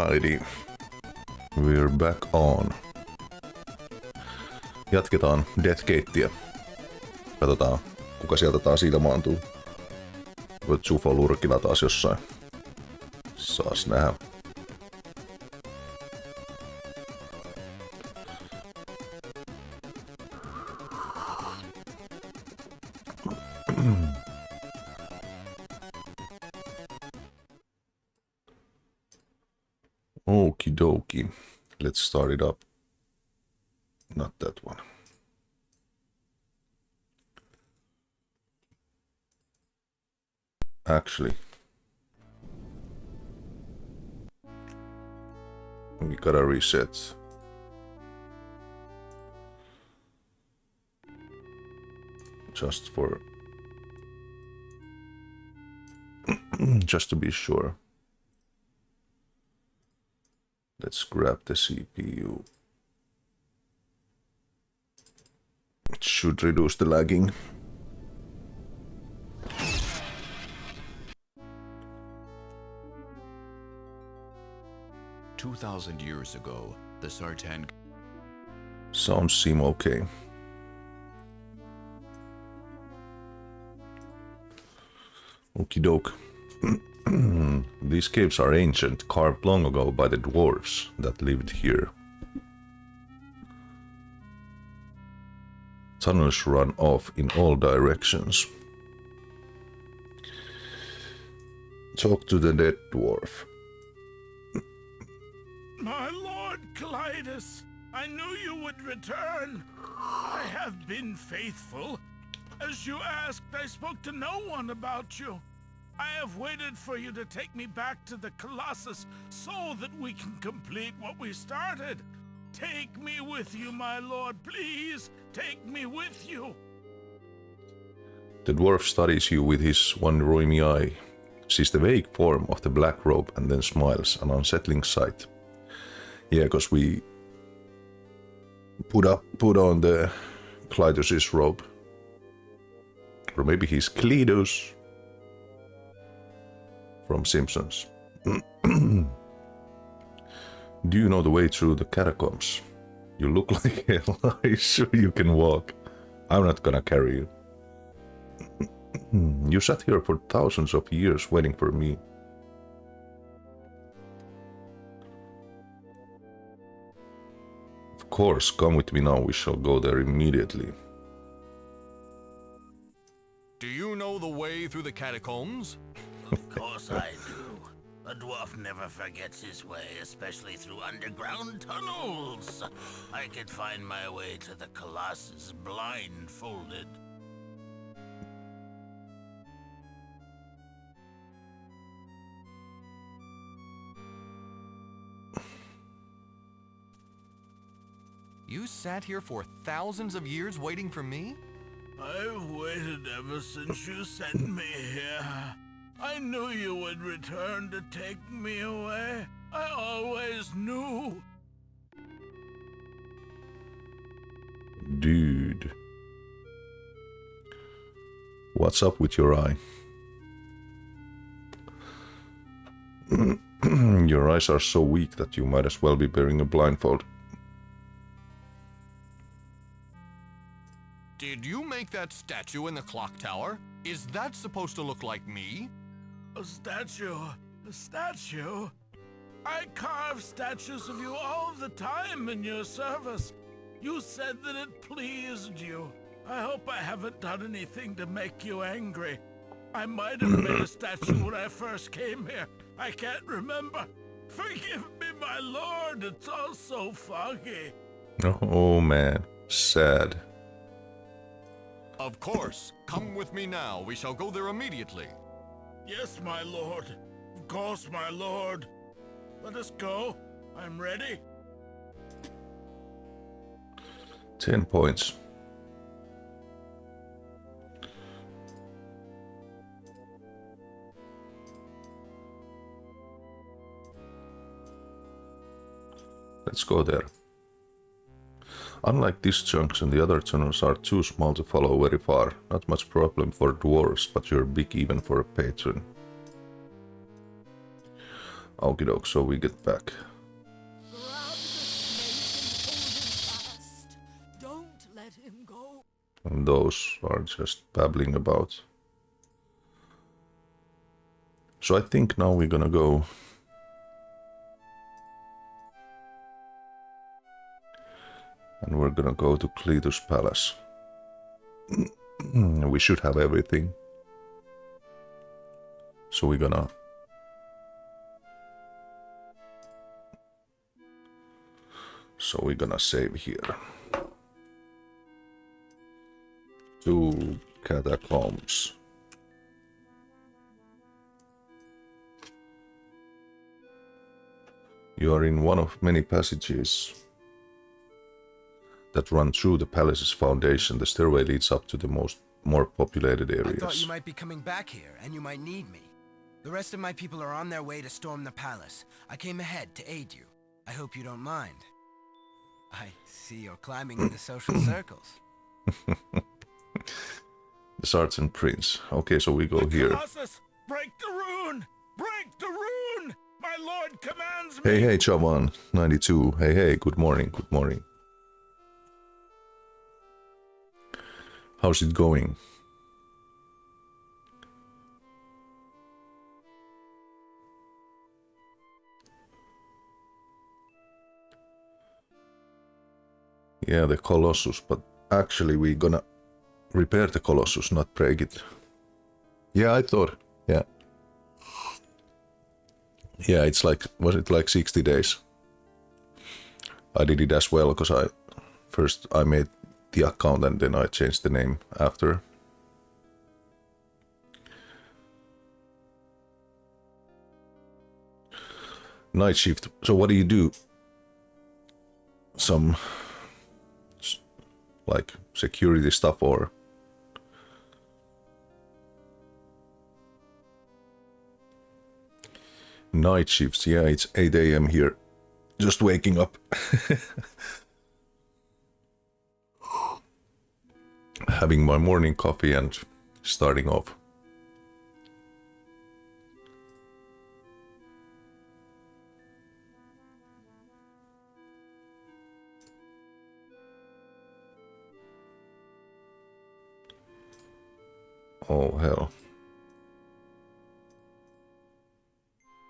Alrighty. We're back on. Jatketaan Deathgatea. Katsotaan, kuka sieltä taas ilmaantuu. Voit Zufo-lurkilla taas jossain. Saas nähdä. Okie dokie. Let's start it up. Not that one. Actually, we gotta reset. Just to be sure. Let's grab the CPU. It should reduce the lagging. "2,000 years ago, the Sartan..." Sounds seem okay. Okie doke. These caves are ancient, carved long ago by the dwarves that lived here. Tunnels run off in all directions. Talk to the dead dwarf. My lord Clytus, I knew you would return. I have been faithful. As you asked, I spoke to no one about you. I have waited for you to take me back to the Colossus so that we can complete what we started. Take me with you, my lord. Please, take me with you. The dwarf studies you with his one rheumy eye, sees the vague form of the black robe, and then smiles, an unsettling sight. Yeah, because we put on the Clytus's robe. Or maybe he's Cletus from Simpsons. Do you know the way through the catacombs? You look like hell. Are you sure you can walk? I'm not gonna carry you. You sat here for thousands of years waiting for me. Of course, come with me now. We shall go there immediately. "Do you know the way through the catacombs?" Of course I do. A dwarf never forgets his way, especially through underground tunnels. I could find my way to the Colossus blindfolded. "You sat here for thousands of years waiting for me?" I've waited ever since you sent me here. I knew you would return to take me away. I always knew. Dude. What's up with your eye? Your eyes are so weak that you might as well be wearing a blindfold. "Did you make that statue in the clock tower? Is that supposed to look like me?" A statue? A statue? I carve statues of you all the time in your service. You said that it pleased you. I hope I haven't done anything to make you angry. I might have made a statue when I first came here. I can't remember. Forgive me, my lord. It's all so foggy. Oh man, sad. "Of course. Come with me now. We shall go there immediately." Yes, my lord. Of course, my lord. Let us go. I'm ready. 10 points. Let's go there. Unlike this junction, the other tunnels are too small to follow very far. Not much problem for dwarves, but you're big even for a patron. Okie doke, so we get back. Grab the snake and hold him fast. Don't let him go. And those are just babbling about. So I think now we're gonna go. And we're gonna go to Cletus Palace. We should have everything. So we're gonna. Save here. 2 catacombs. You are in one of many passages that run through the palace's foundation. The stairway leads up to the more populated areas. I thought you might be coming back here, and you might need me. The rest of my people are on their way to storm the palace. I came ahead to aid you. I hope you don't mind. I see you're climbing in the social circles. The Sergeant Prince. Okay, so we go here. Colossus, break the rune! Break the rune! My lord commands me! Hey, Chavan, 92. Hey, good morning, good morning. How's it going? Yeah, the Colossus, but actually we're gonna repair the Colossus, not break it. Yeah, I thought, yeah. Yeah, it's like, was it like 60 days? I did it as well, because first I made the account and then I changed the name after. Night shift. So what do you do? Some like security stuff or night shifts? Yeah, it's 8 a.m. here. Just waking up. Having my morning coffee and starting off. Oh, hell.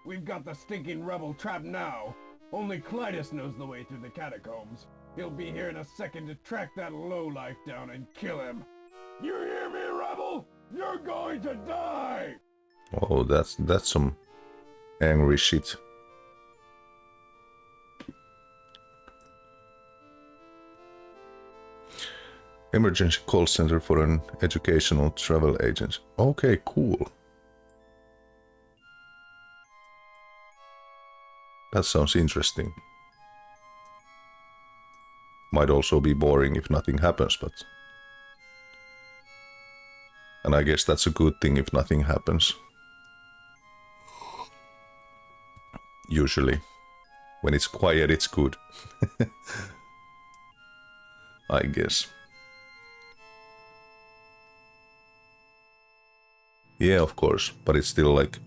We've got the stinking rebel trapped now. Only Clytus knows the way through the catacombs. He'll be here in a second to track that lowlife down and kill him. You hear me, rebel? You're going to die! Oh, that's some angry shit. Emergency call center for an educational travel agency. Okay, cool. That sounds interesting. Might also be boring if nothing happens, but... And I guess that's a good thing if nothing happens. Usually. When it's quiet, it's good. I guess. Yeah, of course, but it's still like...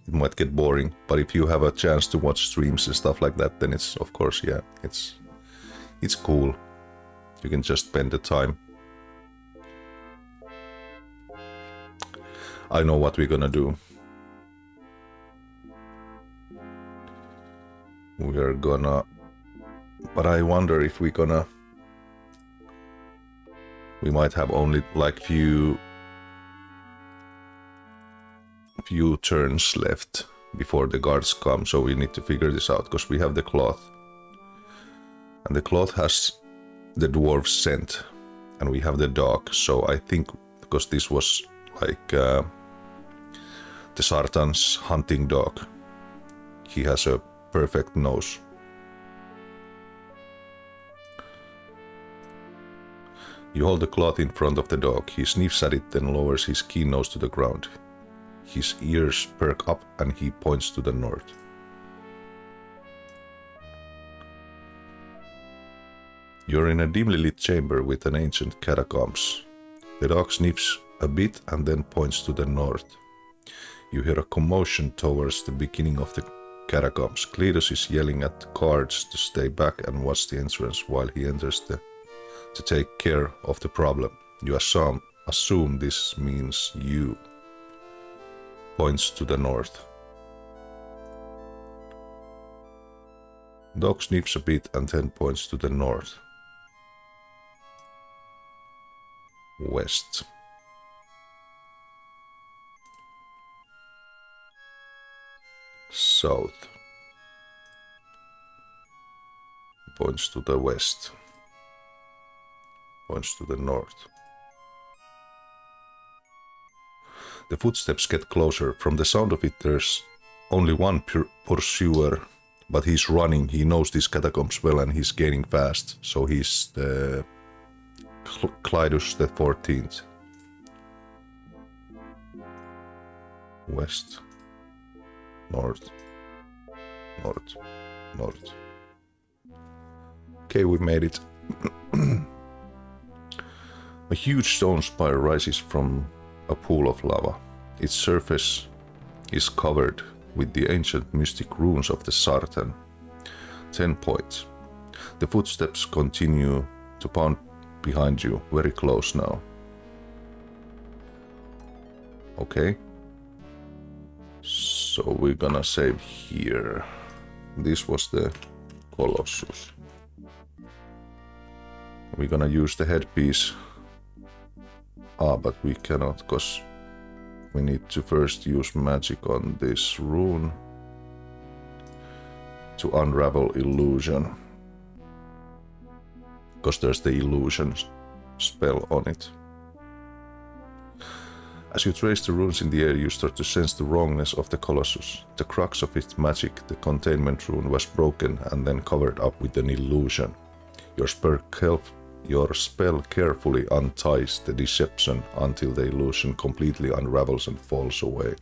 It might get boring, but if you have a chance to watch streams and stuff like that, then it's, of course, yeah, it's cool. You can just spend the time. I know what we're gonna do. We are gonna... But I wonder if we're gonna... We might have only like few turns left before the guards come, so we need to figure this out, because we have the cloth. And the cloth has the dwarf scent, and we have the dog, so I think, because this was like the Sartan's hunting dog, he has a perfect nose. You hold the cloth in front of the dog, he sniffs at it, then lowers his keen nose to the ground. His ears perk up and he points to the north. You're in a dimly lit chamber with an ancient catacombs. The dog sniffs a bit and then points to the north. You hear a commotion towards the beginning of the catacombs. Cletus is yelling at the guards to stay back and watch the entrance while he enters to take care of the problem. You assume this means you. Points to the north. Dog sniffs a bit and then points to the north. West. South. Points to the west. Points to the north. The footsteps get closer. From the sound of it, there's only one pursuer, but he's running. He knows these catacombs well and he's gaining fast. So he's the Clytus the 14th. West. North. North. North. Okay, we made it. A huge stone spire rises from a pool of lava. Its surface is covered with the ancient mystic runes of the Sartan. 10 points. The footsteps continue to pound behind you, very close now. Okay. So we're gonna save here. This was the Colossus. We're gonna use the headpiece. But we cannot, because we need to first use magic on this rune to unravel illusion. Because there's the illusion spell on it. As you trace the runes in the air, you start to sense the wrongness of the Colossus. The crux of its magic, the containment rune, was broken and then covered up with an illusion. Your spell carefully unties the deception until the illusion completely unravels and falls away.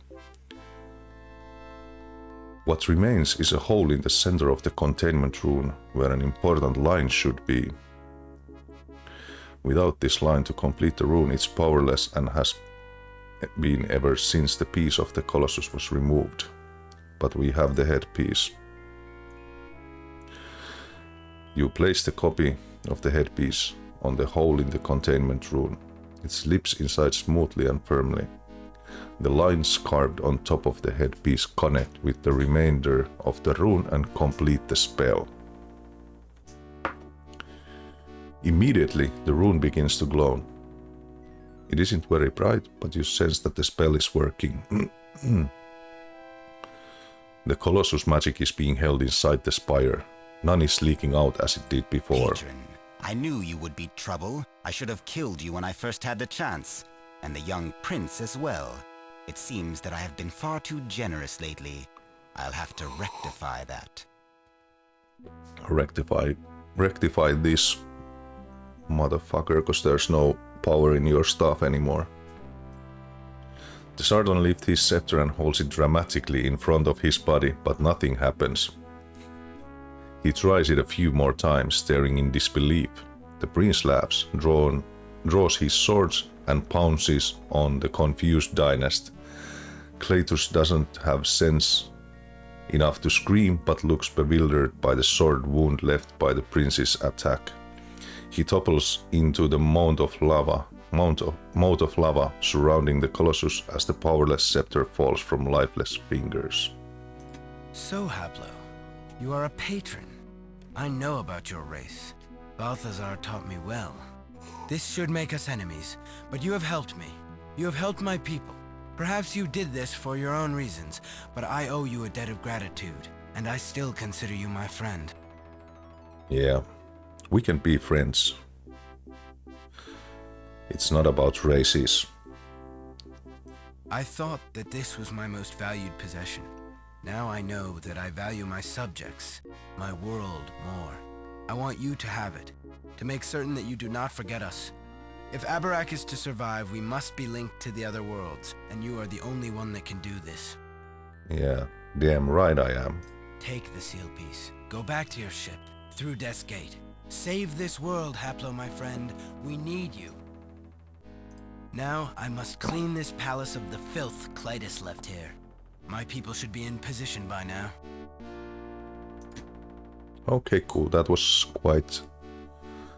What remains is a hole in the center of the containment rune where an important line should be. Without this line to complete the rune, it's powerless and has been ever since the piece of the Colossus was removed. But we have the headpiece. You place the copy of the headpiece on the hole in the containment rune. It slips inside smoothly and firmly. The lines carved on top of the headpiece connect with the remainder of the rune and complete the spell. Immediately, the rune begins to glow. It isn't very bright, but you sense that the spell is working. The Colossus magic is being held inside the spire. None is leaking out as it did before. Patron, I knew you would be trouble. I should have killed you when I first had the chance. And the young prince as well. It seems that I have been far too generous lately. I'll have to rectify that. Rectify this, motherfucker, because there's no power in your stuff anymore. The Sartan lifts his scepter and holds it dramatically in front of his body, but nothing happens. He tries it a few more times, staring in disbelief. The prince laughs, draws his swords, and pounces on the confused dynast. Cletus doesn't have sense enough to scream, but looks bewildered by the sword wound left by the prince's attack. He topples into the mound of lava surrounding the Colossus as the powerless scepter falls from lifeless fingers. So, Haplo, you are a patron. I know about your race. Balthazar taught me well. This should make us enemies, but you have helped me. You have helped my people. Perhaps you did this for your own reasons, but I owe you a debt of gratitude, and I still consider you my friend. Yeah, we can be friends. It's not about races. I thought that this was my most valued possession. Now I know that I value my subjects, my world, more. I want you to have it, to make certain that you do not forget us. If Abarak is to survive, we must be linked to the other worlds, and you are the only one that can do this. Yeah, damn right I am. Take the seal piece. Go back to your ship, through Death's Gate. Save this world, Haplo, my friend. We need you. Now, I must clean this palace of the filth Clytus left here. My people should be in position by now. Okay, cool. That was quite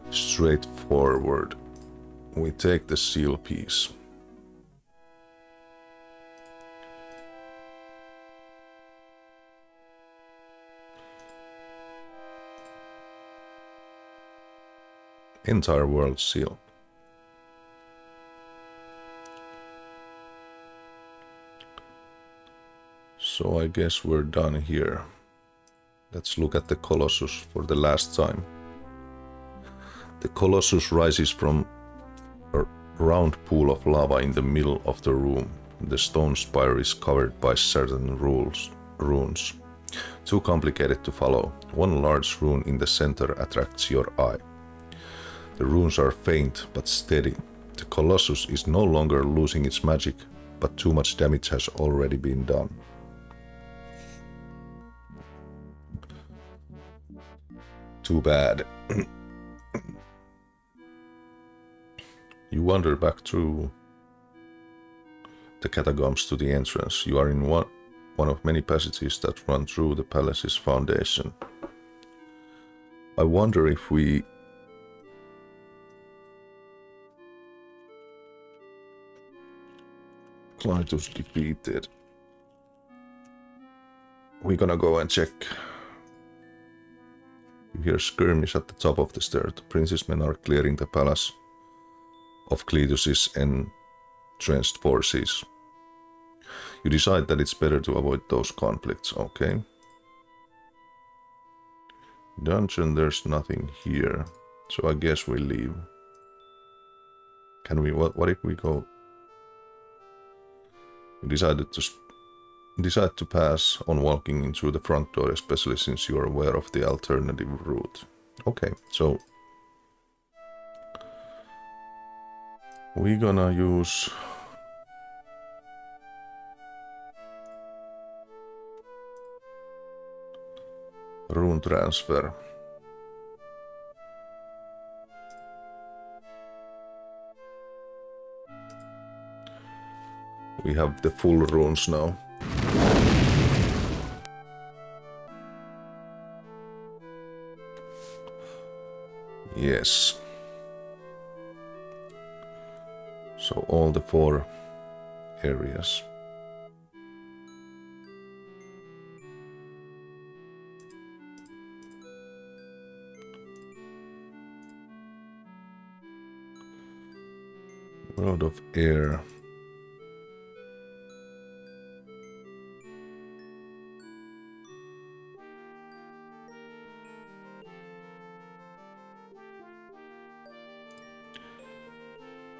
straightforward. We take the seal piece. Entire world seal. So I guess we're done here. Let's look at the Colossus for the last time. The Colossus rises from a round pool of lava in the middle of the room. The stone spire is covered by certain runes. Too complicated to follow. One large rune in the center attracts your eye. The runes are faint but steady. The Colossus is no longer losing its magic, but too much damage has already been done. Too bad. You wander back through the catacombs to the entrance. You are in one of many passages that run through the palace's foundation. I wonder if we Clytus defeated. We're gonna go and check. You hear skirmish at the top of the stairs. The prince's men are clearing the palace of Clytus's entrenched forces. You decide that it's better to avoid those conflicts, okay? Dungeon, there's nothing here, so I guess we leave. Can we, what if we go? You decide to pass on walking in through the front door, especially since you are aware of the alternative route. Okay, so we're gonna use rune transfer. We have the full runes now. Yes. So all the 4 areas. World of Air.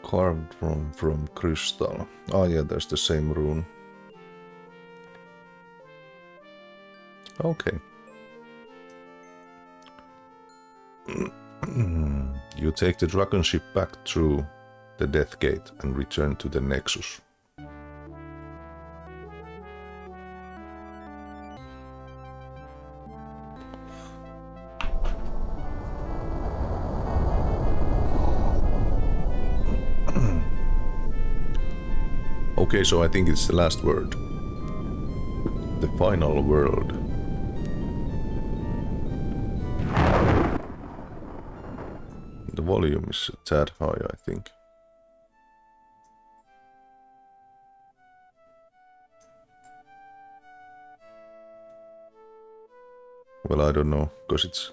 Carved from crystal. Oh yeah, there's the same rune. Okay. You take the dragon ship back through the Death Gate and return to the Nexus. Okay, so I think it's the last word. The final world. The volume is a tad high, I think. Well, I don't know, because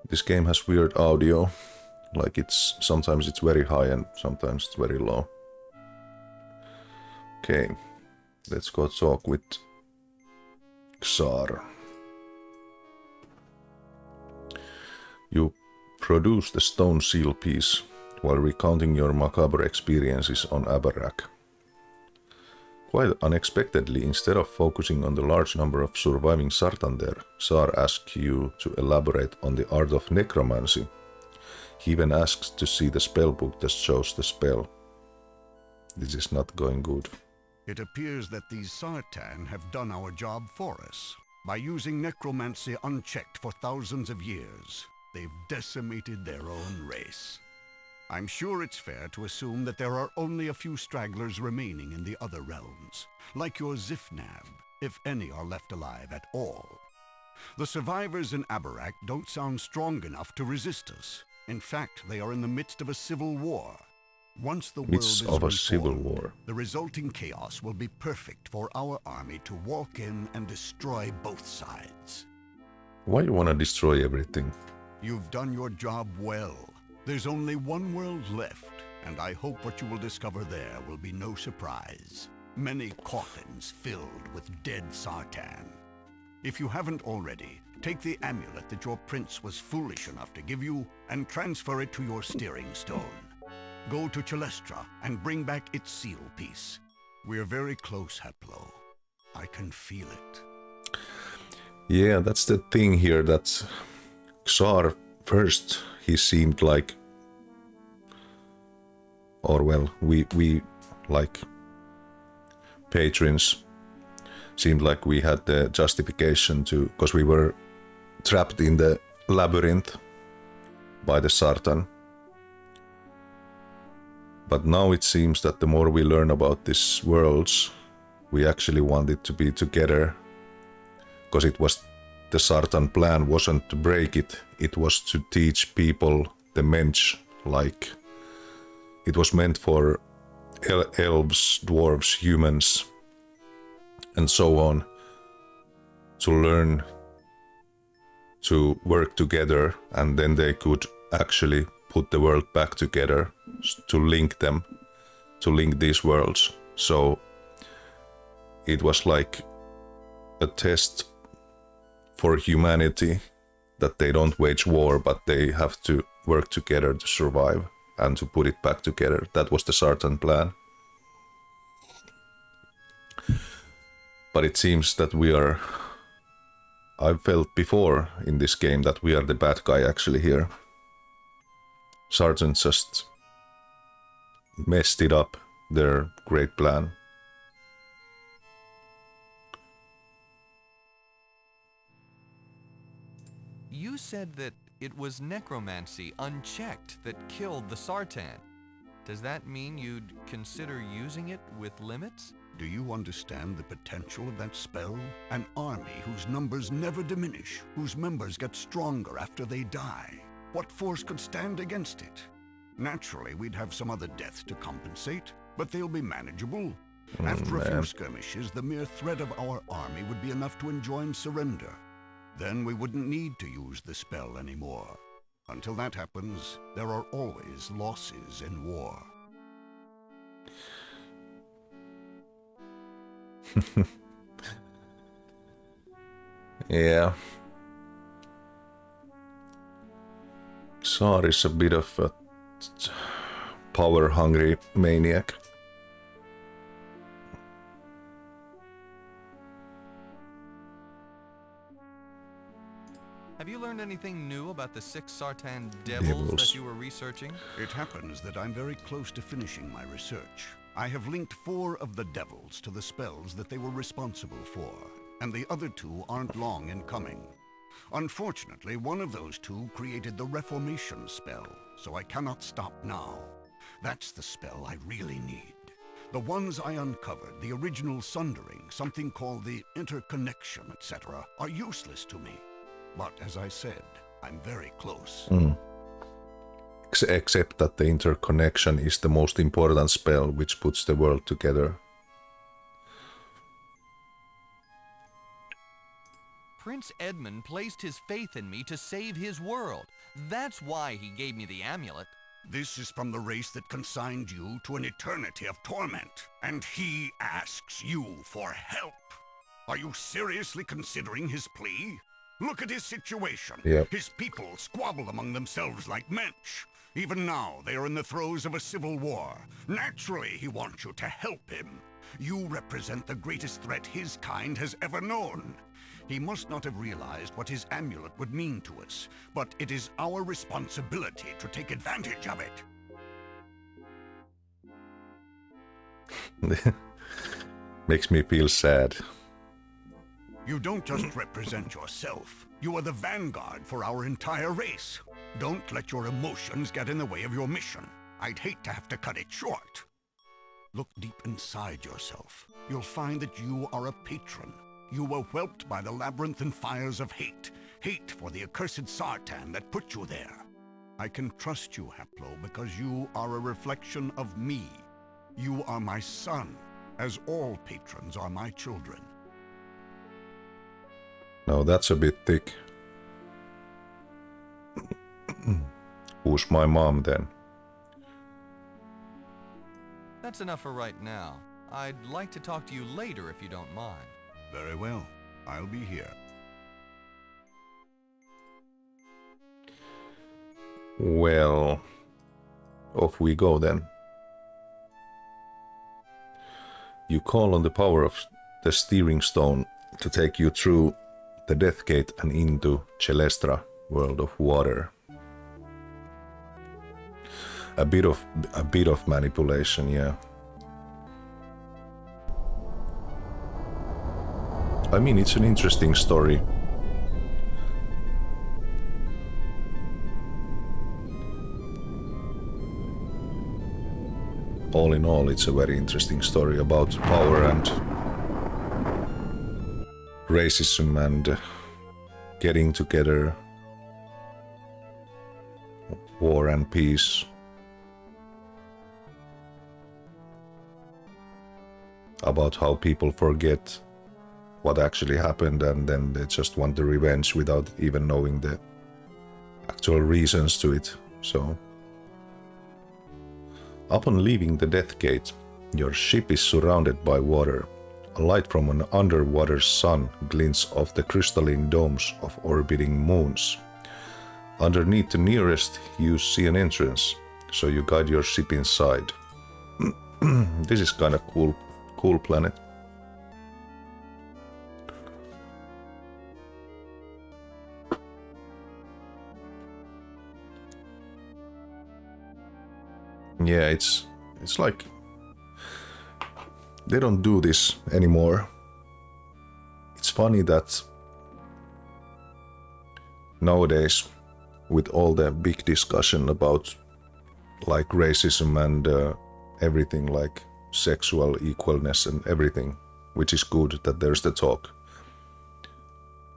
this game has weird audio. Like sometimes it's very high and sometimes it's very low. Okay, let's go talk with Xar. You produce the stone seal piece while recounting your macabre experiences on Abarak. Quite unexpectedly, instead of focusing on the large number of surviving Sartander, Xar asks you to elaborate on the art of necromancy. He even asks to see the spellbook that shows the spell. This is not going good. It appears that these Sartan have done our job for us. By using necromancy unchecked for thousands of years, they've decimated their own race. I'm sure it's fair to assume that there are only a few stragglers remaining in the other realms, like your Zifnab, if any are left alive at all. The survivors in Abarak don't sound strong enough to resist us. In fact, they are in the midst of a civil war. Once the world Midst is of a reformed, civil war. the resulting chaos will be perfect for our army to walk in and destroy both sides. Why you wanna destroy everything? You've done your job well. There's only one world left, and I hope what you will discover there will be no surprise. Many coffins filled with dead Sartan. If you haven't already, take the amulet that your prince was foolish enough to give you and transfer it to your steering stone. Go to Chalestra and bring back its seal piece. We're very close, Heplo. I can feel it. Yeah, that's the thing here, that Xar first he seemed like, or well, we like patrons seemed like we had the justification to, because we were trapped in the labyrinth by the Sartan. But now it seems that the more we learn about these worlds, we actually wanted to be together, because it was the Sartan plan wasn't to break it, it was to teach people the mensch, like it was meant for elves, dwarves, humans, and so on, to learn to work together, and then they could actually put the world back together, to link them, to link these worlds. So it was like a test for humanity, that they don't wage war, but they have to work together to survive and to put it back together. That was the Sartan plan. But it seems that we are... I felt before in this game that we are the bad guy actually here. Sartan just messed it up, their great plan. You said that it was necromancy unchecked that killed the Sartan. Does that mean you'd consider using it with limits? Do you understand the potential of that spell? An army whose numbers never diminish, whose members get stronger after they die. What force could stand against it? Naturally, we'd have some other deaths to compensate, but they'll be manageable. After a few skirmishes, the mere threat of our army would be enough to enjoin surrender. Then we wouldn't need to use the spell anymore. Until that happens, there are always losses in war. Yeah. Xar is a bit of a power-hungry maniac. Have you learned anything new about the 6 Sartan devils that you were researching? It happens that I'm very close to finishing my research. I have linked 4 of the devils to the spells that they were responsible for, and the other 2 aren't long in coming. Unfortunately, one of those 2 created the Reformation spell, so I cannot stop now. That's the spell I really need. The ones I uncovered, the original Sundering, something called the Interconnection, etc., are useless to me. But as I said, I'm very close. Except that the interconnection is the most important spell which puts the world together. Prince Edmund placed his faith in me to save his world. That's why he gave me the amulet. This is from the race that consigned you to an eternity of torment, and he asks you for help. Are you seriously considering his plea? Look at his situation. Yep. His people squabble among themselves like mensch. Even now, they are in the throes of a civil war. Naturally, he wants you to help him. You represent the greatest threat his kind has ever known. He must not have realized what his amulet would mean to us, but it is our responsibility to take advantage of it. Makes me feel sad. You don't just represent yourself. You are the vanguard for our entire race. Don't let your emotions get in the way of your mission. I'd hate to have to cut it short. Look deep inside yourself. You'll find that you are a patron. You were whelped by the labyrinthine fires of hate. Hate for the accursed Sartan that put you there. I can trust you, Haplo, because you are a reflection of me. You are my son, as all patrons are my children. No, that's a bit thick. Who's my mom then? That's enough for right now. I'd like to talk to you later if you don't mind. Very well. I'll be here. Well, off we go then. You call on the power of the steering stone to take you through the Death Gate and into Celestra, world of water. A bit of manipulation, yeah. I mean, it's an interesting story. All in all, it's a very interesting story about power and racism and getting together, war and peace. About how people forget what actually happened and then they just want the revenge without even knowing the actual reasons to it. So, upon leaving the Death Gate, your ship is surrounded by water. A light from an underwater sun glints off the crystalline domes of orbiting moons. Underneath the nearest, you see an entrance, so you guide your ship inside. This is kind of cool planet. Yeah, it's like they don't do this anymore. It's funny that nowadays, with all the big discussion about like racism and everything, like sexual equalness and everything, which is good that there's the talk,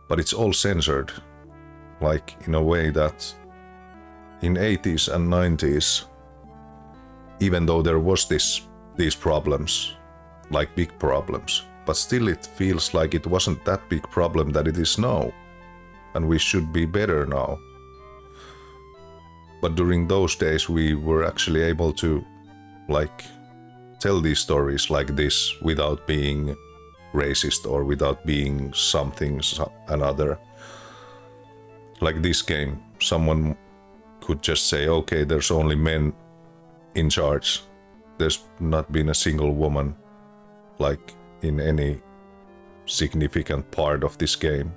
but it's all censored, like in a way that in 80s and 90s, even though there was these problems, like big problems, but still it feels like it wasn't that big problem that it is now, and we should be better now. But during those days we were actually able to like tell these stories like this without being racist or without being something another. Like this game, someone could just say, okay, there's only men in charge. There's not been a single woman like in any significant part of this game.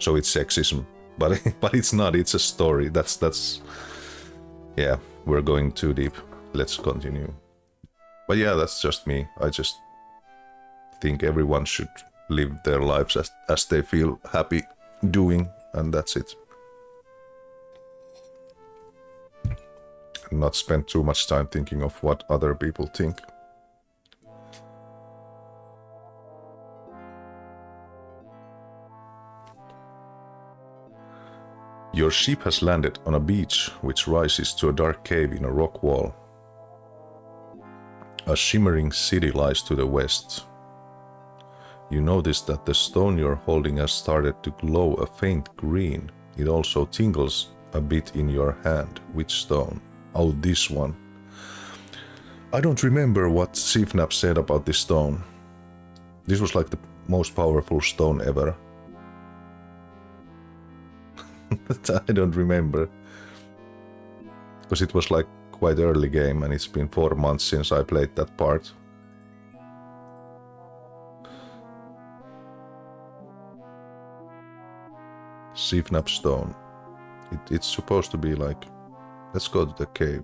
So it's sexism. But it's not, it's a story. That's yeah, we're going too deep. Let's continue. But yeah, that's just me. I just think everyone should live their lives as they feel happy doing, and that's it. And not spend too much time thinking of what other people think. Your ship has landed on a beach which rises to a dark cave in a rock wall. A shimmering city lies to the west. You notice that the stone you're holding has started to glow a faint green. It also tingles a bit in your hand. Which stone? Oh, this one. I don't remember what Sifnap said about this stone. This was like the most powerful stone ever. I don't remember. Because it was like quite early game and it's been 4 months since I played that part. Sifnap stone. It's supposed to be like... Let's go to the cave.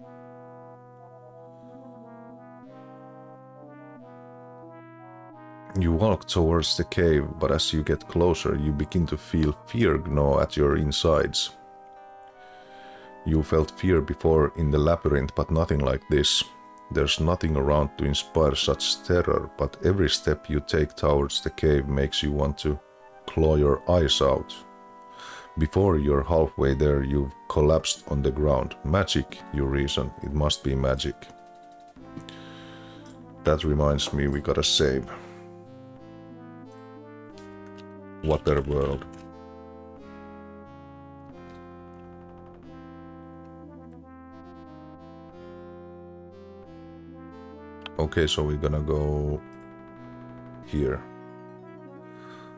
You walk towards the cave, but as you get closer, you begin to feel fear gnaw at your insides. You felt fear before in the labyrinth, but nothing like this. There's nothing around to inspire such terror, but every step you take towards the cave makes you want to claw your eyes out. Before you're halfway there, you've collapsed on the ground. Magic, you reason. It must be magic. That reminds me, we gotta save. Waterworld. Okay, so we're gonna go here.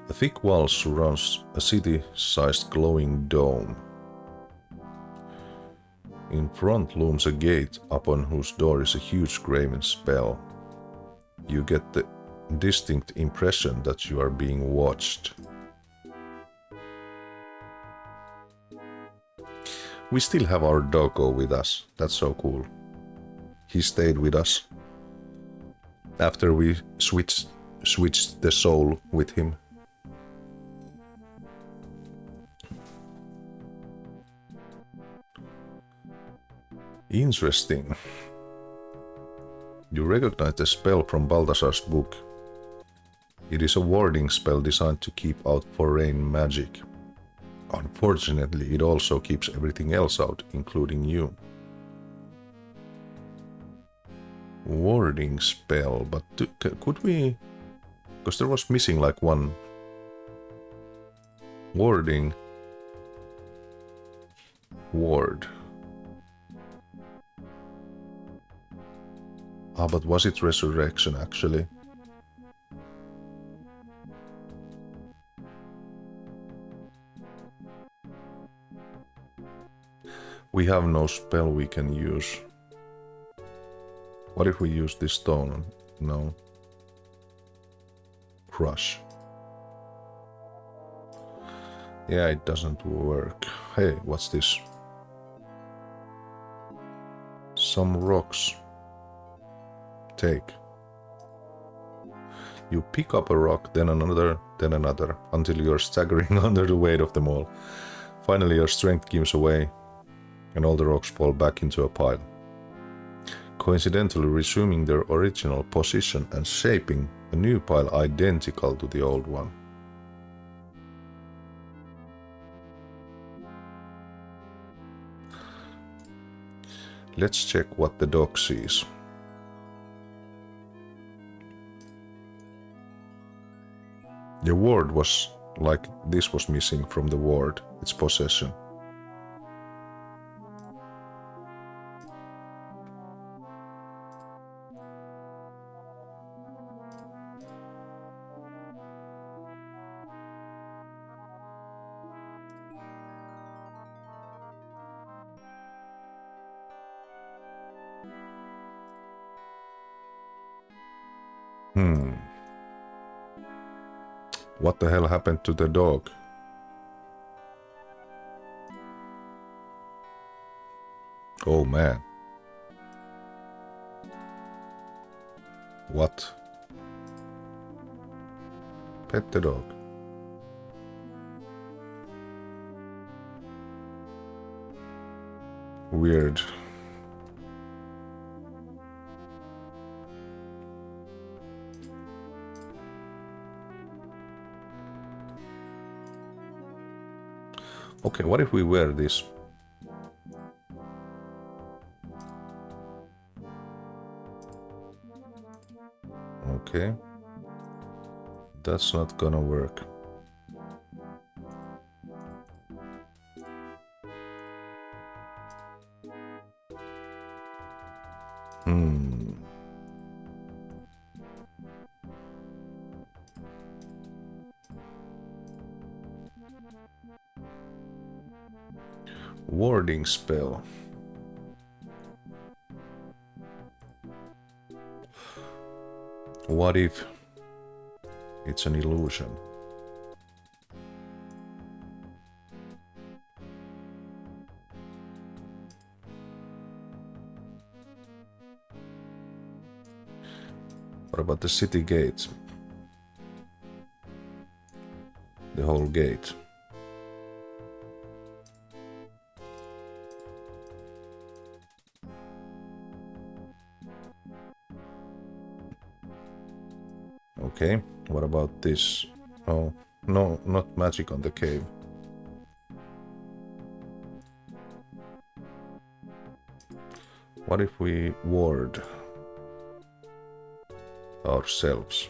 A thick wall surrounds a city-sized glowing dome. In front looms a gate upon whose door is a huge graven spell. You get the distinct impression that you are being watched. We still have our doggo with us. That's so cool. He stayed with us after we switched the soul with him. Interesting. You recognize the spell from Balthazar's book. It is a warding spell designed to keep out foreign magic. Unfortunately, it also keeps everything else out, including you. Warding spell, but could we... Because there was missing like one... Warding... Ward. Ah, but was it resurrection actually? We have no spell we can use. What if we use this stone? No. Crush. Yeah, it doesn't work. Hey, what's this? Some rocks. Take. You pick up a rock, then another, until you're staggering under the weight of them all. Finally, your strength gives away, and all the rocks fall back into a pile, coincidentally resuming their original position and shaping a new pile identical to the old one. Let's check what the dog sees. The ward was like this was missing from the ward, its possession. What the hell happened to the dog? Oh man. What? Pet the dog. Weird. Okay, what if we wear this? Okay. That's not gonna work. Warding spell. What if it's an illusion? What about the city gate? The whole gate. Okay, what about this? Oh, no, not magic on the cave. What if we ward ourselves?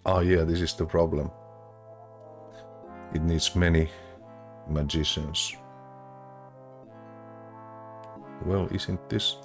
Oh yeah, this is the problem. It needs many magicians. Well, isn't this...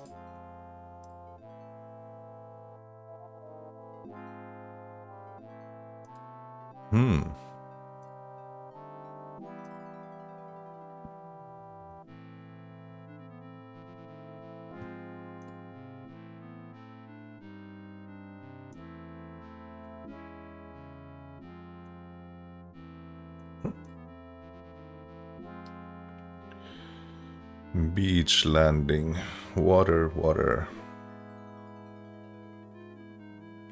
Beach landing. Water.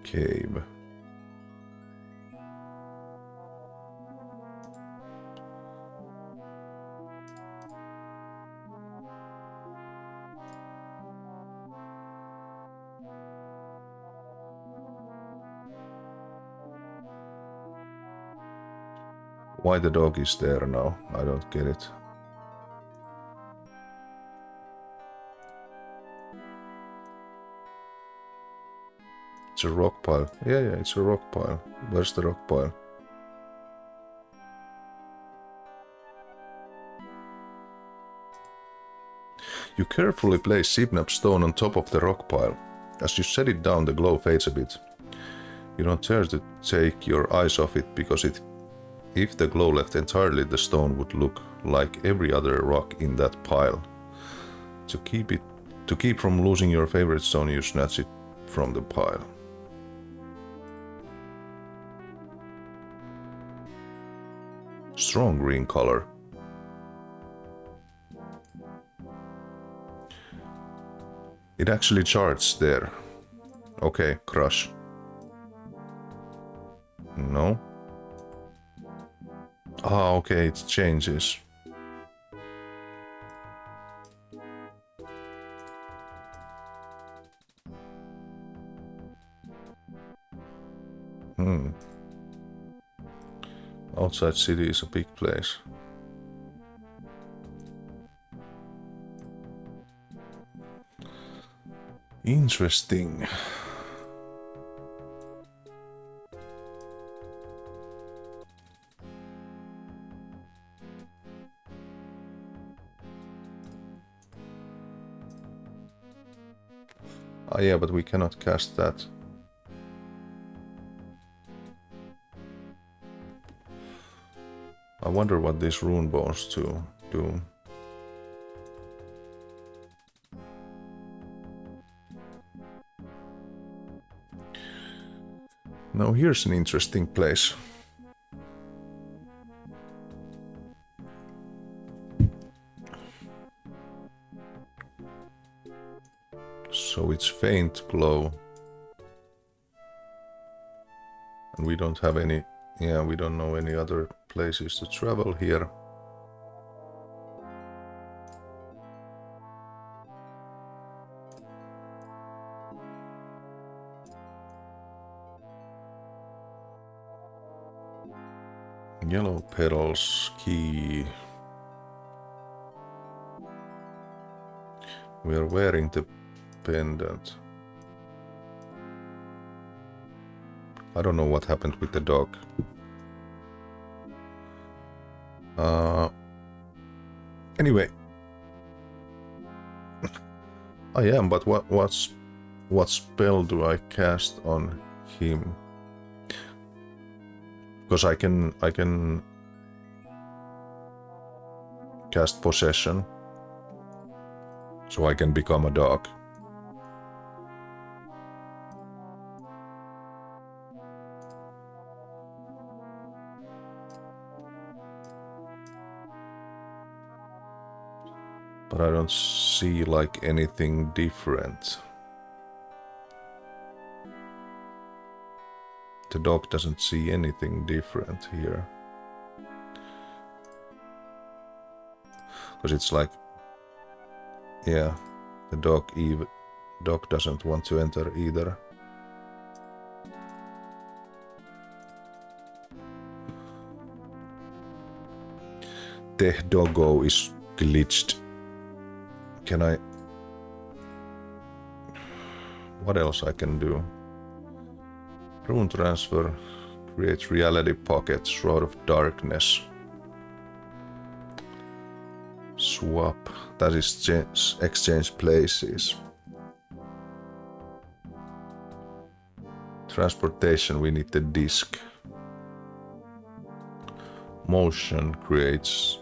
Cave. Why the dog is there now? I don't get it. It's a rock pile. Yeah, it's a rock pile. Where's the rock pile? You carefully place Sibnap stone on top of the rock pile. As you set it down, the glow fades a bit. You don't dare to take your eyes off it because if the glow left entirely, the stone would look like every other rock in that pile. To keep from losing your favorite stone, you snatch it from the pile. Strong green color. It actually charts there. Okay, crush. No. Ah, okay, it changes. Outside city is a big place. Interesting. Ah, yeah, but we cannot cast that. I wonder what these rune bones do. Now here's an interesting place. So it's faint glow. And we don't have any... Yeah, we don't know any other places to travel here. Yellow petals, key. We are wearing the pendant. I don't know what happened with the dog. Anyway. I am, but what spell do I cast on him? Because I can cast possession, so I can become a dog. But I don't see like anything different. The dog doesn't see anything different here. Because it's like, yeah, the dog Dog doesn't want to enter either. The doggo is glitched. Can I... What else I can do? Rune transfer. Create reality pocket. Shroud of darkness. Swap. That is exchange places. Transportation, we need the disc. Motion creates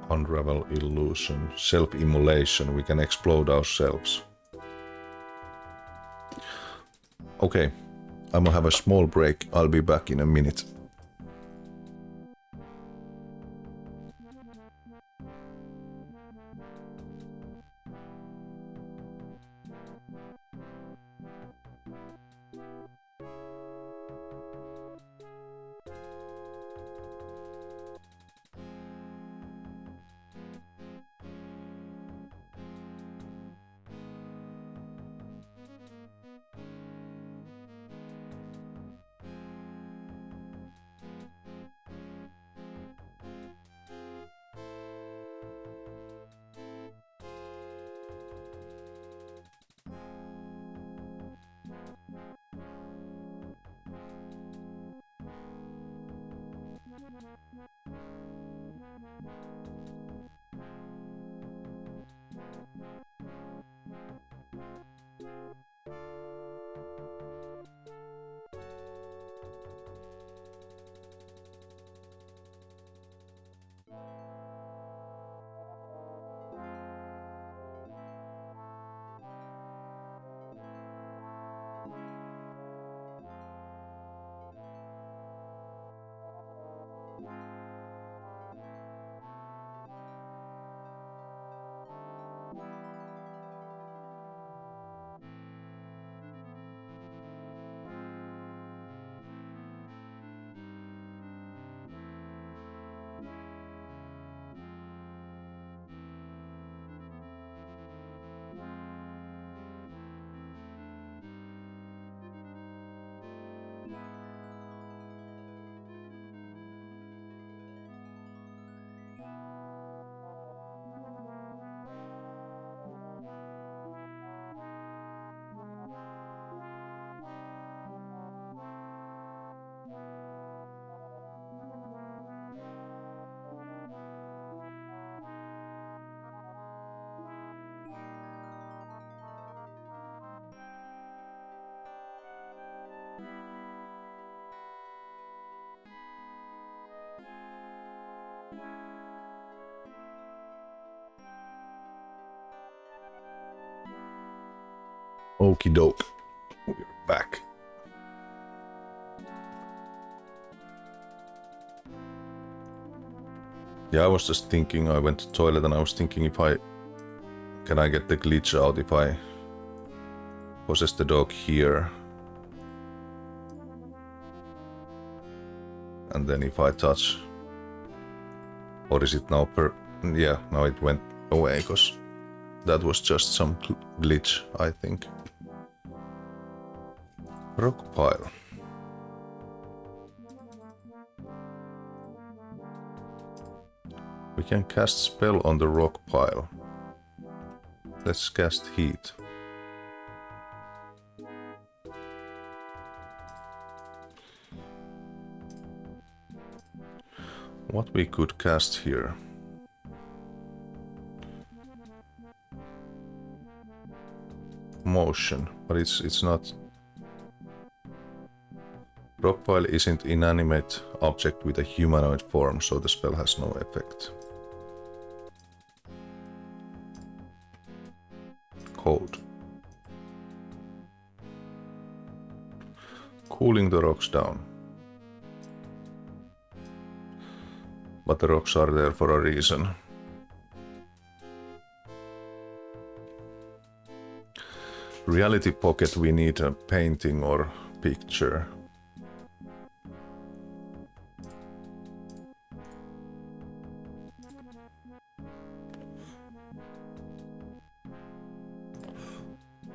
unravel illusion. Self-immolation, we can explode ourselves. Okay, I'm gonna have a small break. I'll be back in a minute. Okie doke. We're back. Yeah, I was just thinking, I went to the toilet and I was thinking if I... Can I get the glitch out if I possess the dog here? And then if I touch... Or is it now per... Yeah, now it went away because that was just some glitch, I think. Rock pile. We can cast spell on the rock pile. Let's cast heat. What we could cast here? Motion, but it's not. Rockpile isn't inanimate object with a humanoid form, so the spell has no effect. Cold. Cooling the rocks down. But the rocks are there for a reason. Reality pocket, we need a painting or picture.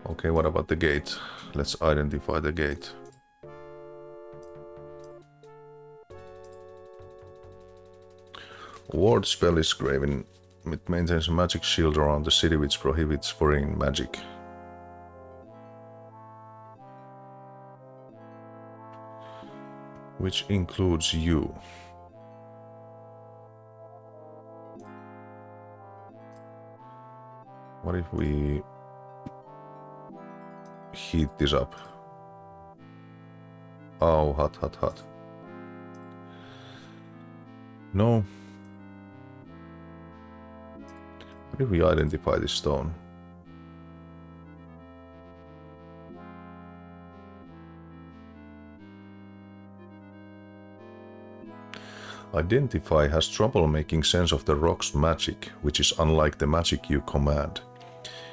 Okay, what about the gate? Let's identify the gate. Ward spell is graven. It maintains a magic shield around the city which prohibits foreign magic. Which includes you. What if we heat this up? Oh, hot, hot, hot. No. What if we identify this stone? Identify has trouble making sense of the rock's magic, which is unlike the magic you command.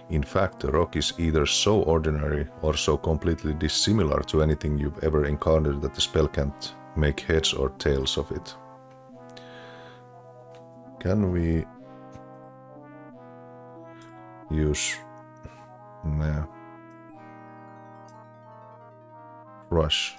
In fact, the rock is either so ordinary or so completely dissimilar to anything you've ever encountered that the spell can't make heads or tails of it. Can we use Rush?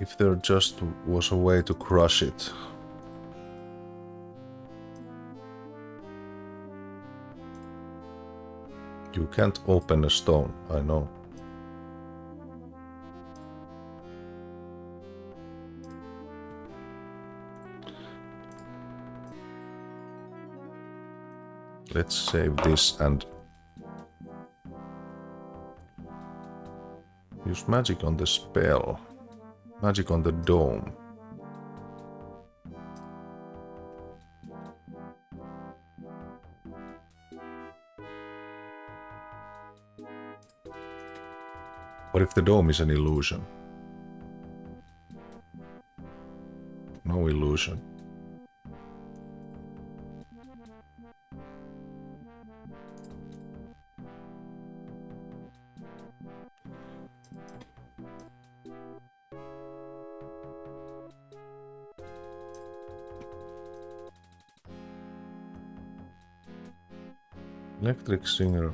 If there just was a way to crush it. You can't open a stone, I know. Let's save this and use magic on the spell. Magic on the dome. What if the dome is an illusion? No illusion. Electric Singer.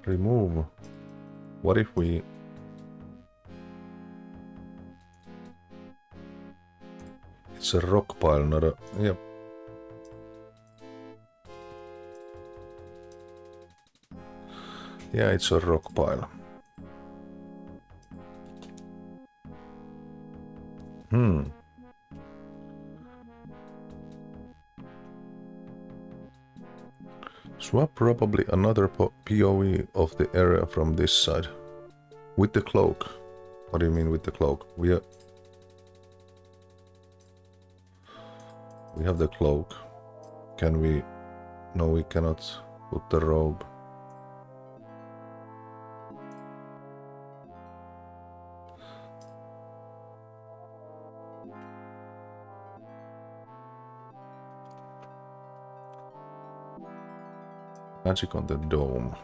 Remove. What if we... It's a rock pile, not a... Yep. Yeah, it's a rock pile. Swap probably another POE of the area from this side. With the cloak. What do you mean with the cloak? We have the cloak. Can we... No, we cannot put the robe. Magic on the dome.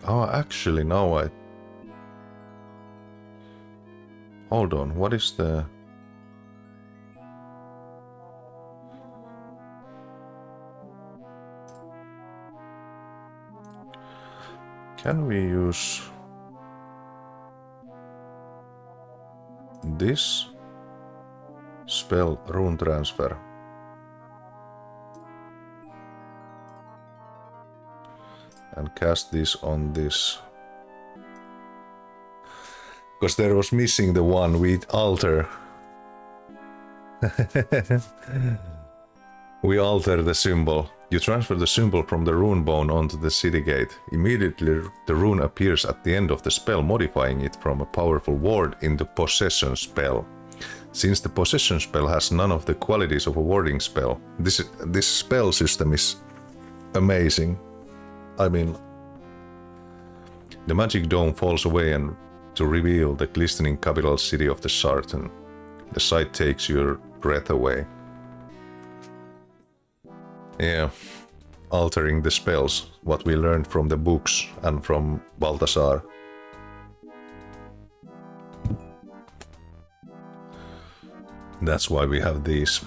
Oh, actually now I... Hold on, what is the... Can we use this spell rune transfer? And cast this on this. Because there was missing the one with alter. We alter the symbol. You transfer the symbol from the rune bone onto the city gate. Immediately the rune appears at the end of the spell, modifying it from a powerful ward into possession spell. Since the possession spell has none of the qualities of a warding spell, this spell system is amazing. I mean, the magic dome falls away and to reveal the glistening capital city of the Sartan. The sight takes your breath away. Yeah, altering the spells, what we learned from the books and from Balthasar. That's why we have these.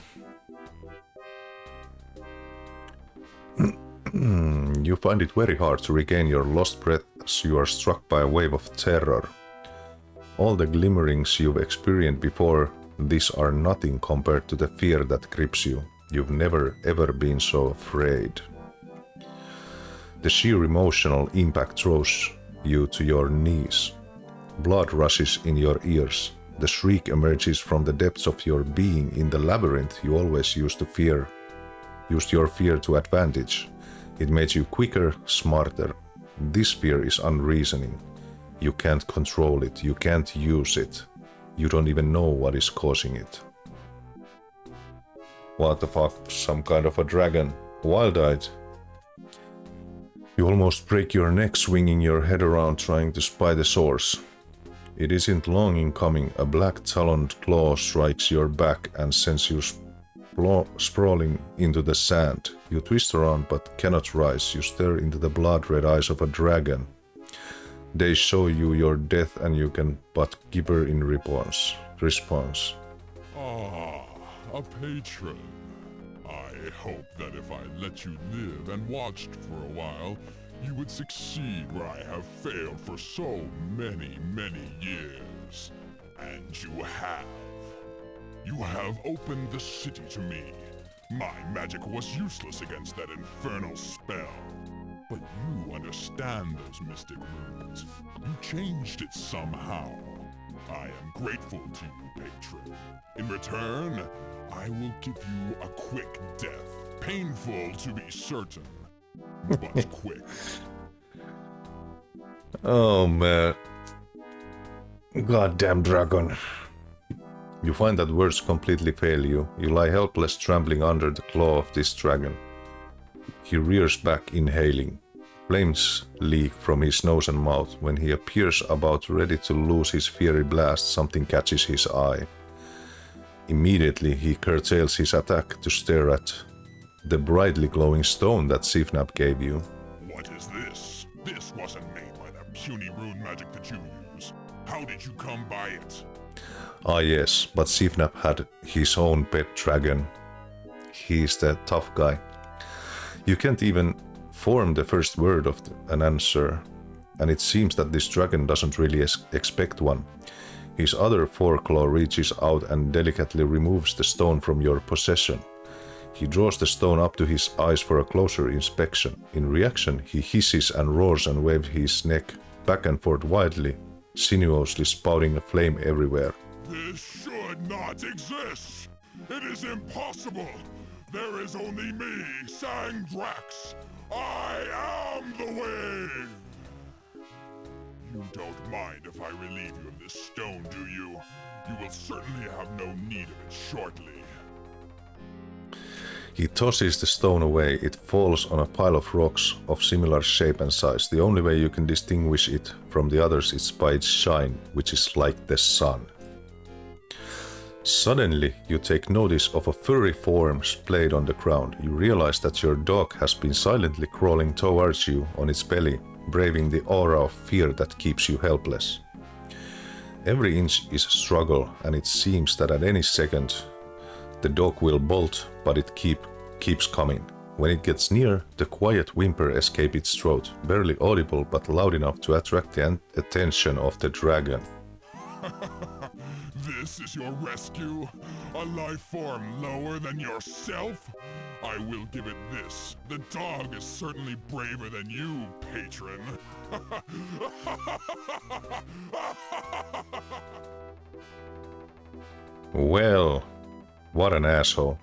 You find it very hard to regain your lost breath as you are struck by a wave of terror. All the glimmerings you've experienced before this are nothing compared to the fear that grips you. You've never ever been so afraid. The sheer emotional impact throws you to your knees. Blood rushes in your ears. The shriek emerges from the depths of your being in the labyrinth you always used your fear to advantage. It made you quicker, smarter. This fear is unreasoning. You can't control it, you can't use it. You don't even know what is causing it. What the fuck? Some kind of a dragon. Wild-eyed. You almost break your neck swinging your head around trying to spy the source. It isn't long in coming. A black taloned claw strikes your back and sends you sprawling into the sand. You twist around but cannot rise. You stare into the blood-red eyes of a dragon. They show you your death and you can but gibber in response. Ah, a patron. I hope that if I let you live and watched for a while, you would succeed where I have failed for so many, many years. And you have. You have opened the city to me. My magic was useless against that infernal spell. But you understand those mystic runes. You changed it somehow. I am grateful to you, patron. In return, I will give you a quick death. Painful to be certain, but quick. Oh man. Goddamn dragon. You find that words completely fail you. You lie helpless, trembling under the claw of this dragon. He rears back, inhaling. Flames leak from his nose and mouth. When he appears about ready to loose his fiery blast, something catches his eye. Immediately, he curtails his attack to stare at the brightly glowing stone that Sifnap gave you. What is this? This wasn't made by that puny rune magic that you use. How did you come by it? Ah yes, but Sifnap had his own pet dragon. He's the tough guy. You can't even form the first word of an answer, and it seems that this dragon doesn't really expect one. His other foreclaw reaches out and delicately removes the stone from your possession. He draws the stone up to his eyes for a closer inspection. In reaction, he hisses and roars and waves his neck back and forth wildly, sinuously spouting a flame everywhere. This should not exist! It is impossible! There is only me, Sangdrax! I am the wave! You don't mind if I relieve you of this stone, do you? You will certainly have no need of it shortly. He tosses the stone away. It falls on a pile of rocks of similar shape and size. The only way you can distinguish it from the others is by its shine, which is like the sun. Suddenly, you take notice of a furry form splayed on the ground. You realize that your dog has been silently crawling towards you on its belly, braving the aura of fear that keeps you helpless. Every inch is a struggle, and it seems that at any second the dog will bolt, but it keeps coming. When it gets near, the quiet whimper escapes its throat, barely audible but loud enough to attract the attention of the dragon. This is your rescue? A life form lower than yourself? I will give it this. The dog is certainly braver than you, patron. Well, what an asshole.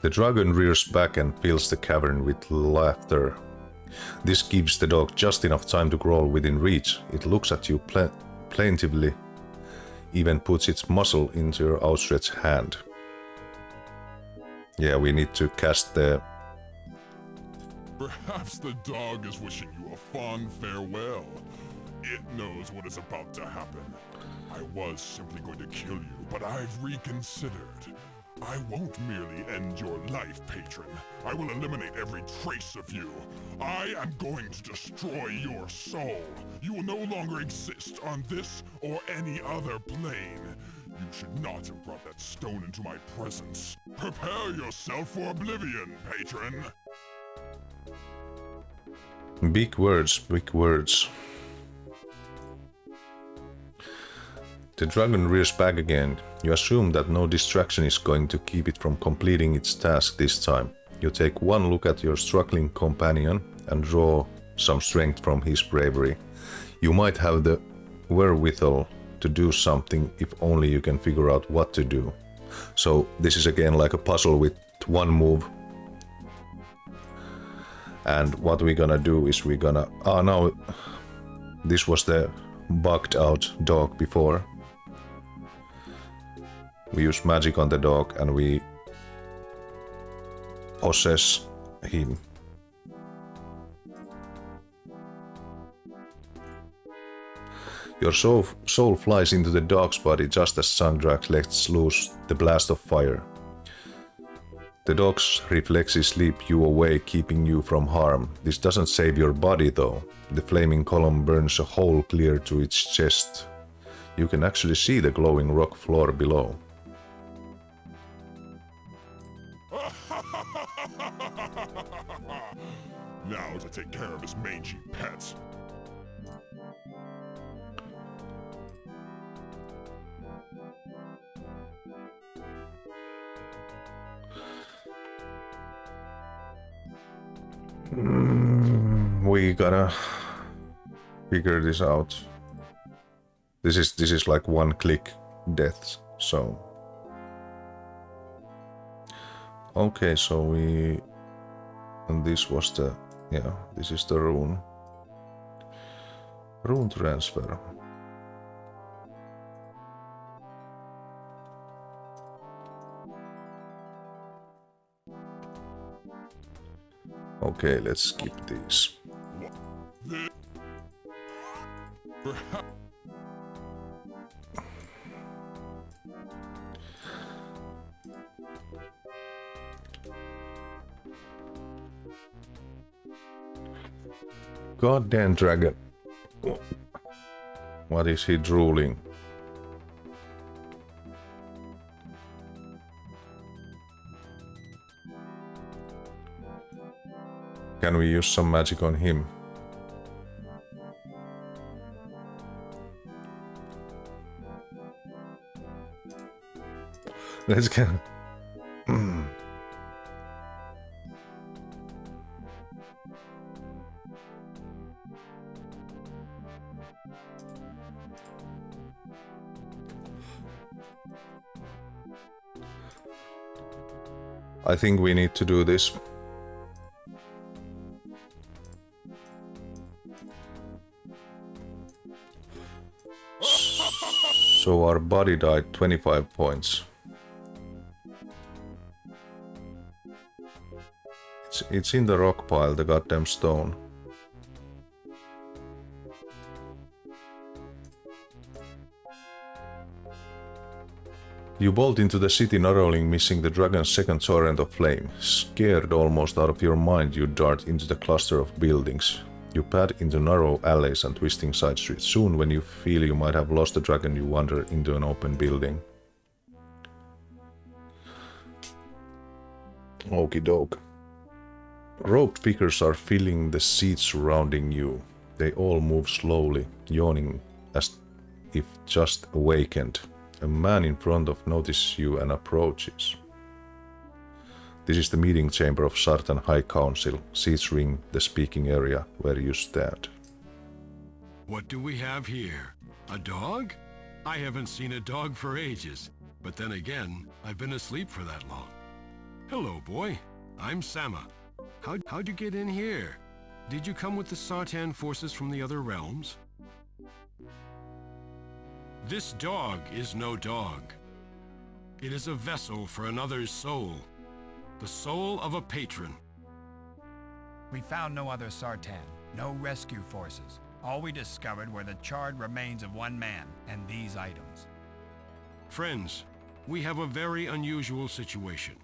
The dragon rears back and fills the cavern with laughter. This gives the dog just enough time to crawl within reach. It looks at you plaintively. even puts its muzzle into your outstretched hand. Yeah, we need to cast the... Perhaps the dog is wishing you a fond farewell. It knows what is about to happen. I was simply going to kill you, but I've reconsidered. I won't merely end your life, patron. I will eliminate every trace of you. I am going to destroy your soul. You will no longer exist on this or any other plane. You should not have brought that stone into my presence. Prepare yourself for oblivion, patron. Big words, big words. The dragon rears back again. You assume that no distraction is going to keep it from completing its task this time. You take one look at your struggling companion and draw some strength from his bravery. You might have the wherewithal to do something if only you can figure out what to do. So this is again like a puzzle with one move. And what we're gonna do is we're gonna... now this was the bugged out dog before. We use magic on the dog and we possess him. Your soul flies into the dog's body just as Sandrak lets loose the blast of fire. The dog's reflexes leap you away, keeping you from harm. This doesn't save your body though. The flaming column burns a hole clear to its chest. You can actually see the glowing rock floor below. Now to take care of his mangy pets. We gotta figure this out. This is like one click death, so. Okay, so we... And this was the... Yeah, this is the rune. Rune transfer. Okay, let's skip these. Goddamn dragon. What is he drooling? Can we use some magic on him? Let's go. I think we need to do this. So our body died 25 points. It's in the rock pile, the goddamn stone. You bolt into the city, narrowing, missing the dragon's second torrent of flame. Scared almost out of your mind, you dart into the cluster of buildings. You pad into narrow alleys and twisting side streets. Soon, when you feel you might have lost the dragon, you wander into an open building. Okie doke. Robed figures are filling the seats surrounding you. They all move slowly, yawning as if just awakened. A man in front of notices you and approaches. This is the meeting chamber of Sartan High Council. Seats ring the speaking area where you stand. What do we have here? A dog? I haven't seen a dog for ages. But then again, I've been asleep for that long. Hello, boy. I'm Sama. How'd you get in here? Did you come with the Sartan forces from the other realms? This dog is no dog. It is a vessel for another's soul. The soul of a patron. We found no other Sartan, no rescue forces. All we discovered were the charred remains of one man and these items. Friends, we have a very unusual situation.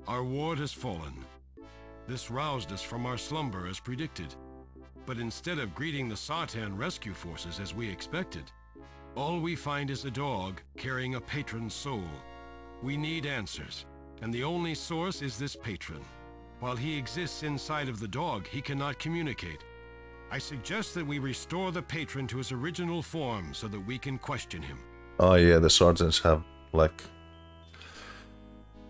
Our ward has fallen. This roused us from our slumber as predicted. But instead of greeting the Sartan rescue forces as we expected, all we find is a dog carrying a patron's soul. We need answers, and the only source is this patron. While he exists inside of the dog, he cannot communicate. I suggest that we restore the patron to his original form so that we can question him. Oh yeah, the Sartans have like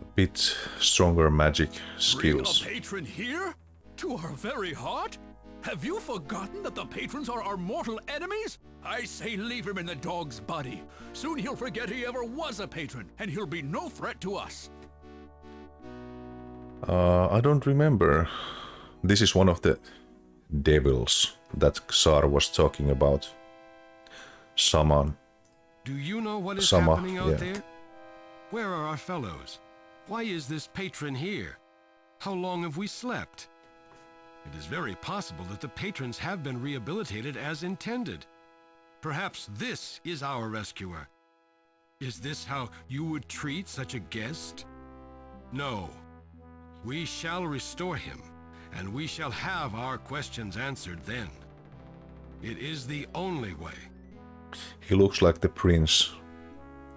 a bit stronger magic skills. Bring a patron here? To our very heart? Have you forgotten that the patrons are our mortal enemies? I say leave him in the dog's body. Soon he'll forget he ever was a patron, and he'll be no threat to us. I don't remember. This is one of the devils that Xar was talking about. Saman. Do you know what is Sama, happening out yeah. there? Where are our fellows? Why is this patron here? How long have we slept? It is very possible that the patrons have been rehabilitated as intended. Perhaps this is our rescuer. Is this how you would treat such a guest? No. We shall restore him, and we shall have our questions answered then. It is the only way. He looks like the prince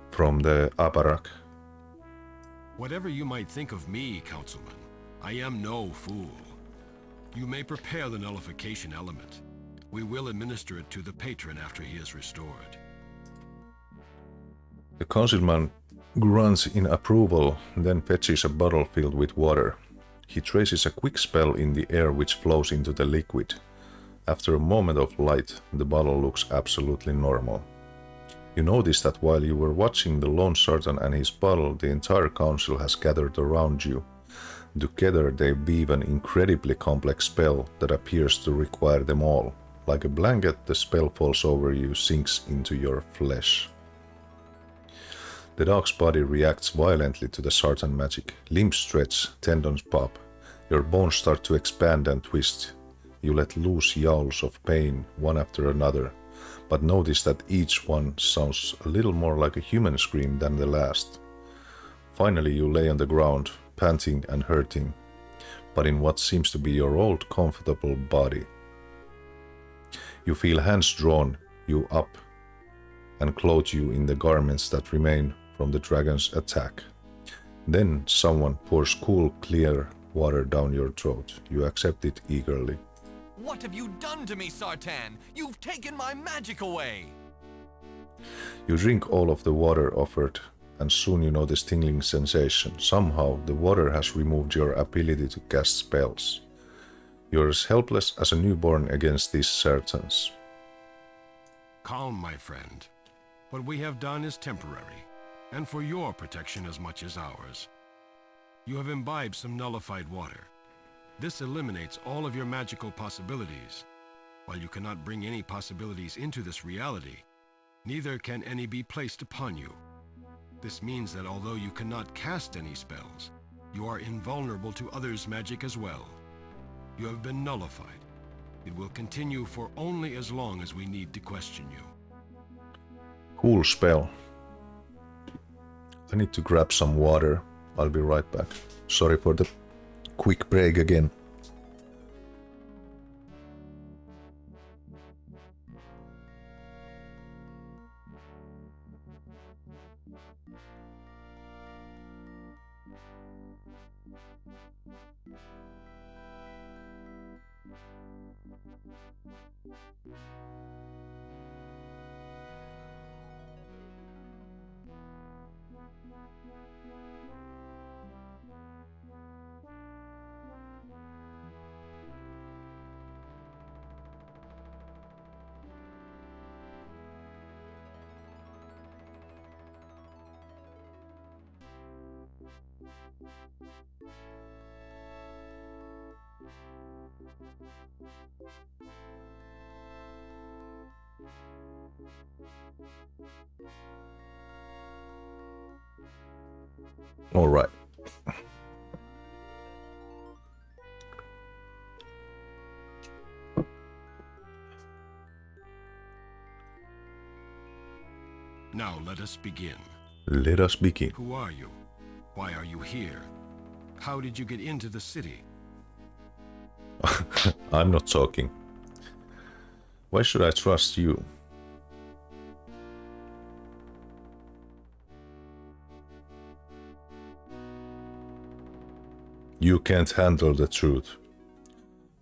from the Aparak. Whatever you might think of me, Councilman, I am no fool. You may prepare the nullification element. We will administer it to the patron after he is restored. The councilman grunts in approval, then fetches a bottle filled with water. He traces a quick spell in the air which flows into the liquid. After a moment of light, the bottle looks absolutely normal. You notice that while you were watching the lone Sartan and his bottle, the entire council has gathered around you. Together they weave an incredibly complex spell that appears to require them all. Like a blanket, the spell falls over you, sinks into your flesh. The dog's body reacts violently to the Sartan magic. Limbs stretch, tendons pop. Your bones start to expand and twist. You let loose yowls of pain, one after another, but notice that each one sounds a little more like a human scream than the last. Finally you lay on the ground, panting and hurting, but in what seems to be your old comfortable body. You feel hands drawn you up and clothe you in the garments that remain from the dragon's attack. Then someone pours cool, clear water down your throat. You accept it eagerly. What have you done to me, Sartan? You've taken my magic away! You drink all of the water offered, and soon you notice tingling sensation. Somehow the water has removed your ability to cast spells. You're as helpless as a newborn against these Sartans. Calm, my friend. What we have done is temporary, and for your protection as much as ours. You have imbibed some nullified water. This eliminates all of your magical possibilities. While you cannot bring any possibilities into this reality, neither can any be placed upon you. This means that although you cannot cast any spells, you are invulnerable to others' magic as well. You have been nullified. It will continue for only as long as we need to question you. Cool spell. I need to grab some water. I'll be right back. Sorry for the quick break again. All right. Now let us begin. Let us begin. Who are you? Why are you here? How did you get into the city? I'm not talking. Why should I trust you? You can't handle the truth.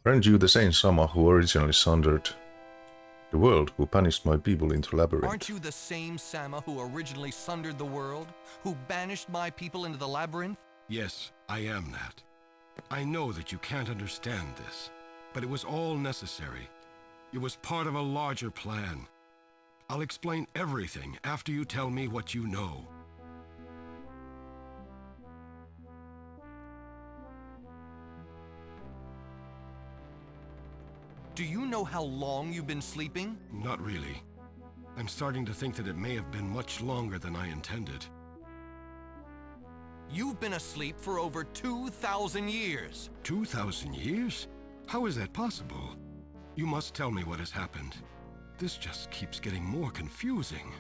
Aren't you the same Sama who originally sundered the world, who banished my people into labyrinth? Aren't you the same Sama who originally sundered the world, who banished my people into the labyrinth? Yes, I am that. I know that you can't understand this, but it was all necessary. It was part of a larger plan. I'll explain everything after you tell me what you know. Do you know how long you've been sleeping? Not really. I'm starting to think that it may have been much longer than I intended. You've been asleep for over 2,000 years. 2,000 years? How is that possible? You must tell me what has happened. This just keeps getting more confusing.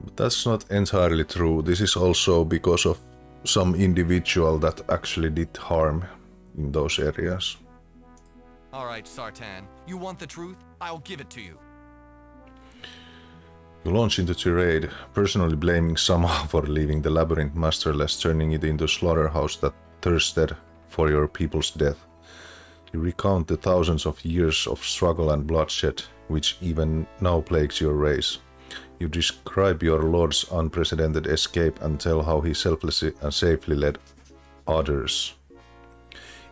But that's not entirely true. This is also because of some individual that actually did harm in those areas. Alright, Sartan. You want the truth? I'll give it to you. You launch into tirade, personally blaming Sama for leaving the labyrinth masterless, turning it into a slaughterhouse that thirsted for your people's death. You recount the thousands of years of struggle and bloodshed, which even now plagues your race. You describe your lord's unprecedented escape and tell how he selflessly and safely led others,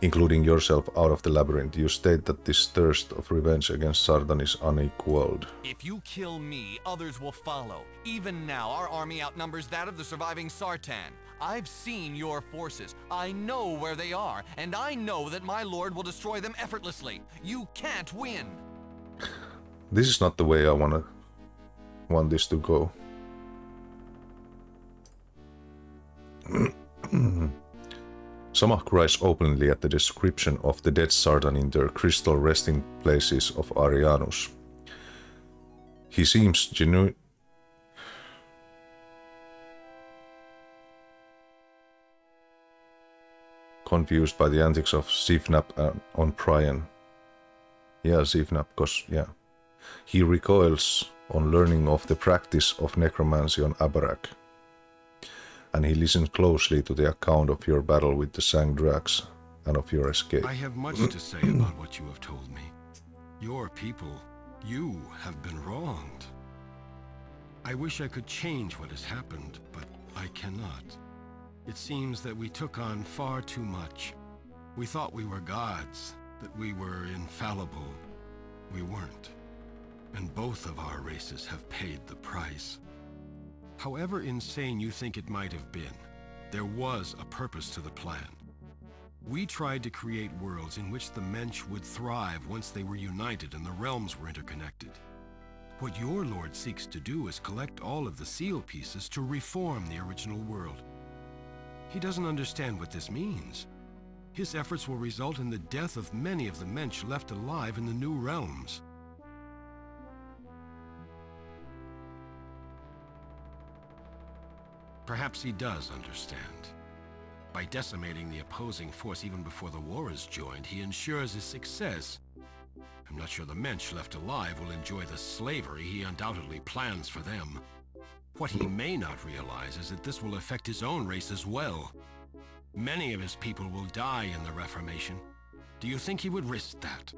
including yourself, out of the labyrinth. You state that this thirst of revenge against Sardan is unequaled. If you kill me, others will follow. Even now, our army outnumbers that of the surviving Sartan. I've seen your forces. I know where they are, and I know that my lord will destroy them effortlessly. You can't win. This is not the way I want this to go. Sama cries openly at the description of the dead Sardan in their crystal resting places of Arianus. He seems confused by the antics of Zifnap on Prion. Yeah, Zifnap, cause yeah. He recoils on learning of the practice of necromancy on Abarak, and he listens closely to the account of your battle with the Sangdrax and of your escape. I have much to say about what you have told me. Your people, you have been wronged. I wish I could change what has happened, but I cannot. It seems that we took on far too much. We thought we were gods, that we were infallible. We weren't. And both of our races have paid the price. However insane you think it might have been, there was a purpose to the plan. We tried to create worlds in which the Mensch would thrive once they were united and the realms were interconnected. What your lord seeks to do is collect all of the seal pieces to reform the original world. He doesn't understand what this means. His efforts will result in the death of many of the Mensch left alive in the new realms. Perhaps he does understand. By decimating the opposing force even before the war is joined, he ensures his success. I'm not sure the Mensch left alive will enjoy the slavery he undoubtedly plans for them. What he may not realize is that this will affect his own race as well. Many of his people will die in the Reformation. Do you think he would risk that?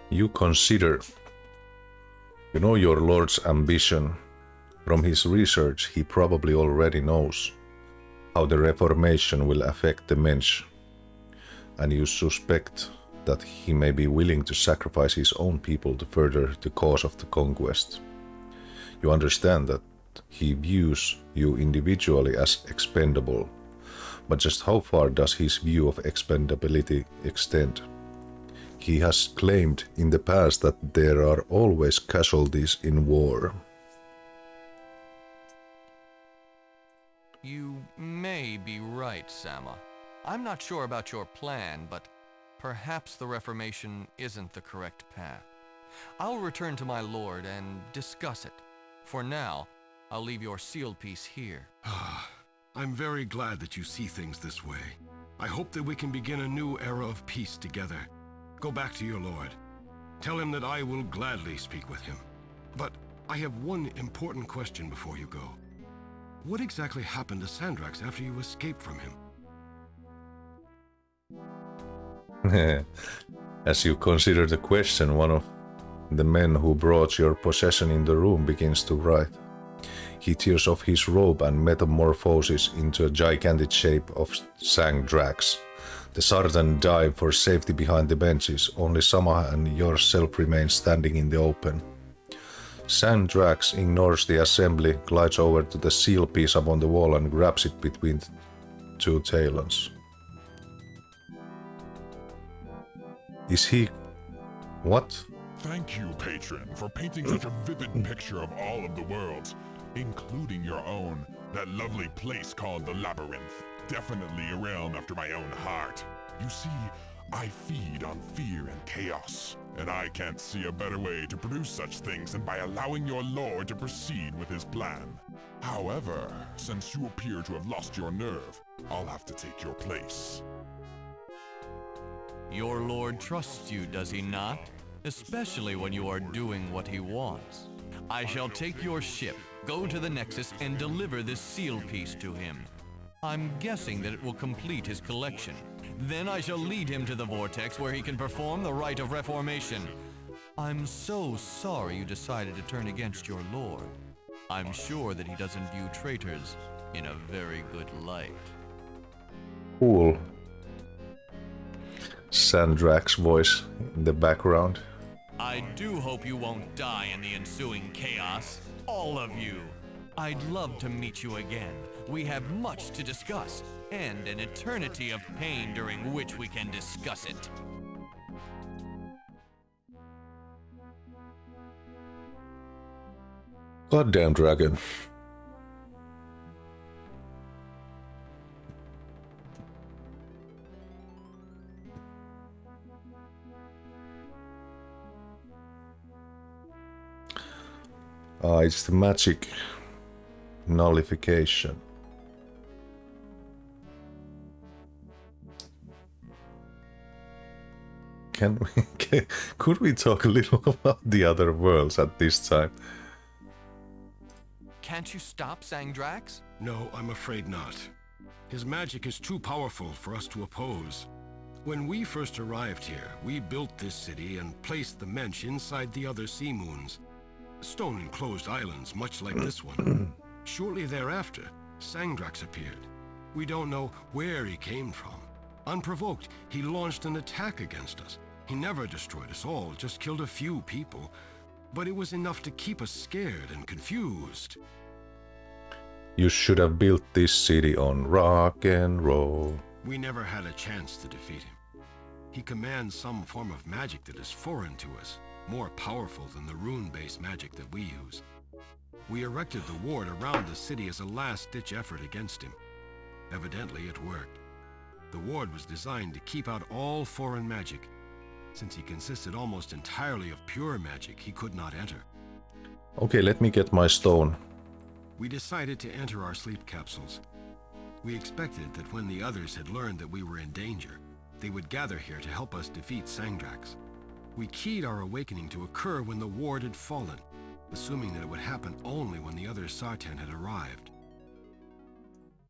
You consider, you know, your lord's ambition. From his research, he probably already knows how the Reformation will affect the Mensch, and you suspect that he may be willing to sacrifice his own people to further the cause of the conquest. You understand that he views you individually as expendable. But just how far does his view of expendability extend? He has claimed in the past that there are always casualties in war. You may be right, Sama. I'm not sure about your plan, but perhaps the Reformation isn't the correct path. I'll return to my lord and discuss it. For now, I'll leave your seal piece here. I'm very glad that you see things this way. I hope that we can begin a new era of peace together. Go back to your lord. Tell him that I will gladly speak with him. But I have one important question before you go. What exactly happened to Sandrax after you escaped from him? As you consider the question, one of the men who brought your possession in the room begins to write. He tears off his robe and metamorphoses into a gigantic shape of Sandrax. The Sartan dive for safety behind the benches. Only Sama and yourself remain standing in the open. Sandrax ignores the assembly, glides over to the seal piece up on the wall and grabs it between two talons. Is he... what? Thank you, patron, for painting such a vivid picture of all of the worlds, including your own, that lovely place called the Labyrinth. Definitely a realm after my own heart. You see, I feed on fear and chaos, and I can't see a better way to produce such things than by allowing your lord to proceed with his plan. However, since you appear to have lost your nerve, I'll have to take your place. Your lord trusts you, does he not? Especially when you are doing what he wants. I shall take your ship, go to the Nexus, and deliver this seal piece to him. I'm guessing that it will complete his collection. Then I shall lead him to the Vortex where he can perform the rite of reformation. I'm so sorry you decided to turn against your lord. I'm sure that he doesn't view traitors in a very good light. Cool. Sandrax's voice in the background. I do hope you won't die in the ensuing chaos. All of you. I'd love to meet you again. We have much to discuss, and an eternity of pain during which we can discuss it. Goddamn dragon. It's the magic nullification. Could we talk a little about the other worlds at this time? Can't you stop Sandrax? No, I'm afraid not. His magic is too powerful for us to oppose. When we first arrived here, we built this city and placed the Mensch inside the other sea moons. Stone-enclosed islands much like this one. Shortly thereafter, Sandrax appeared. We don't know where he came from. Unprovoked, he launched an attack against us. He never destroyed us all, just killed a few people. But it was enough to keep us scared and confused. You should have built this city on rock and roll. We never had a chance to defeat him. He commands some form of magic that is foreign to us, more powerful than the rune-based magic that we use. We erected the ward around the city as a last-ditch effort against him. Evidently, it worked. The ward was designed to keep out all foreign magic. Since he consisted almost entirely of pure magic, he could not enter. Okay, let me get my stone. We decided to enter our sleep capsules. We expected that when the others had learned that we were in danger, they would gather here to help us defeat Sandrax. We keyed our awakening to occur when the ward had fallen, assuming that it would happen only when the other Sartan had arrived.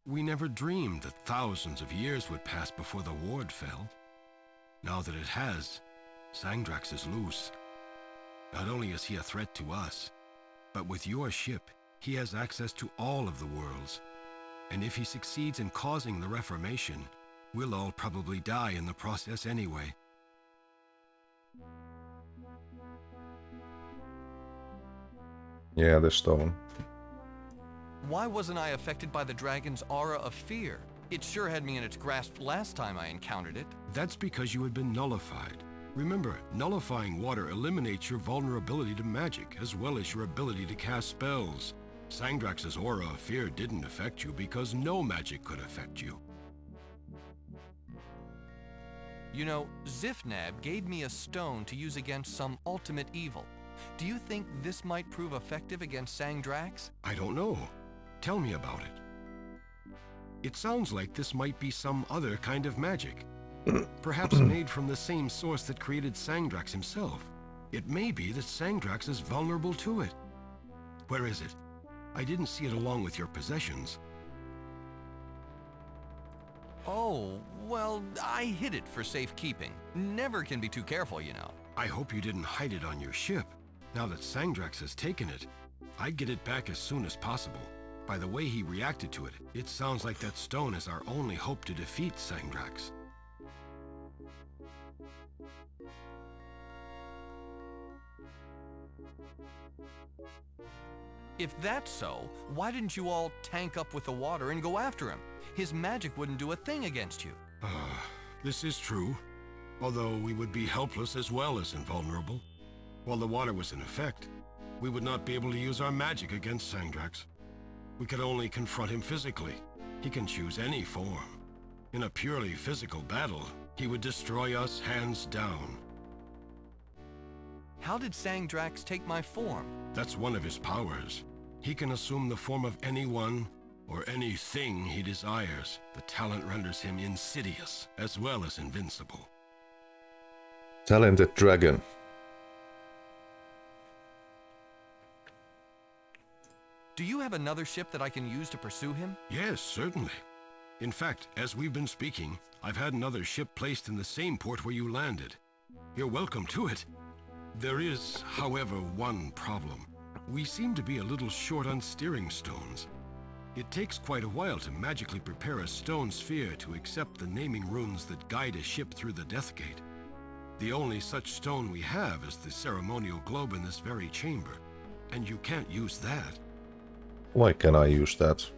We never dreamed that thousands of years would pass before the ward fell. Now that it has, Sandrax is loose. Not only is he a threat to us, but with your ship, he has access to all of the worlds. And if he succeeds in causing the Reformation, we'll all probably die in the process anyway. Yeah, the stone. Why wasn't I affected by the dragon's aura of fear? It sure had me in its grasp last time I encountered it. That's because you had been nullified. Remember, nullifying water eliminates your vulnerability to magic, as well as your ability to cast spells. Sangdrax's aura of fear didn't affect you because no magic could affect you. You know, Zifnab gave me a stone to use against some ultimate evil. Do you think this might prove effective against Sangdrax? I don't know. Tell me about it. It sounds like this might be some other kind of magic. Perhaps made from the same source that created Sangdrax himself. It may be that Sangdrax is vulnerable to it. Where is it? I didn't see it along with your possessions. Oh, well, I hid it for safekeeping. Never can be too careful, you know. I hope you didn't hide it on your ship. Now that Sangdrax has taken it, I'd get it back as soon as possible. By the way he reacted to it, it sounds like that stone is our only hope to defeat Sangdrax. If that's so, why didn't you all tank up with the water and go after him? His magic wouldn't do a thing against you. This is true. Although we would be helpless as well as invulnerable. While the water was in effect, we would not be able to use our magic against Sangdrax. We could only confront him physically. He can choose any form. In a purely physical battle, he would destroy us hands down. How did Sangdrax take my form? That's one of his powers. He can assume the form of anyone or anything he desires. The talent renders him insidious as well as invincible. Talented dragon. Do you have another ship that I can use to pursue him? Yes, certainly. In fact, as we've been speaking, I've had another ship placed in the same port where you landed. You're welcome to it. There is, however, one problem. We seem to be a little short on steering stones. It takes quite a while to magically prepare a stone sphere to accept the naming runes that guide a ship through the Death Gate. The only such stone we have is the ceremonial globe in this very chamber, and you can't use that. Why can I use that?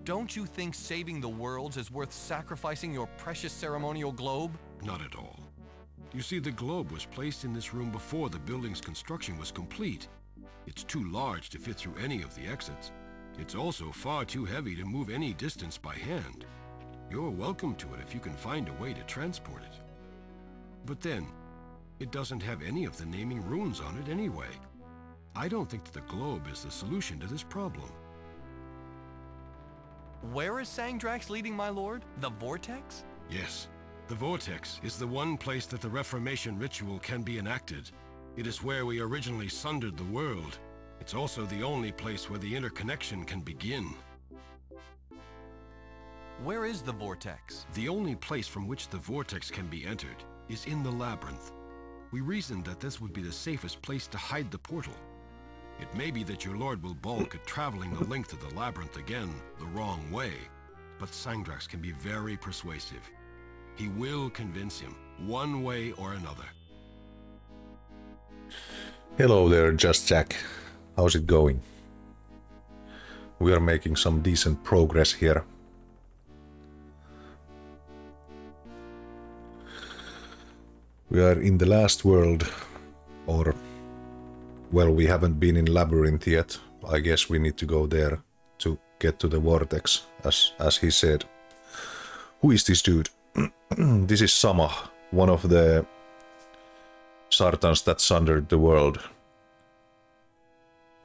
Don't you think saving the worlds is worth sacrificing your precious ceremonial globe? Not at all. You see, the globe was placed in this room before the building's construction was complete. It's too large to fit through any of the exits. It's also far too heavy to move any distance by hand. You're welcome to it if you can find a way to transport it. But then, it doesn't have any of the naming runes on it anyway. I don't think that the globe is the solution to this problem. Where is Sangdrax leading, my lord? The Vortex? Yes. The Vortex is the one place that the Reformation ritual can be enacted. It is where we originally sundered the world. It's also the only place where the interconnection can begin. Where is the Vortex? The only place from which the Vortex can be entered is in the Labyrinth. We reasoned that this would be the safest place to hide the portal. It may be that your lord will balk at traveling the length of the Labyrinth again the wrong way, but Sangdrax can be very persuasive. He will convince him, one way or another. Hello there, Just Jack. How's it going? We are making some decent progress here. We are in the last world, or... well, we haven't been in Labyrinth yet. I guess we need to go there to get to the Vortex, as he said. Who is this dude? This is Sama, one of the Sartans that sundered the world.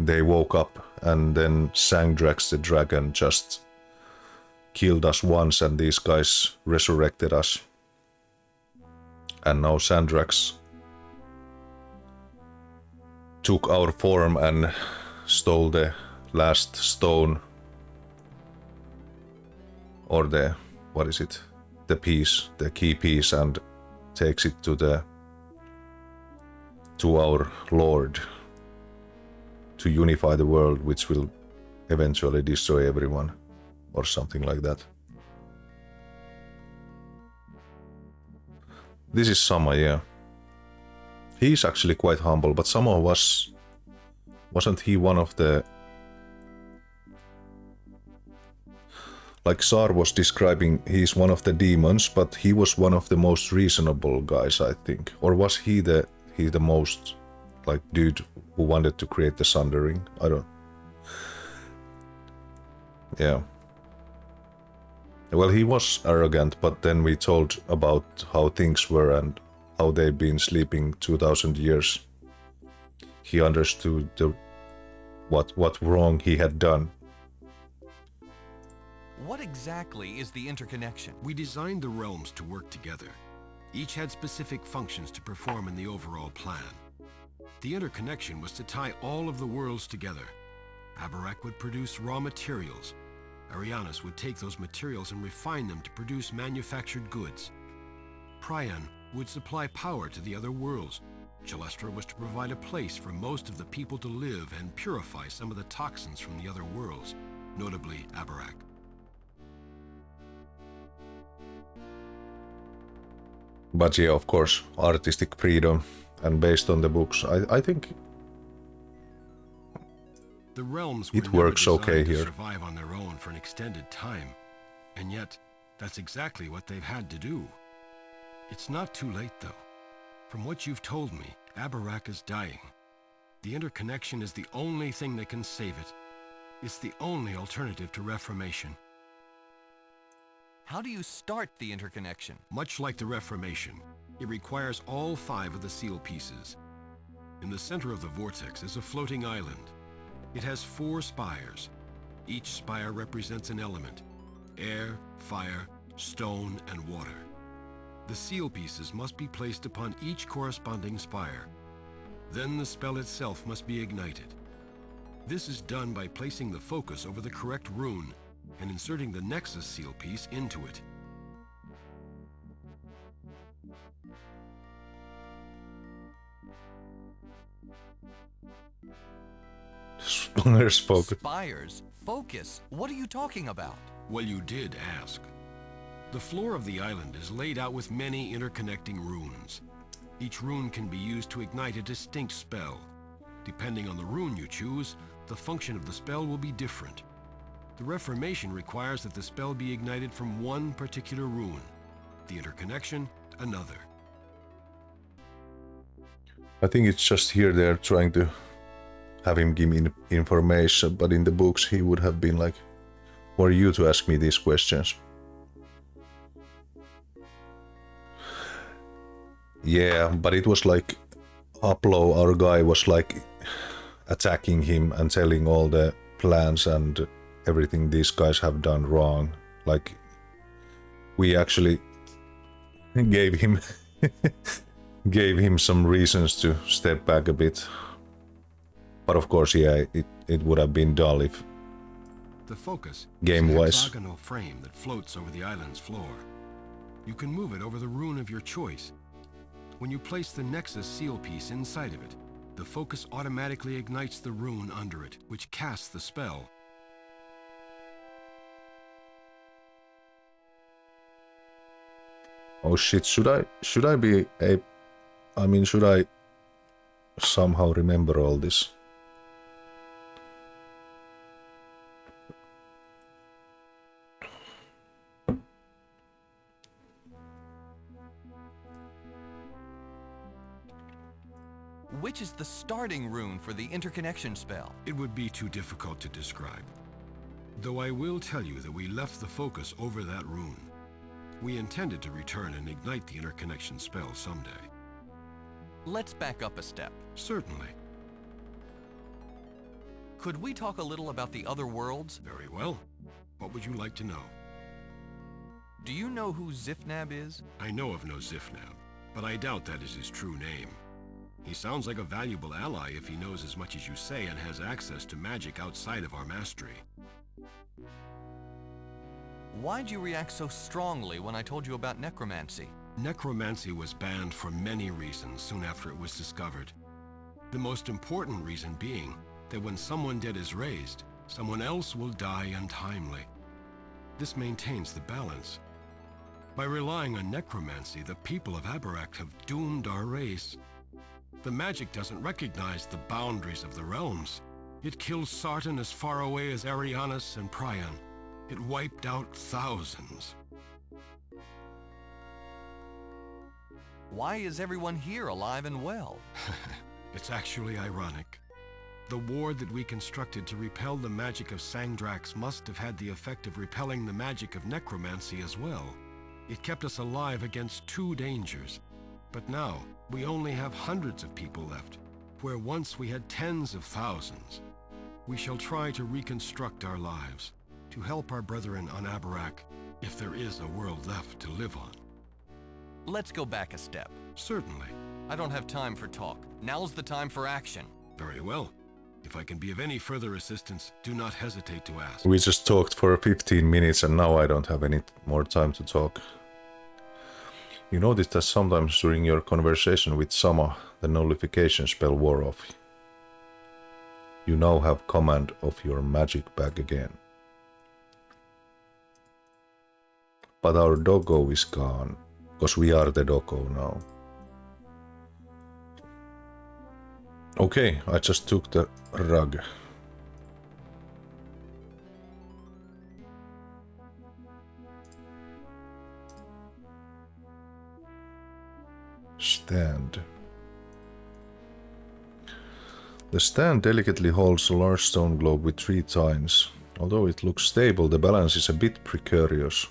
They woke up, and then Sangdrax the dragon just killed us once, and these guys resurrected us. And now Sangdrax took our form and stole the last stone. Or the... what is it? The piece, the key piece, and takes it to our Lord to unify the world, which will eventually destroy everyone, or something like that. This is Sama, yeah. He's actually quite humble, but Sama wasn't he one of the like Sar was describing, he's one of the demons, but he was one of the most reasonable guys, I think. Or was he the most like dude who wanted to create the Sundering? I don't. Yeah. Well, he was arrogant, but then we told about how things were and how they've been sleeping 2000 years. He understood what wrong he had done. What exactly is the interconnection? We designed the realms to work together. Each had specific functions to perform in the overall plan. The interconnection was to tie all of the worlds together. Abarak would produce raw materials. Arianas would take those materials and refine them to produce manufactured goods. Prion would supply power to the other worlds. Celestra was to provide a place for most of the people to live and purify some of the toxins from the other worlds, notably Abarak. But yeah, of course, artistic freedom, and based on the books, I think the realms it works okay here. To survive on their own for an extended time, and yet that's exactly what they've had to do. It's not too late, though. From what you've told me, Abarak is dying. The interconnection is the only thing that can save it. It's the only alternative to Reformation. How do you start the interconnection? Much like the Reformation, it requires all 5 of the seal pieces. In the center of the vortex is a floating island. It has 4 spires. Each spire represents an element: air, fire, stone, and water. The seal pieces must be placed upon each corresponding spire. Then the spell itself must be ignited. This is done by placing the focus over the correct rune and inserting the Nexus seal piece into it. Spires focus. Spires? Focus? What are you talking about? Well, you did ask. The floor of the island is laid out with many interconnecting runes. Each rune can be used to ignite a distinct spell. Depending on the rune you choose, the function of the spell will be different. The Reformation requires that the spell be ignited from one particular rune. The interconnection, another. I think it's just here they're trying to have him give me information, but in the books he would have been like, who are you to ask me these questions? Yeah, but it was like Aplo, our guy, was like attacking him and telling all the plans and everything these guys have done wrong. Like, we actually gave him gave him some reasons to step back a bit. But of course, yeah, it would have been dull if the focus game-wise. is a hexagonal frame that floats over the island's floor. You can move it over the rune of your choice. When you place the Nexus seal piece inside of it, the focus automatically ignites the rune under it, which casts the spell. Oh shit, should I somehow remember all this? Which is the starting rune for the interconnection spell? It would be too difficult to describe. Though I will tell you that we left the focus over that rune. We intended to return and ignite the interconnection spell someday. Let's back up a step. Certainly. Could we talk a little about the other worlds? Very well. What would you like to know? Do you know who Zifnab is? I know of no Zifnab, but I doubt that is his true name. He sounds like a valuable ally if he knows as much as you say and has access to magic outside of our mastery. Why'd you react so strongly when I told you about necromancy? Necromancy was banned for many reasons soon after it was discovered. The most important reason being that when someone dead is raised, someone else will die untimely. This maintains the balance. By relying on necromancy, the people of Abarak have doomed our race. The magic doesn't recognize the boundaries of the realms. It kills Sartan as far away as Arianas and Prion. It wiped out thousands. Why is everyone here alive and well? It's actually ironic. The ward that we constructed to repel the magic of Sangdrax must have had the effect of repelling the magic of necromancy as well. It kept us alive against 2 dangers. But now, we only have hundreds of people left, where once we had tens of thousands. We shall try to reconstruct our lives, to help our brethren on Abarak, if there is a world left to live on. Let's go back a step. Certainly. I don't have time for talk. Now's the time for action. Very well. If I can be of any further assistance, do not hesitate to ask. We just talked for 15 minutes and now I don't have any more time to talk. You noticed that sometimes during your conversation with Sama, the nullification spell wore off. You now have command of your magic back again. But our doggo is gone, because we are the doggo now. Okay, I just took the rug. Stand. The stand delicately holds a large stone globe with 3 tines. Although it looks stable, the balance is a bit precarious.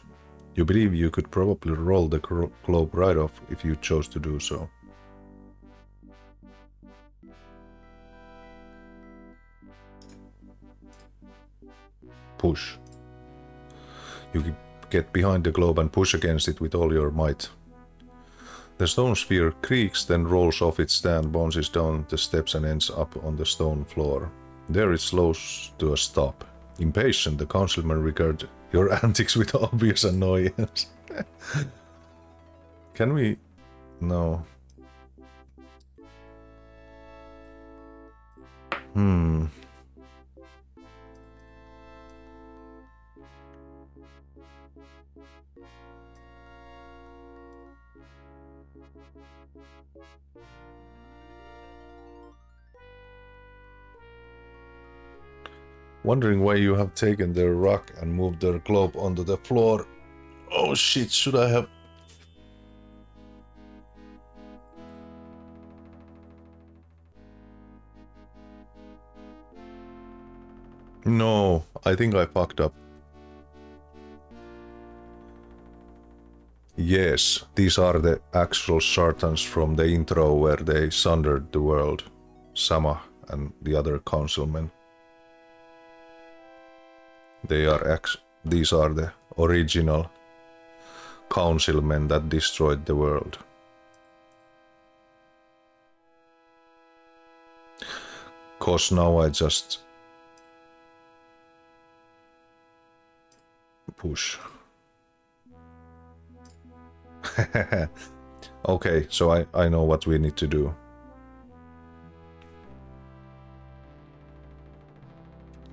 You believe you could probably roll the globe right off if you chose to do so. Push. You get behind the globe and push against it with all your might. The stone sphere creaks, then rolls off its stand, bounces down the steps and ends up on the stone floor. There it slows to a stop. Impatient, the councilman regards your antics with obvious annoyance. Can we... No. Wondering why you have taken their rock and moved their globe onto the floor. Oh shit, should I have... No, I think I fucked up. Yes, these are the actual Sartans from the intro where they sundered the world. Sama and the other councilmen. These are the original councilmen that destroyed the world. Cause now I just push. Okay, so I know what we need to do.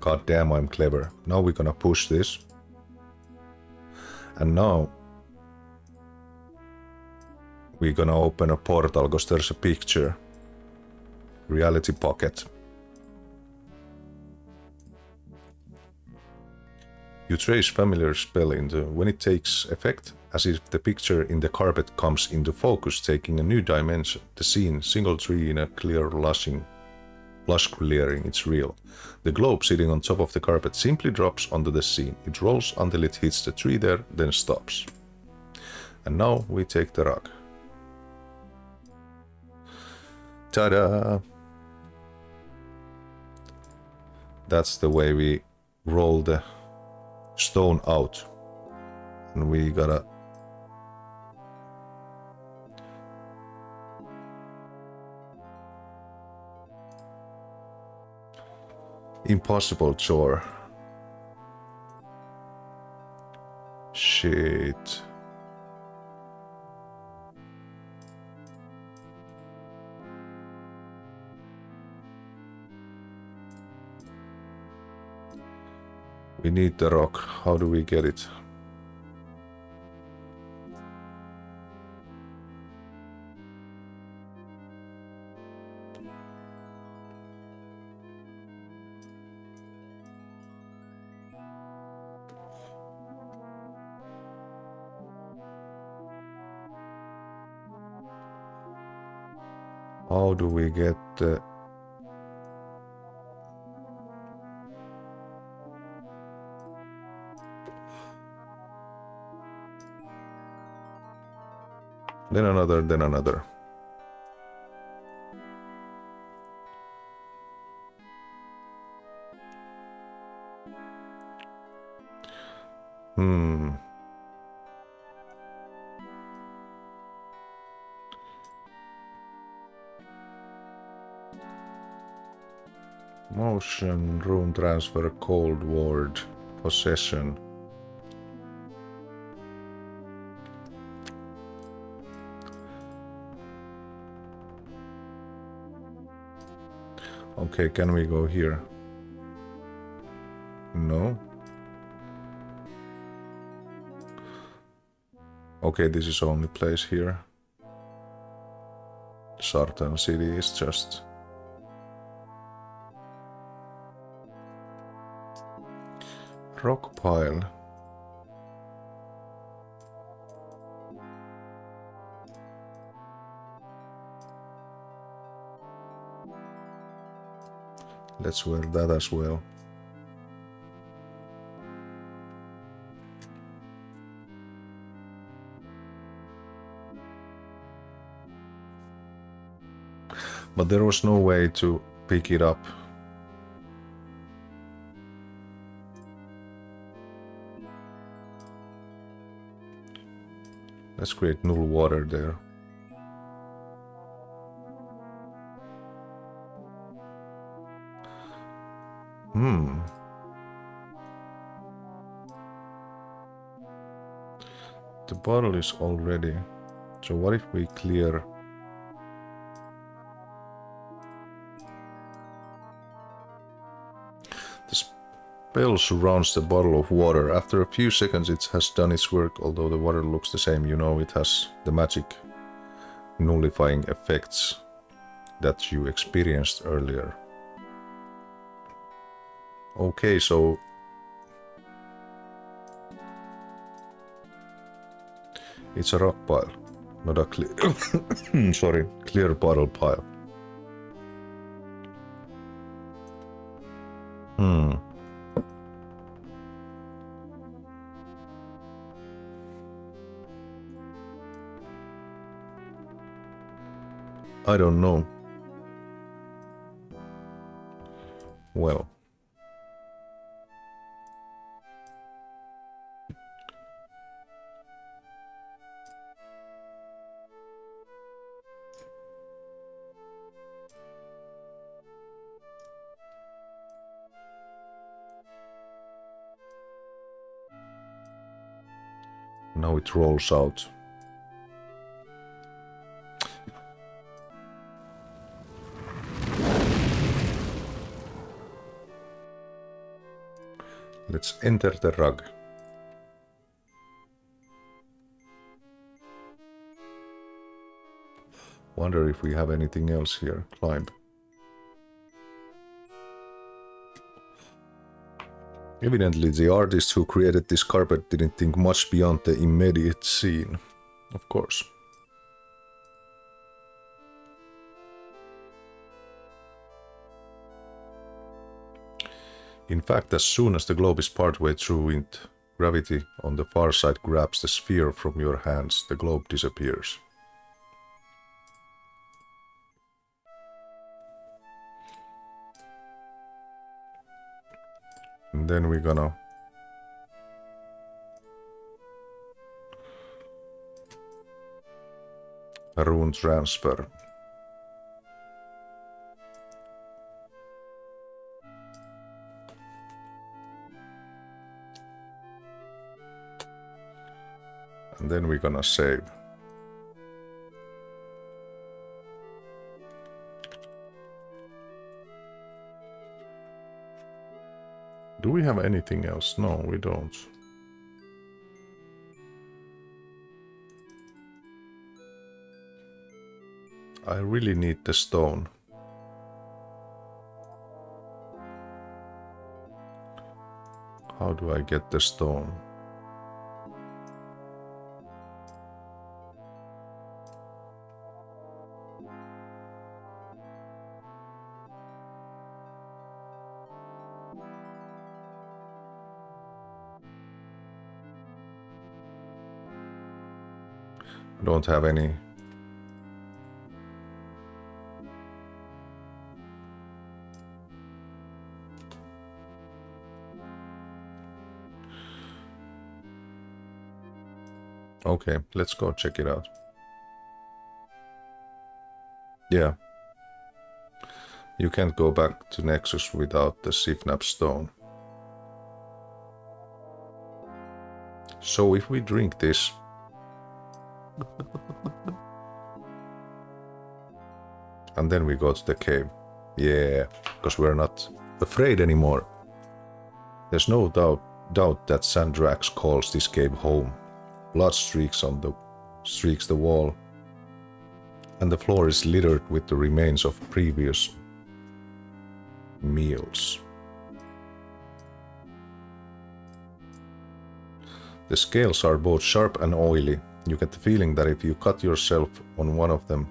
God damn, I'm clever. Now we're gonna push this. And now we're gonna open a portal because there's a picture. Reality pocket. You trace familiar spell into when it takes effect, as if the picture in the carpet comes into focus, taking a new dimension. The scene, single tree in a clear lush clearing, it's real. The globe sitting on top of the carpet simply drops onto the scene. It rolls until it hits the tree there, then stops. And now we take the rug. Ta-da! That's the way we roll the stone out. And we gotta... Impossible chore. Shit. We need the rock. How do we get it? How do we get the... Then another, then another. Motion, room transfer, cold ward, possession. Okay, can we go here? No. Okay, this is only place here. Sartan City is just... rock pile. Let's wear that as well. But there was no way to pick it up. Let's create null water there. The bottle is all ready. So what if we clear... The spell surrounds the bottle of water. After a few seconds it has done its work, although the water looks the same. You know it has the magic nullifying effects that you experienced earlier. Okay, so... It's a rock pile, not a clear... sorry, clear bottle pile. I don't know. Well. Now it rolls out. Let's enter the rug. Wonder if we have anything else here. Climb. Evidently, the artist who created this carpet didn't think much beyond the immediate scene. Of course. In fact, as soon as the globe is partway through it, gravity on the far side grabs the sphere from your hands. The globe disappears. And then we're gonna rune transfer. And then we're gonna save. Do we have anything else? No, we don't. I really need the stone. How do I get the stone? I don't have any. Okay, let's go check it out. Yeah. You can't go back to Nexus without the Sifnap stone. So if we drink this... and then we go to the cave. Yeah, because we're not afraid anymore. There's no doubt that Sandrax calls this cave home. Blood streaks the wall, and the floor is littered with the remains of previous meals. The scales are both sharp and oily. You get the feeling that if you cut yourself on one of them,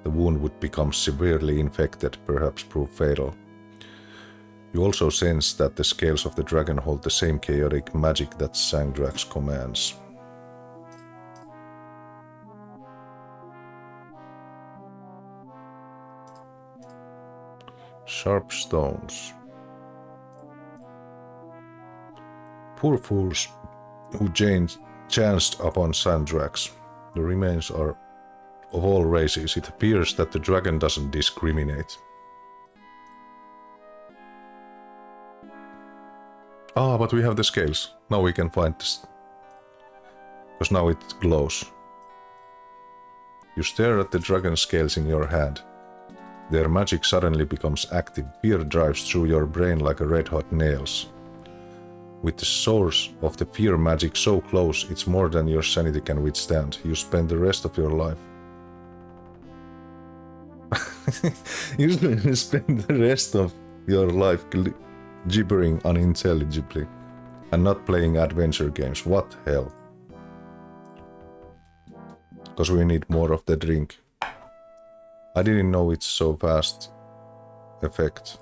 the wound would become severely infected, perhaps prove fatal. You also sense that the scales of the dragon hold the same chaotic magic that Sandrax commands. Sharp stones. Poor fools who chanced upon Sandrax. The remains are of all races. It appears that the dragon doesn't discriminate. Ah, but we have the scales. Now we can find this. Because now it glows. You stare at the dragon scales in your hand. Their magic suddenly becomes active. Fear drives through your brain like a red-hot nails. With the source of the fear magic so close, it's more than your sanity can withstand. You spend the rest of your life... you spend the rest of your life gibbering unintelligibly and not playing adventure games. What hell? Because we need more of the drink. I didn't know it's so fast effect.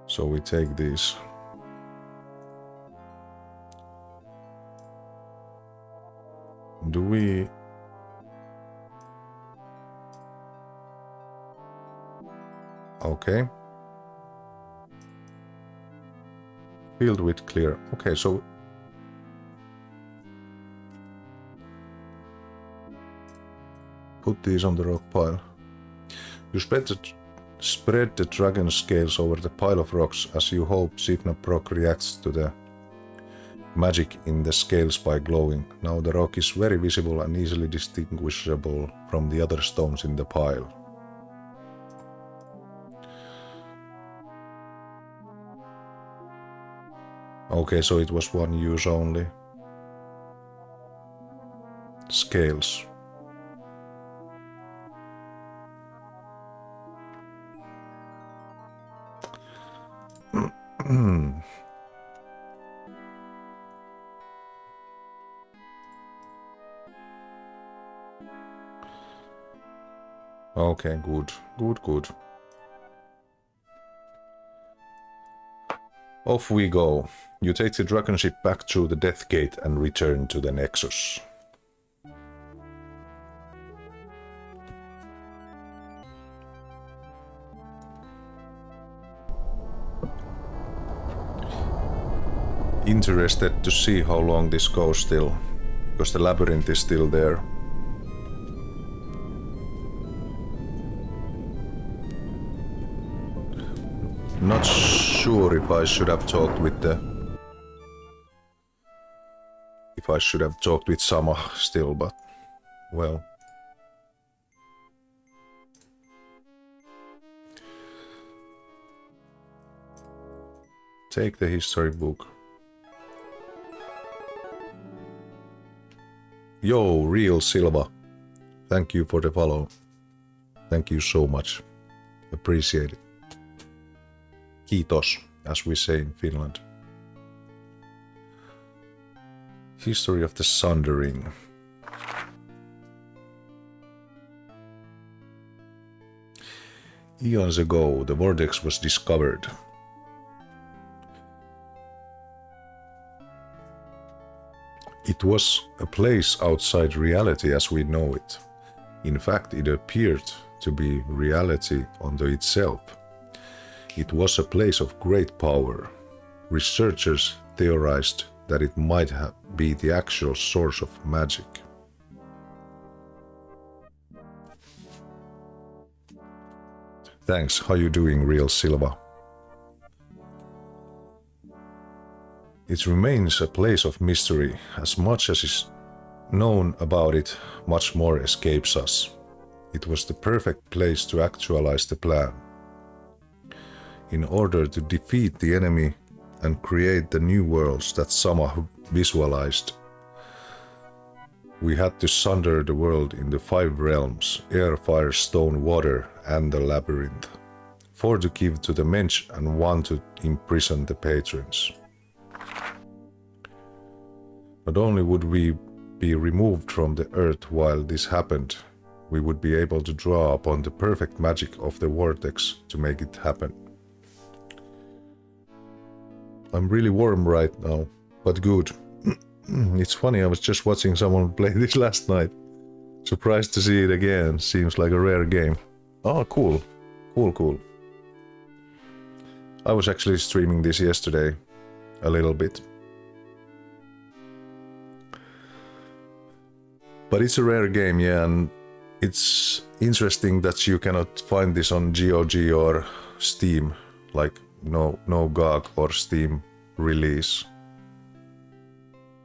So we take these. Do we... Okay. Filled with clear. Okay, so... put these on the rock pile. You spread the dragon scales over the pile of rocks as you hope Sifnap rock reacts to the magic in the scales by glowing. Now the rock is very visible and easily distinguishable from the other stones in the pile. Okay, so it was one use only. Scales. Okay, good. Off we go. You take the dragon ship back through the Death Gate and return to the Nexus. Interested to see how long this goes still, because the labyrinth is still there. Not sure if I should have talked with Sama still, but well. Take the history book. Yo, Real Silva. Thank you for the follow. Thank you so much. Appreciate it. Kiitos, as we say in Finland. History of the Sundering. Eons ago, the vortex was discovered. It was a place outside reality as we know it. In fact, it appeared to be reality unto itself. It was a place of great power. Researchers theorized that it might be the actual source of magic. Thanks, how you doing, Real Silva? It remains a place of mystery. As much as is known about it, much more escapes us. It was the perfect place to actualize the plan. In order to defeat the enemy and create the new worlds that Sama visualized, we had to sunder the world into 5 realms: air, fire, stone, water, and the labyrinth. 4 to give to the mensch and 1 to imprison the patrons. Not only would we be removed from the earth while this happened, we would be able to draw upon the perfect magic of the vortex to make it happen. I'm really warm right now, but good. It's funny, I was just watching someone play this last night. Surprised to see it again, seems like a rare game. Oh, cool. Cool. I was actually streaming this yesterday, a little bit. But it's a rare game, yeah, and it's interesting that you cannot find this on GOG or Steam, like no GOG or Steam release.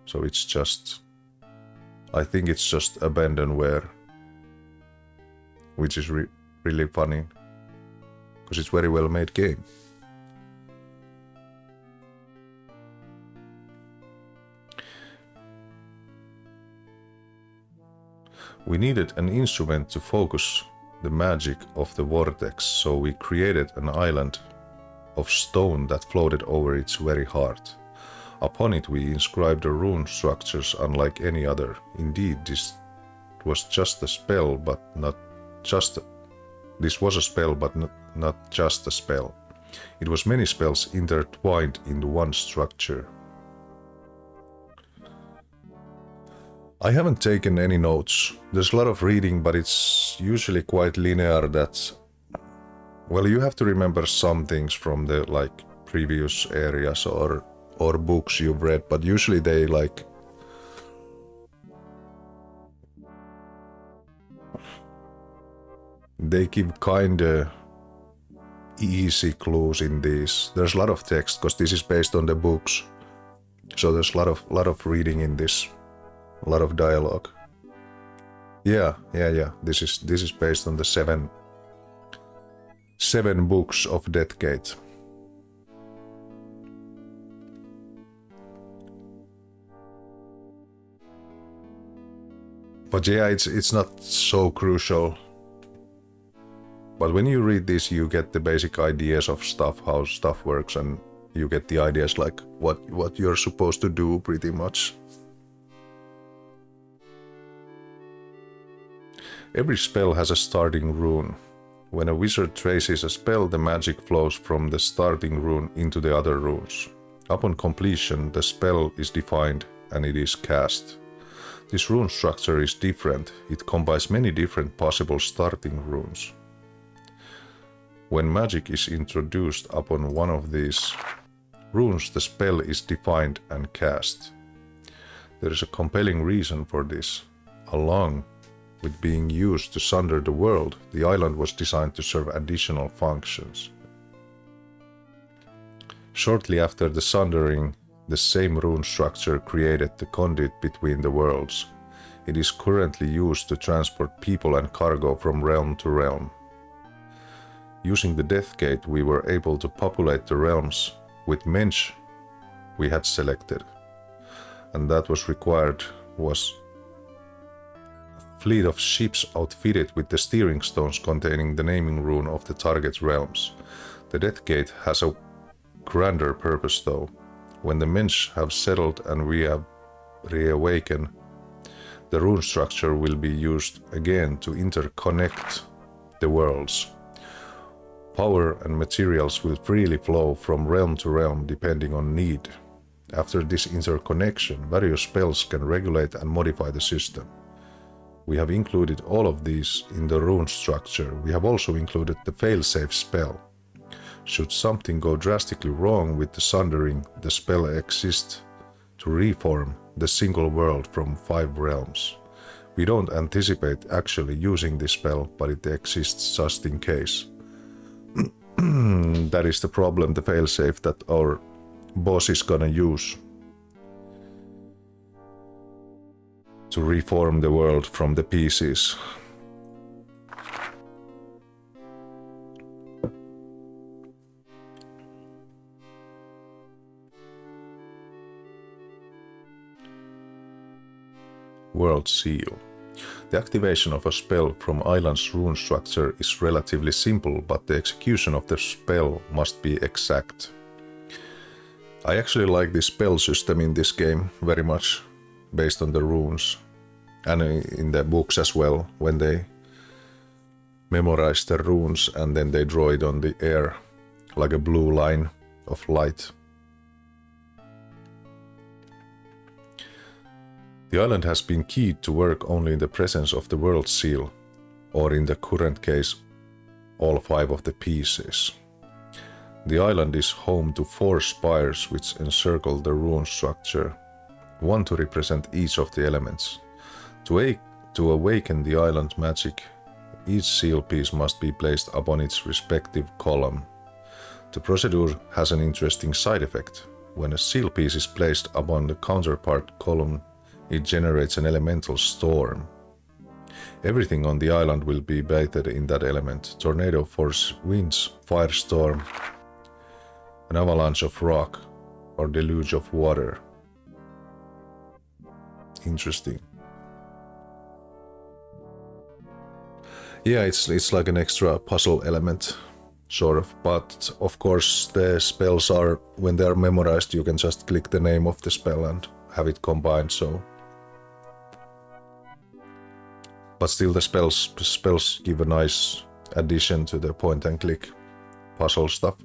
So it's just, I think it's just abandonware, which is really funny, because it's very well made game. We needed an instrument to focus the magic of the vortex, so we created an island of stone that floated over its very heart. Upon it we inscribed the rune structures unlike any other. Indeed, this was just a spell, but not just this was a spell, but not just a spell. It was many spells intertwined into one structure. I haven't taken any notes. There's a lot of reading, but it's usually quite linear. Well, you have to remember some things from the previous areas or books you've read, but usually they give kinda easy clues in these. There's a lot of text because this is based on the books, so there's a lot of reading in this. A lot of dialogue. Yeah. This is based on the seven books of Deathgate. But yeah, it's not so crucial. But when you read this, you get the basic ideas of stuff, how stuff works, and you get the ideas like what you're supposed to do pretty much. Every spell has a starting rune. When a wizard traces a spell, the magic flows from the starting rune into the other runes. Upon completion, the spell is defined and it is cast. This rune structure is different. It combines many different possible starting runes. When magic is introduced upon one of these runes, the spell is defined and cast. There is a compelling reason for this. Along with being used to sunder the world, the island was designed to serve additional functions. Shortly after the sundering, the same rune structure created the conduit between the worlds. It is currently used to transport people and cargo from realm to realm. Using the Deathgate, we were able to populate the realms with mensch we had selected, and that was required was fleet of ships outfitted with the steering stones containing the naming rune of the target realms. The Deathgate has a grander purpose though. When the mensch have settled and we have reawakened, the rune structure will be used again to interconnect the worlds. Power and materials will freely flow from realm to realm depending on need, After this interconnection, various spells can regulate and modify the system. We have included all of these in the rune structure. We have also included the failsafe spell. Should something go drastically wrong with the Sundering, the spell exists to reform the single world from 5 realms. We don't anticipate actually using this spell, but it exists just in case. That is the problem, the failsafe that our boss is gonna use to reform the world from the pieces. World Seal. The activation of a spell from Island's rune structure is relatively simple, but the execution of the spell must be exact. I actually like the spell system in this game very much, based on the runes, and in the books as well, when they memorize the runes and then they draw it on the air, like a blue line of light. The island has been keyed to work only in the presence of the World Seal, or in the current case, all 5 of the pieces. The island is home to 4 spires which encircle the rune structure, 1 to represent each of the elements. To awaken the island's magic, each seal piece must be placed upon its respective column. The procedure has an interesting side effect. When a seal piece is placed upon the counterpart column, it generates an elemental storm. Everything on the island will be bathed in that element. Tornado force winds, firestorm, an avalanche of rock, or deluge of water. Interesting. Yeah, it's like an extra puzzle element, sort of. But of course, the spells are, when they are memorized, you can just click the name of the spell and have it combined, so. But still the spells give a nice addition to the point and click puzzle stuff.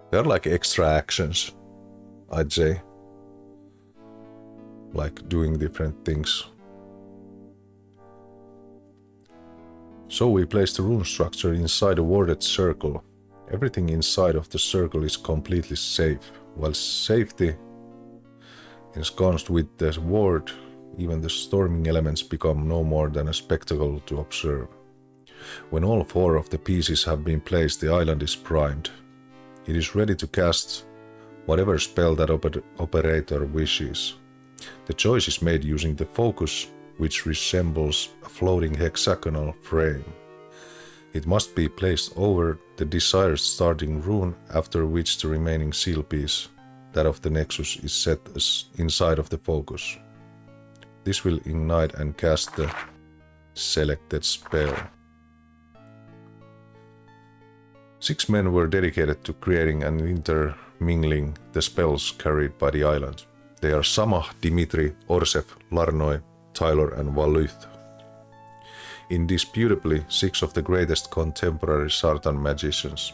They're like extra actions, I'd say. Like doing different things. So we place the rune structure inside a warded circle. Everything inside of the circle is completely safe. While safety ensconced with the ward, even the storming elements become no more than a spectacle to observe. When all 4 of the pieces have been placed, the island is primed. It is ready to cast whatever spell that operator wishes. The choice is made using the focus, which resembles a floating hexagonal frame. It must be placed over the desired starting rune, after which the remaining seal piece, that of the Nexus, is set inside of the focus. This will ignite and cast the selected spell. 6 men were dedicated to creating and intermingling the spells carried by the island. They are Samah, Dimitri, Orsef, Larnoi, Tyler and Valuth. Indisputably 6 of the greatest contemporary Sartan magicians.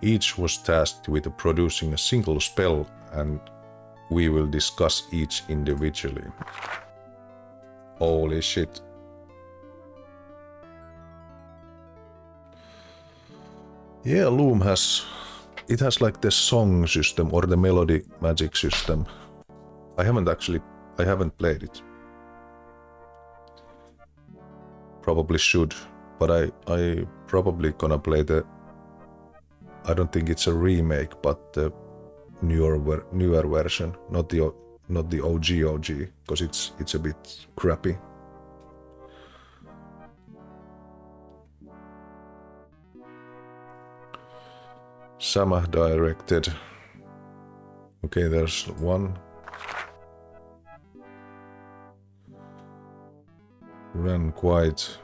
Each was tasked with producing a single spell, and we will discuss each individually. Holy shit. Yeah, Loom has like the song system or the melody magic system. I haven't played it. Probably should, but I probably gonna play I don't think it's a remake, but the newer version, not the OG, because it's a bit crappy. Samah directed. Okay, there's one. Ran quite.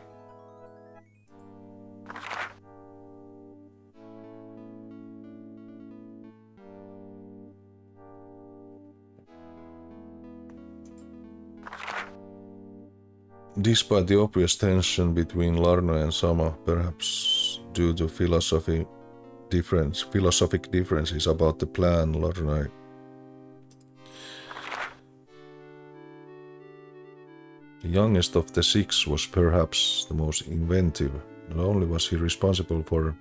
Despite the obvious tension between Larno and Samah, perhaps due to philosophy philosophic differences about the plan, Lornai. The youngest of the six was perhaps the most inventive. Not only was he responsible for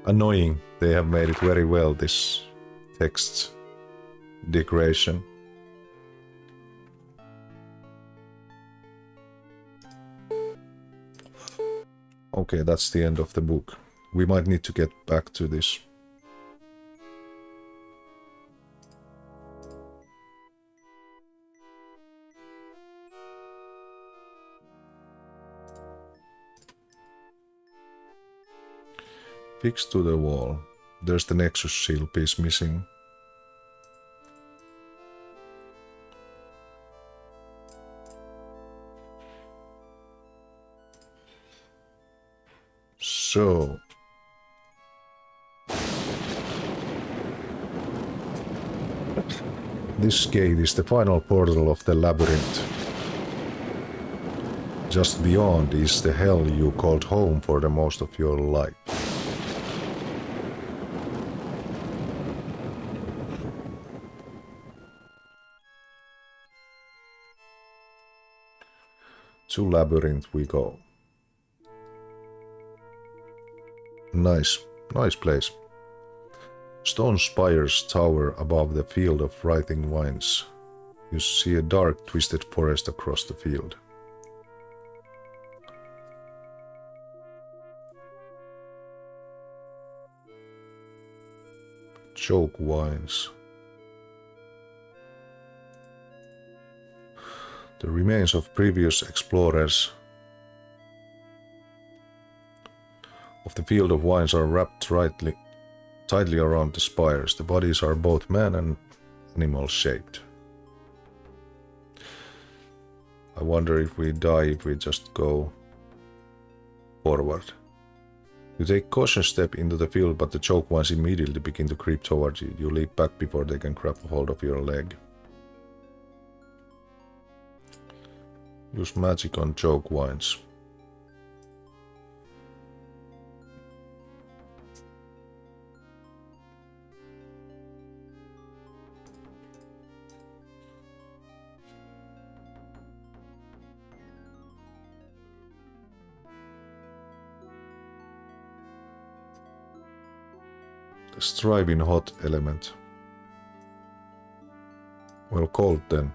annoying, they have made it very well, this text decoration. Okay, that's the end of the book. We might need to get back to this. Fixed to the wall. There's the Nexus seal piece missing. So... this gate is the final portal of the labyrinth. Just beyond is the hell you called home for the most of your life. To labyrinth we go. Nice place. Stone spires tower above the field of writhing vines. You see a dark, twisted forest across the field. Choke vines. The remains of previous explorers of the field of vines are wrapped tightly around the spires. The bodies are both man and animal shaped. I wonder if we die if we just go forward. You take cautious step into the field, but the choke vines immediately begin to creep towards you. You leap back before they can grab a hold of your leg. Use magic on choke vines. The striving hot element. Well, cold then.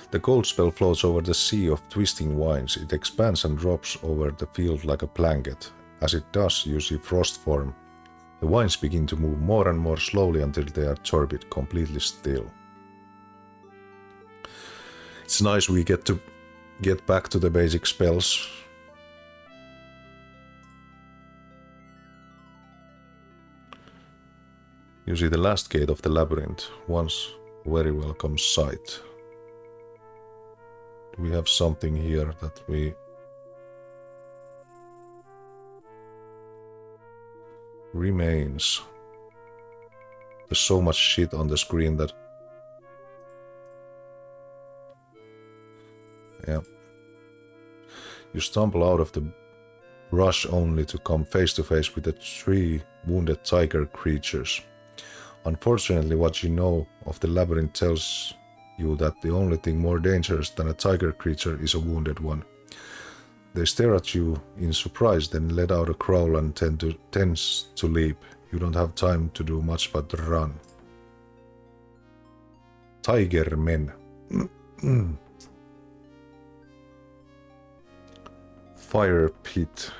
The cold spell floats over the sea of twisting vines. It expands and drops over the field like a blanket. As it does, you see frost form. The vines begin to move more and more slowly until they are turbid, completely still. It's nice we get to get back to the basic spells. You see the last gate of the labyrinth, once very welcome sight. We have something here that we remains. There's so much shit on the screen that yeah. You stumble out of the brush only to come face to face with the 3 wounded tiger creatures. Unfortunately, what you know of the labyrinth tells you that the only thing more dangerous than a tiger creature is a wounded one. They stare at you in surprise, then let out a growl and tends to leap. You don't have time to do much but run. Tiger men. Fire pit.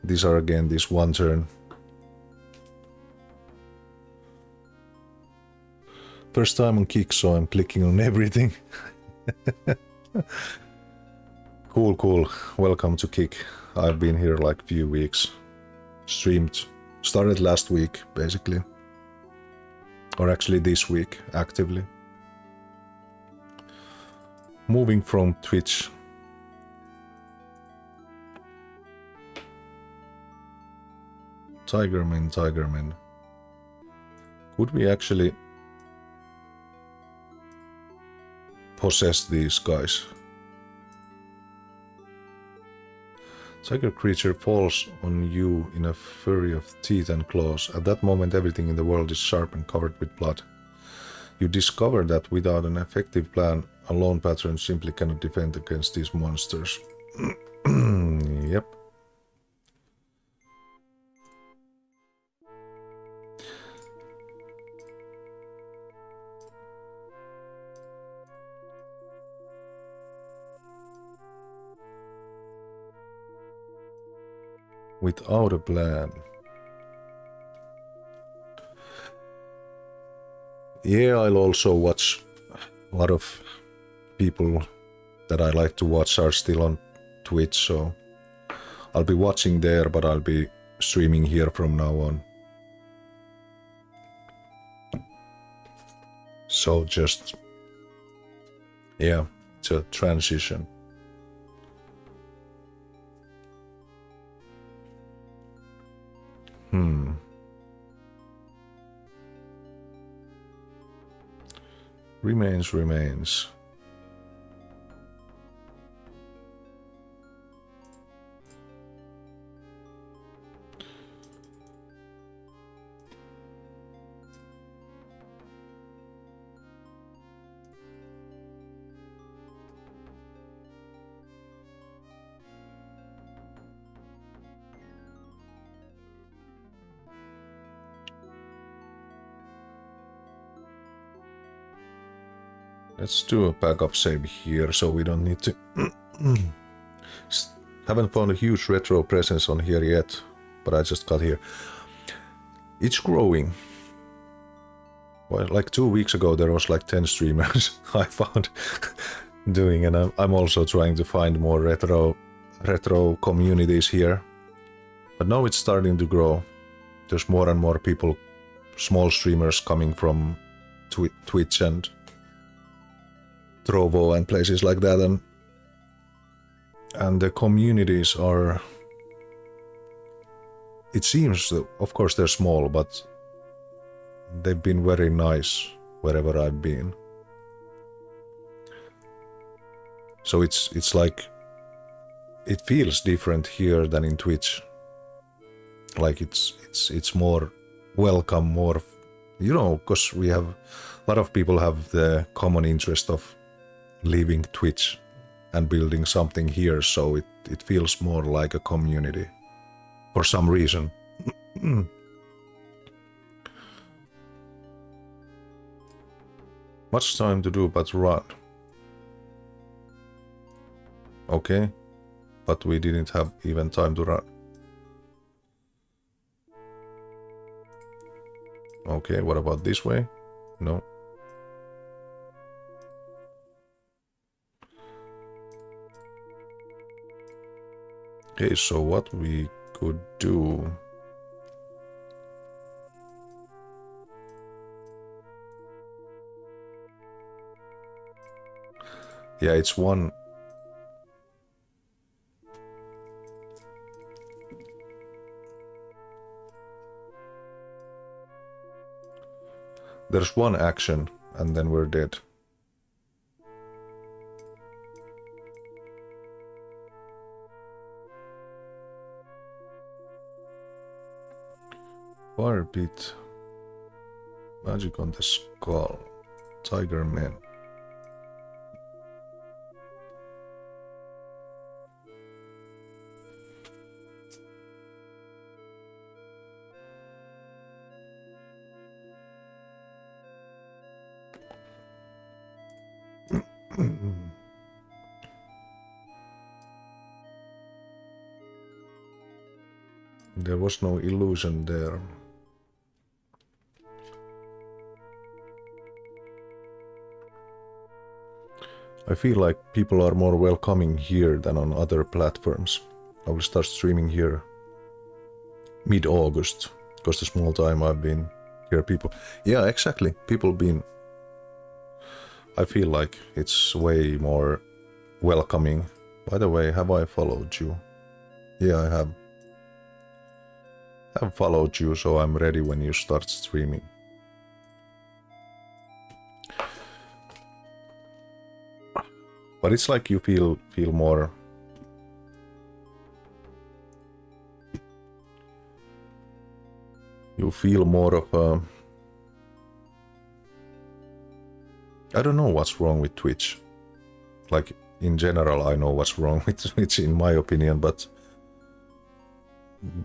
These are again this one turn. First time on Kick, so I'm clicking on everything. Cool. Welcome to Kick. I've been here like few weeks. Started last week, basically. Or actually this week, actively. Moving from Twitch. Tigermen. Could we actually possess these guys. Tiger creature falls on you in a fury of teeth and claws. At that moment, everything in the world is sharp and covered with blood. You discover that without an effective plan, a lone pattern simply cannot defend against these monsters. Yep. Without a plan. Yeah, I'll also watch. A lot of people that I like to watch are still on Twitch, so I'll be watching there, but I'll be streaming here from now on. So just, yeah, it's a transition. Remains. Let's do a backup save here, so we don't need to... Haven't found a huge retro presence on here yet, but I just got here. It's growing. Well, like 2 weeks ago there was like 10 streamers I found doing, and I'm also trying to find more retro communities here. But now it's starting to grow. There's more and more people, small streamers coming from Twitch and Trovo and places like that, and the communities are, it seems, of course they're small, but they've been very nice wherever I've been. So it's like, it feels different here than in Twitch. Like it's more welcome, more, you know, because we have, a lot of people have the common interest of leaving Twitch and building something here, so it feels more like a community for some reason. Much time to do but run. Okay, but we didn't have even time to run. Okay, what about this way? No. Okay, so what we could do... Yeah, it's one... There's one action, and then we're dead. Fire pit, magic on the skull, tiger men. There was no illusion there. I feel like people are more welcoming here than on other platforms. I will start streaming here mid-August, because the small time I've been here, people... Yeah, exactly. People been... I feel like it's way more welcoming. By the way, have I followed you? Yeah, I have. I've followed you, so I'm ready when you start streaming. But it's like you feel more. You feel more of a. I don't know what's wrong with Twitch. Like in general, I know what's wrong with Twitch in my opinion, but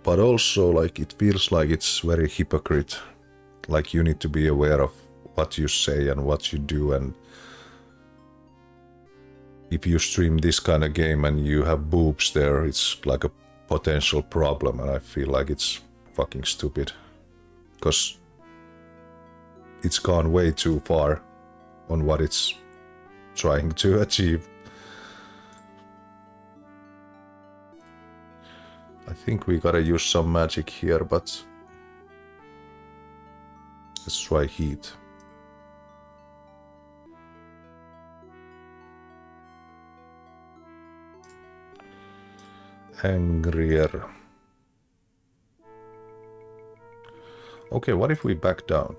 also like it feels like it's very hypocrite. Like you need to be aware of what you say and what you do, and if you stream this kind of game and you have boobs there, it's like a potential problem, and I feel like it's fucking stupid. Because it's gone way too far on what it's trying to achieve. I think we gotta use some magic here, but let's try heat. Angrier. Okay, what if we back down?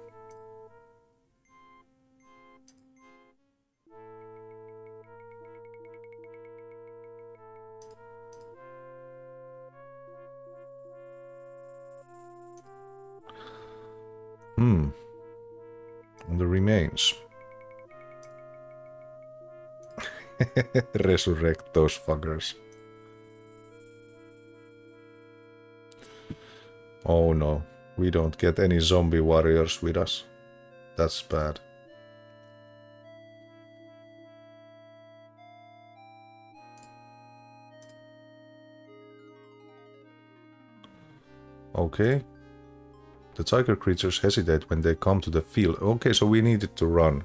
On the remains. Resurrect those fuckers. Oh no, we don't get any zombie warriors with us. That's bad. Okay. The tiger creatures hesitate when they come to the field. Okay, so we needed to run.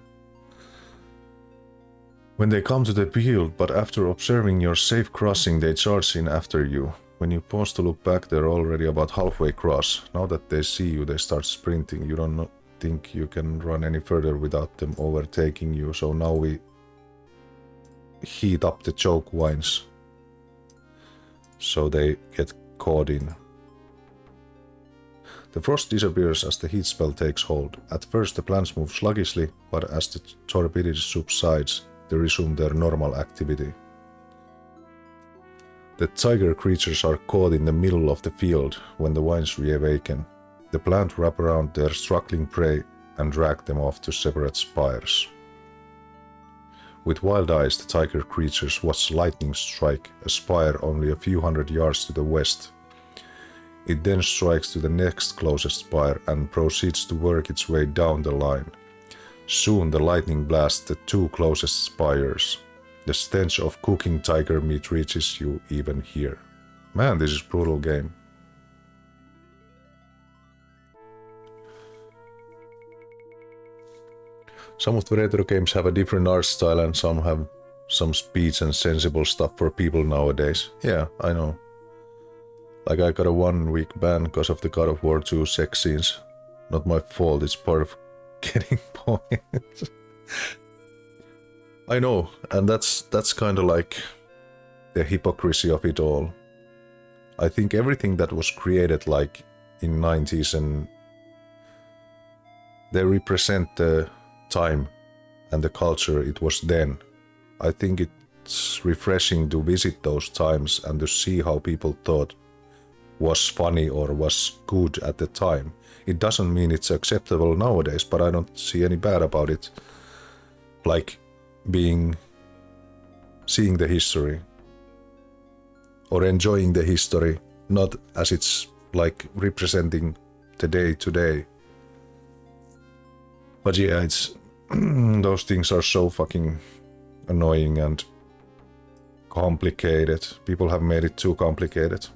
When they come to the field, but after observing your safe crossing, they charge in after you. When you pause to look back, they're already about halfway across. Now that they see you, they start sprinting. You don't think you can run any further without them overtaking you, so now we heat up the choke vines so they get caught in. The frost disappears as the heat spell takes hold. At first the plants move sluggishly, but as the torpidity subsides, they resume their normal activity. The tiger creatures are caught in the middle of the field when the vines reawaken. The plant wrap around their struggling prey and drag them off to separate spires. With wild eyes, the tiger creatures watch lightning strike a spire only a few hundred yards to the west. It then strikes to the next closest spire and proceeds to work its way down the line. Soon the lightning blasts the two closest spires. The stench of cooking tiger meat reaches you even here. Man, this is a brutal game. Some of the retro games have a different art style and some have some speech and sensible stuff for people nowadays. Yeah, I know. Like I got a 1 week ban because of the God of War 2 sex scenes. Not my fault, it's part of getting points. I know, and that's kind of like the hypocrisy of it all. I think everything that was created like in 90s and they represent the time and the culture it was then. I think it's refreshing to visit those times and to see how people thought was funny or was good at the time. It doesn't mean it's acceptable nowadays, but I don't see any bad about it. Like seeing the history or enjoying the history, not as it's like representing the day today. But yeah, it's those things are so fucking annoying and complicated. People have made it too complicated.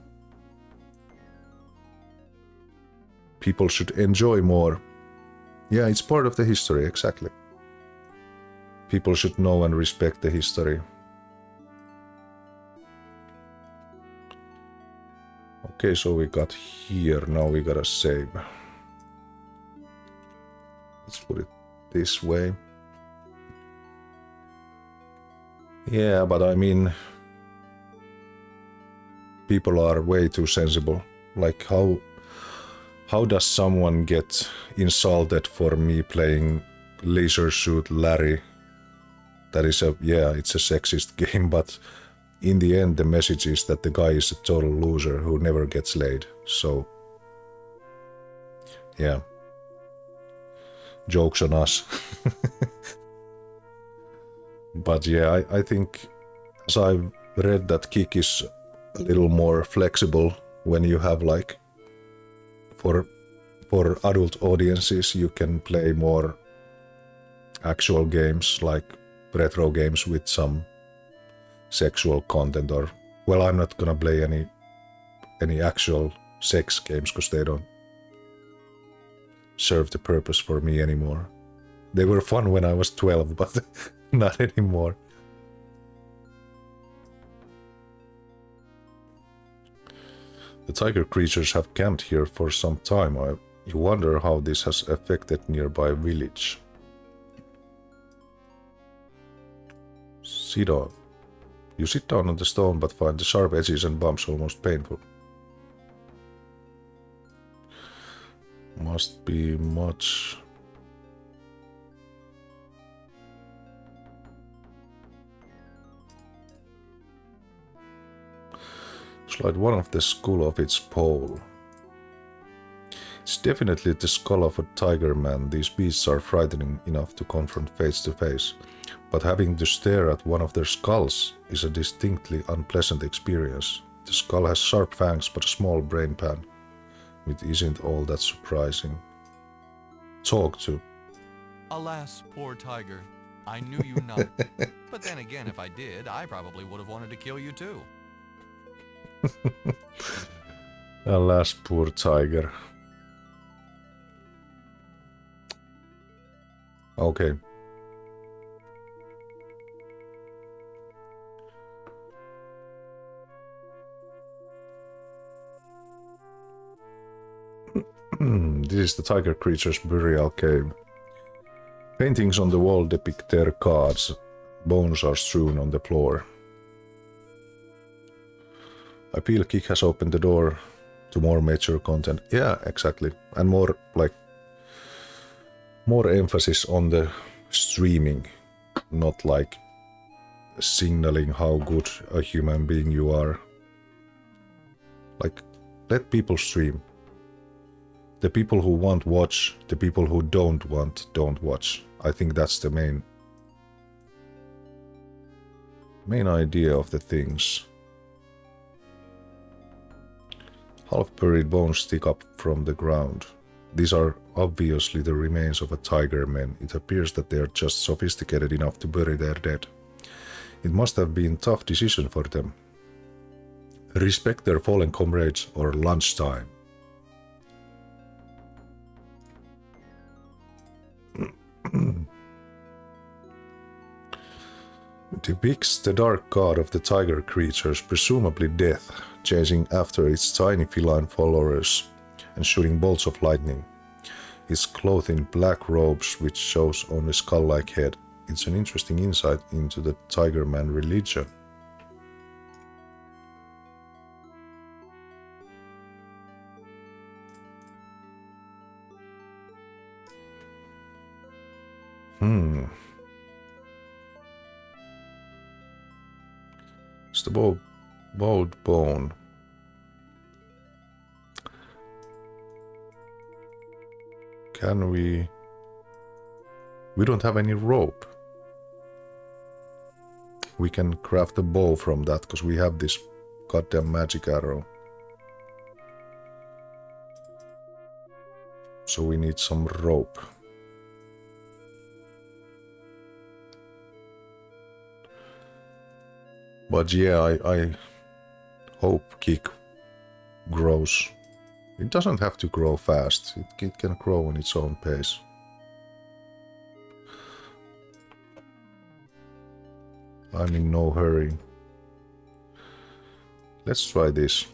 People should enjoy more. Yeah, it's part of the history, exactly. People should know and respect the history. Okay, so we got here, now we gotta save. Let's put it this way. Yeah, but I mean, people are way too sensible. Like how does someone get insulted for me playing Leisure Suit Larry that is it's a sexist game, but in the end the message is that the guy is a total loser who never gets laid. So yeah, jokes on us. But yeah, I think, as I've read, that Kick is a little more flexible when you have, like, for adult audiences you can play more actual games, like retro games with some sexual content, or, well, I'm not gonna play any actual sex games because they don't serve the purpose for me anymore. They were fun when I was 12, but not anymore. The tiger creatures have camped here for some time. You wonder how this has affected nearby village. Sit on. You sit down on the stone but find the sharp edges and bumps almost painful. Must be much. Slide one of the skull off its pole. It's definitely the skull of a tiger man. These beasts are frightening enough to confront face to face, but having to stare at one of their skulls is a distinctly unpleasant experience. The skull has sharp fangs but a small brain pan, which isn't all that surprising. Talk to. Alas, poor tiger. I knew you not. But then again, if I did, I probably would have wanted to kill you too. Alas, poor tiger. Okay. This is the tiger creature's burial cave. Paintings on the wall depict their gods. Bones are strewn on the floor. I feel Kick has opened the door to more mature content. Yeah, exactly. And more emphasis on the streaming, not like signaling how good a human being you are. Like, let people stream. The people who want watch, the people who don't want don't watch. I think that's the main idea of the things. Half-buried bones stick up from the ground. These are obviously the remains of a tiger man. It appears that they are just sophisticated enough to bury their dead. It must have been a tough decision for them. Respect their fallen comrades or lunchtime. Depicts the dark god of the tiger creatures, presumably Death, chasing after its tiny feline followers and shooting bolts of lightning. It's clothed in black robes which shows on a skull-like head. It's an interesting insight into the tiger man religion. It's the bowed bone. Can we... We don't have any rope. We can craft a bow from that because we have this goddamn magic arrow. So we need some rope. But yeah, I hope Kick grows. It doesn't have to grow fast. It can grow on its own pace. I'm in no hurry. Let's try this.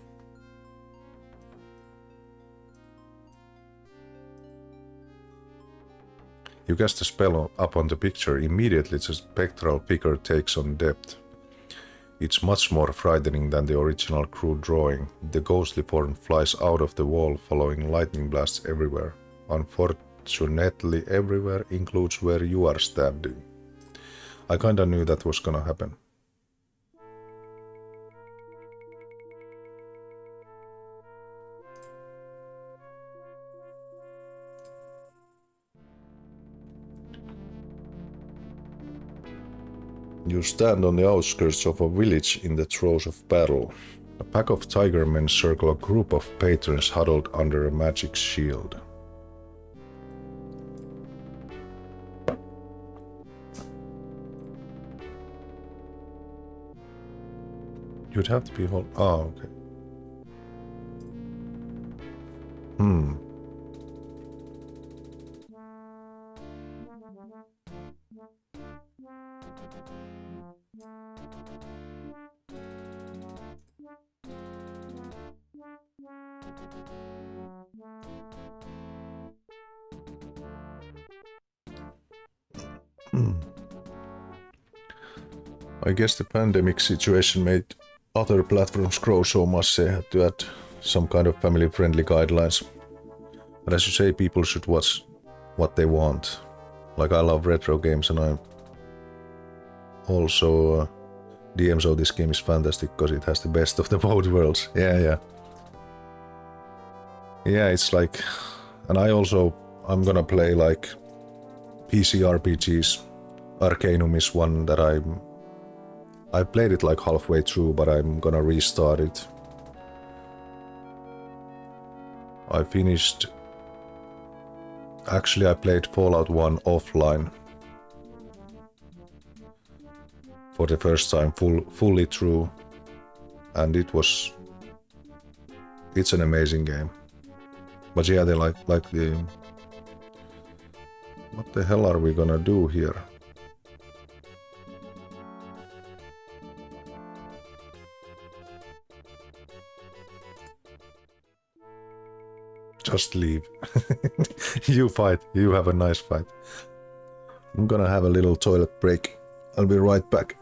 You cast a spell up on the picture. Immediately the spectral figure takes on depth. It's much more frightening than the original crude drawing. The ghostly form flies out of the wall, following lightning blasts everywhere. Unfortunately, everywhere includes where you are standing. I kinda knew that was gonna happen. You stand on the outskirts of a village in the throes of battle. A pack of tiger men circle a group of patrons huddled under a magic shield. You'd have to be okay. I guess the pandemic situation made other platforms grow so much they had to add some kind of family-friendly guidelines. But as you say, people should watch what they want. Like, I love retro games, and I'm also DM, so this game is fantastic because it has the best of the both worlds. Yeah, it's like... And I'm gonna play like PC RPGs. Arcanum is one that I played it like halfway through, but I'm gonna restart it. I finished... Actually, I played Fallout 1 offline for the first time, fully through, and it's an amazing game. But yeah, they like the... What the hell are we gonna do here? Just leave. You fight. You have a nice fight. I'm gonna have a little toilet break. I'll be right back.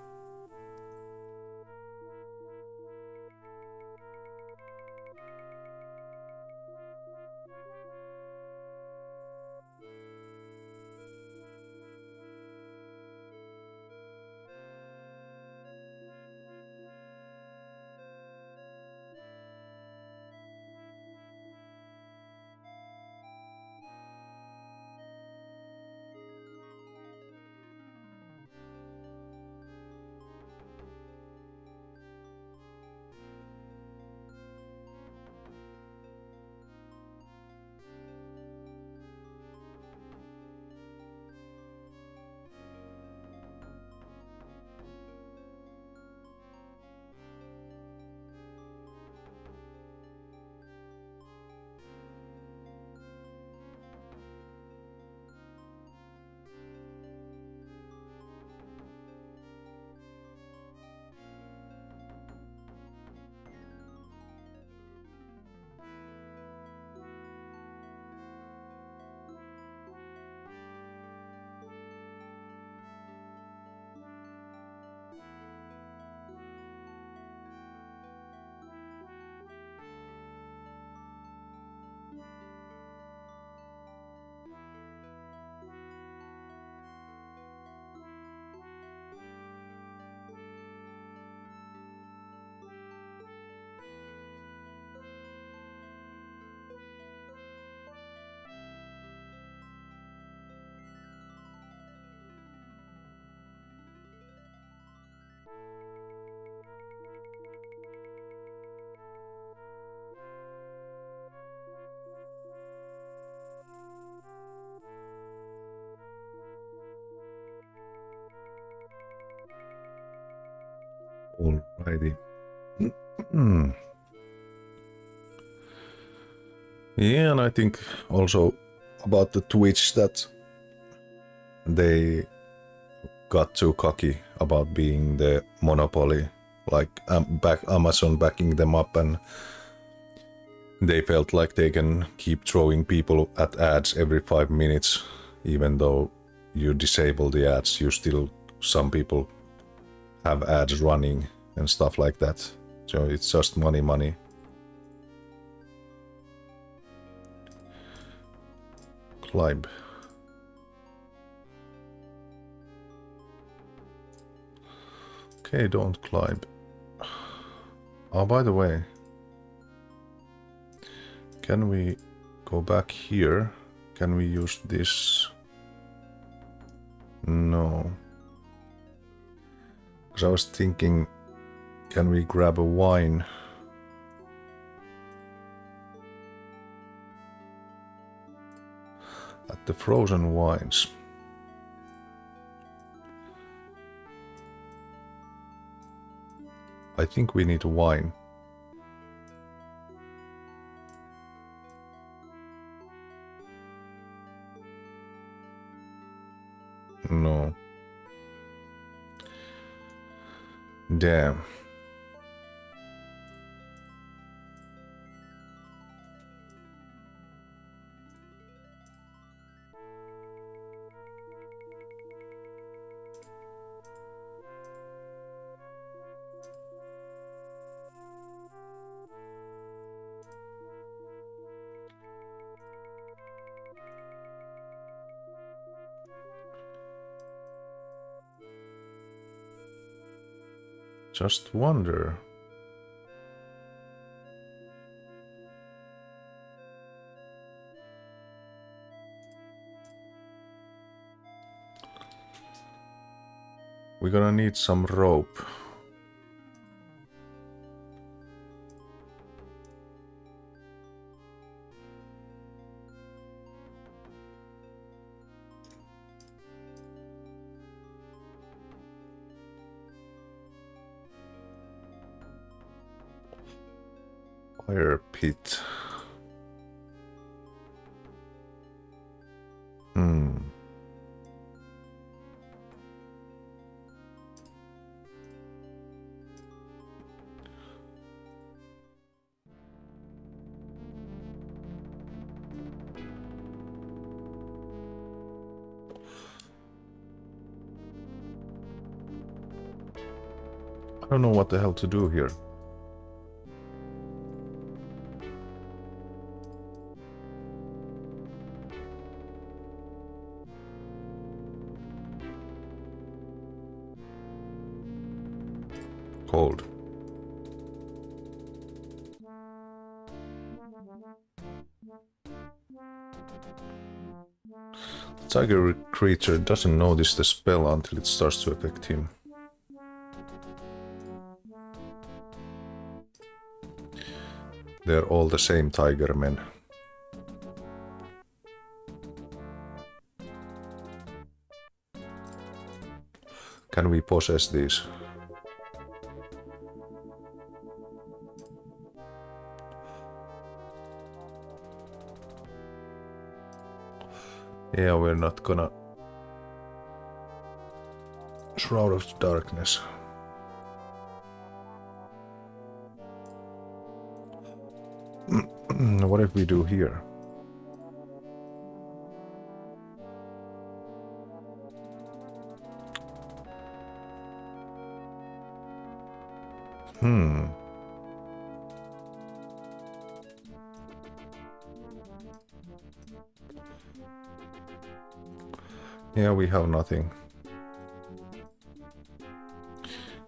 Alrighty. Yeah, and I think also about the Twitch that they got too cocky about being the monopoly, like Amazon backing them up, and they felt like they can keep throwing people at ads every 5 minutes, even though you disable the ads, some people have ads running and stuff like that. So it's just money. Climb. Okay, don't climb. Oh, by the way, can we go back here? Can we use this? No. Because I was thinking, can we grab a wine? At the frozen wines. I think we need wine. No. Damn. Just wonder. We're gonna need some rope. Fire pit. I don't know what the hell to do here. Cold. The tiger creature doesn't notice the spell until it starts to affect him. They're all the same tiger men. Can we possess these? Yeah, we're not gonna... Shroud of Darkness. What if we do here? Yeah, we have nothing.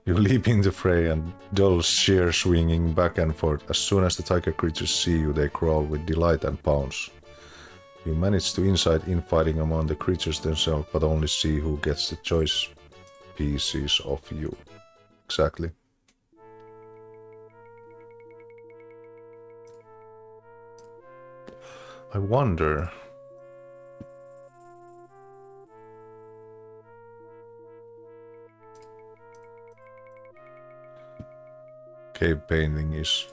You leap in the fray and dull sheer swinging back and forth. As soon as the tiger creatures see you, they crawl with delight and pounce. You manage to incite infighting among the creatures themselves, but only see who gets the choice pieces of you. Exactly. I wonder... Cave painting is...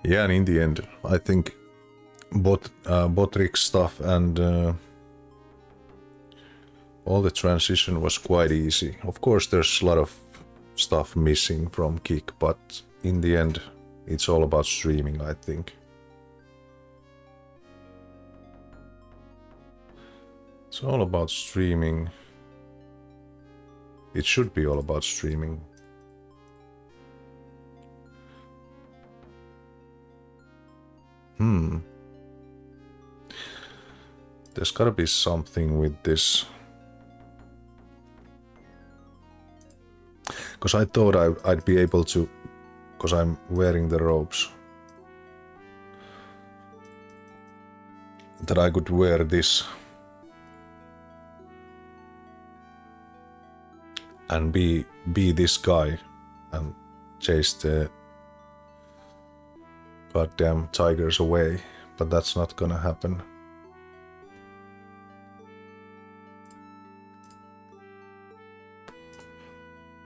Yeah, and in the end, I think Botrik's stuff and all the transition was quite easy. Of course, there's a lot of stuff missing from Kick, but in the end, it's all about streaming, I think. It's all about streaming. It should be all about streaming. There's gotta be something with this. Because I thought I'd be able to, because I'm wearing the robes, that I could wear this and be this guy and chase the goddamn tigers away, but that's not gonna happen.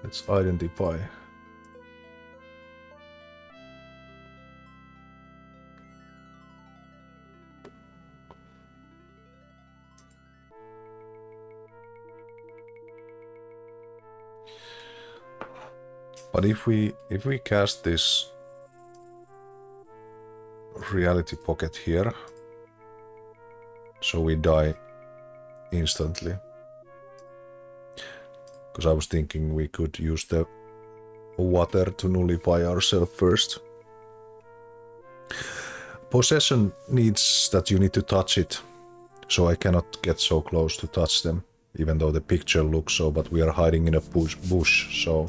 Let's identify. But if we cast this reality pocket here, so we die instantly. Because I was thinking we could use the water to nullify ourselves first. Possession needs that you need to touch it, so I cannot get so close to touch them, even though the picture looks so, but we are hiding in a bush, so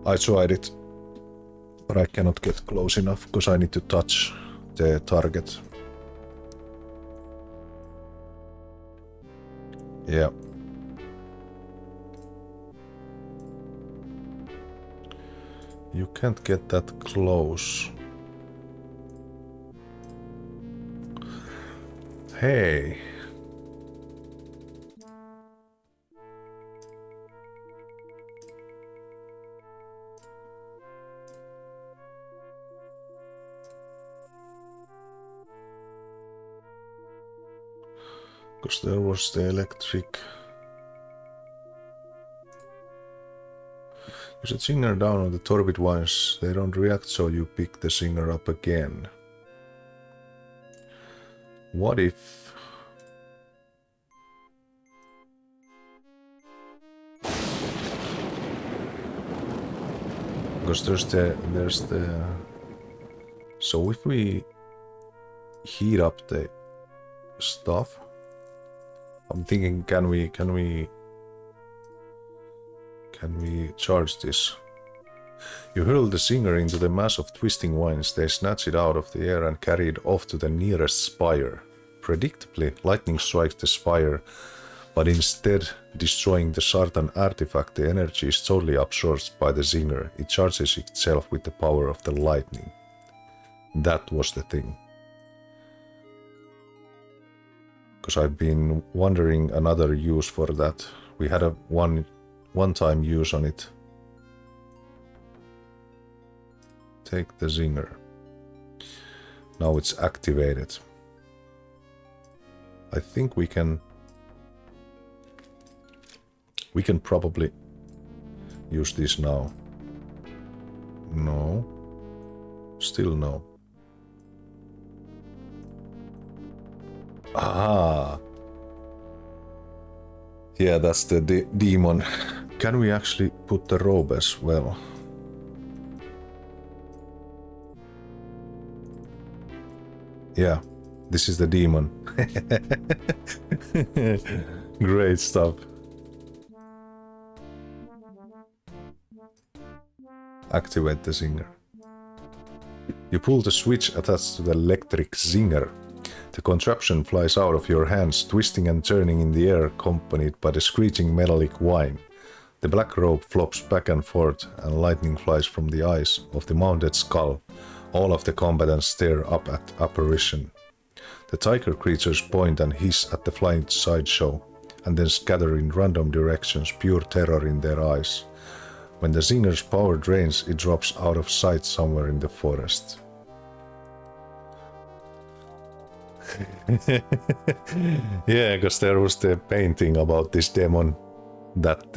I tried it, but I cannot get close enough because I need to touch the target. Yeah. You can't get that close. Hey. Because there was the electric. There's a zinger down on the Torpid Wines. They don't react, so you pick the zinger up again. What if... Because there's the... So if we heat up the stuff, I'm thinking, can we charge this? You hurl the zinger into the mass of twisting vines. They snatch it out of the air and carry it off to the nearest spire. Predictably, lightning strikes the spire, but instead destroying the Sartan artifact, the energy is totally absorbed by the zinger. It charges itself with the power of the lightning. That was the thing. Because I've been wondering another use for that. We had a one-time use on it. Take the zinger. Now it's activated. I think we can probably use this now. No. Still no. Ah. Yeah, that's the demon. Can we actually put the robe as well? Yeah, this is the demon. Great stuff. Activate the zinger. You pull the switch attached to the electric zinger. The contraption flies out of your hands, twisting and turning in the air, accompanied by the screeching metallic whine. The black robe flops back and forth, and lightning flies from the eyes of the mounted skull. All of the combatants stare up at apparition. The tiger creatures point and hiss at the flying sideshow, and then scatter in random directions, pure terror in their eyes. When the zinger's power drains, it drops out of sight somewhere in the forest. Yeah, because there was the painting about this demon that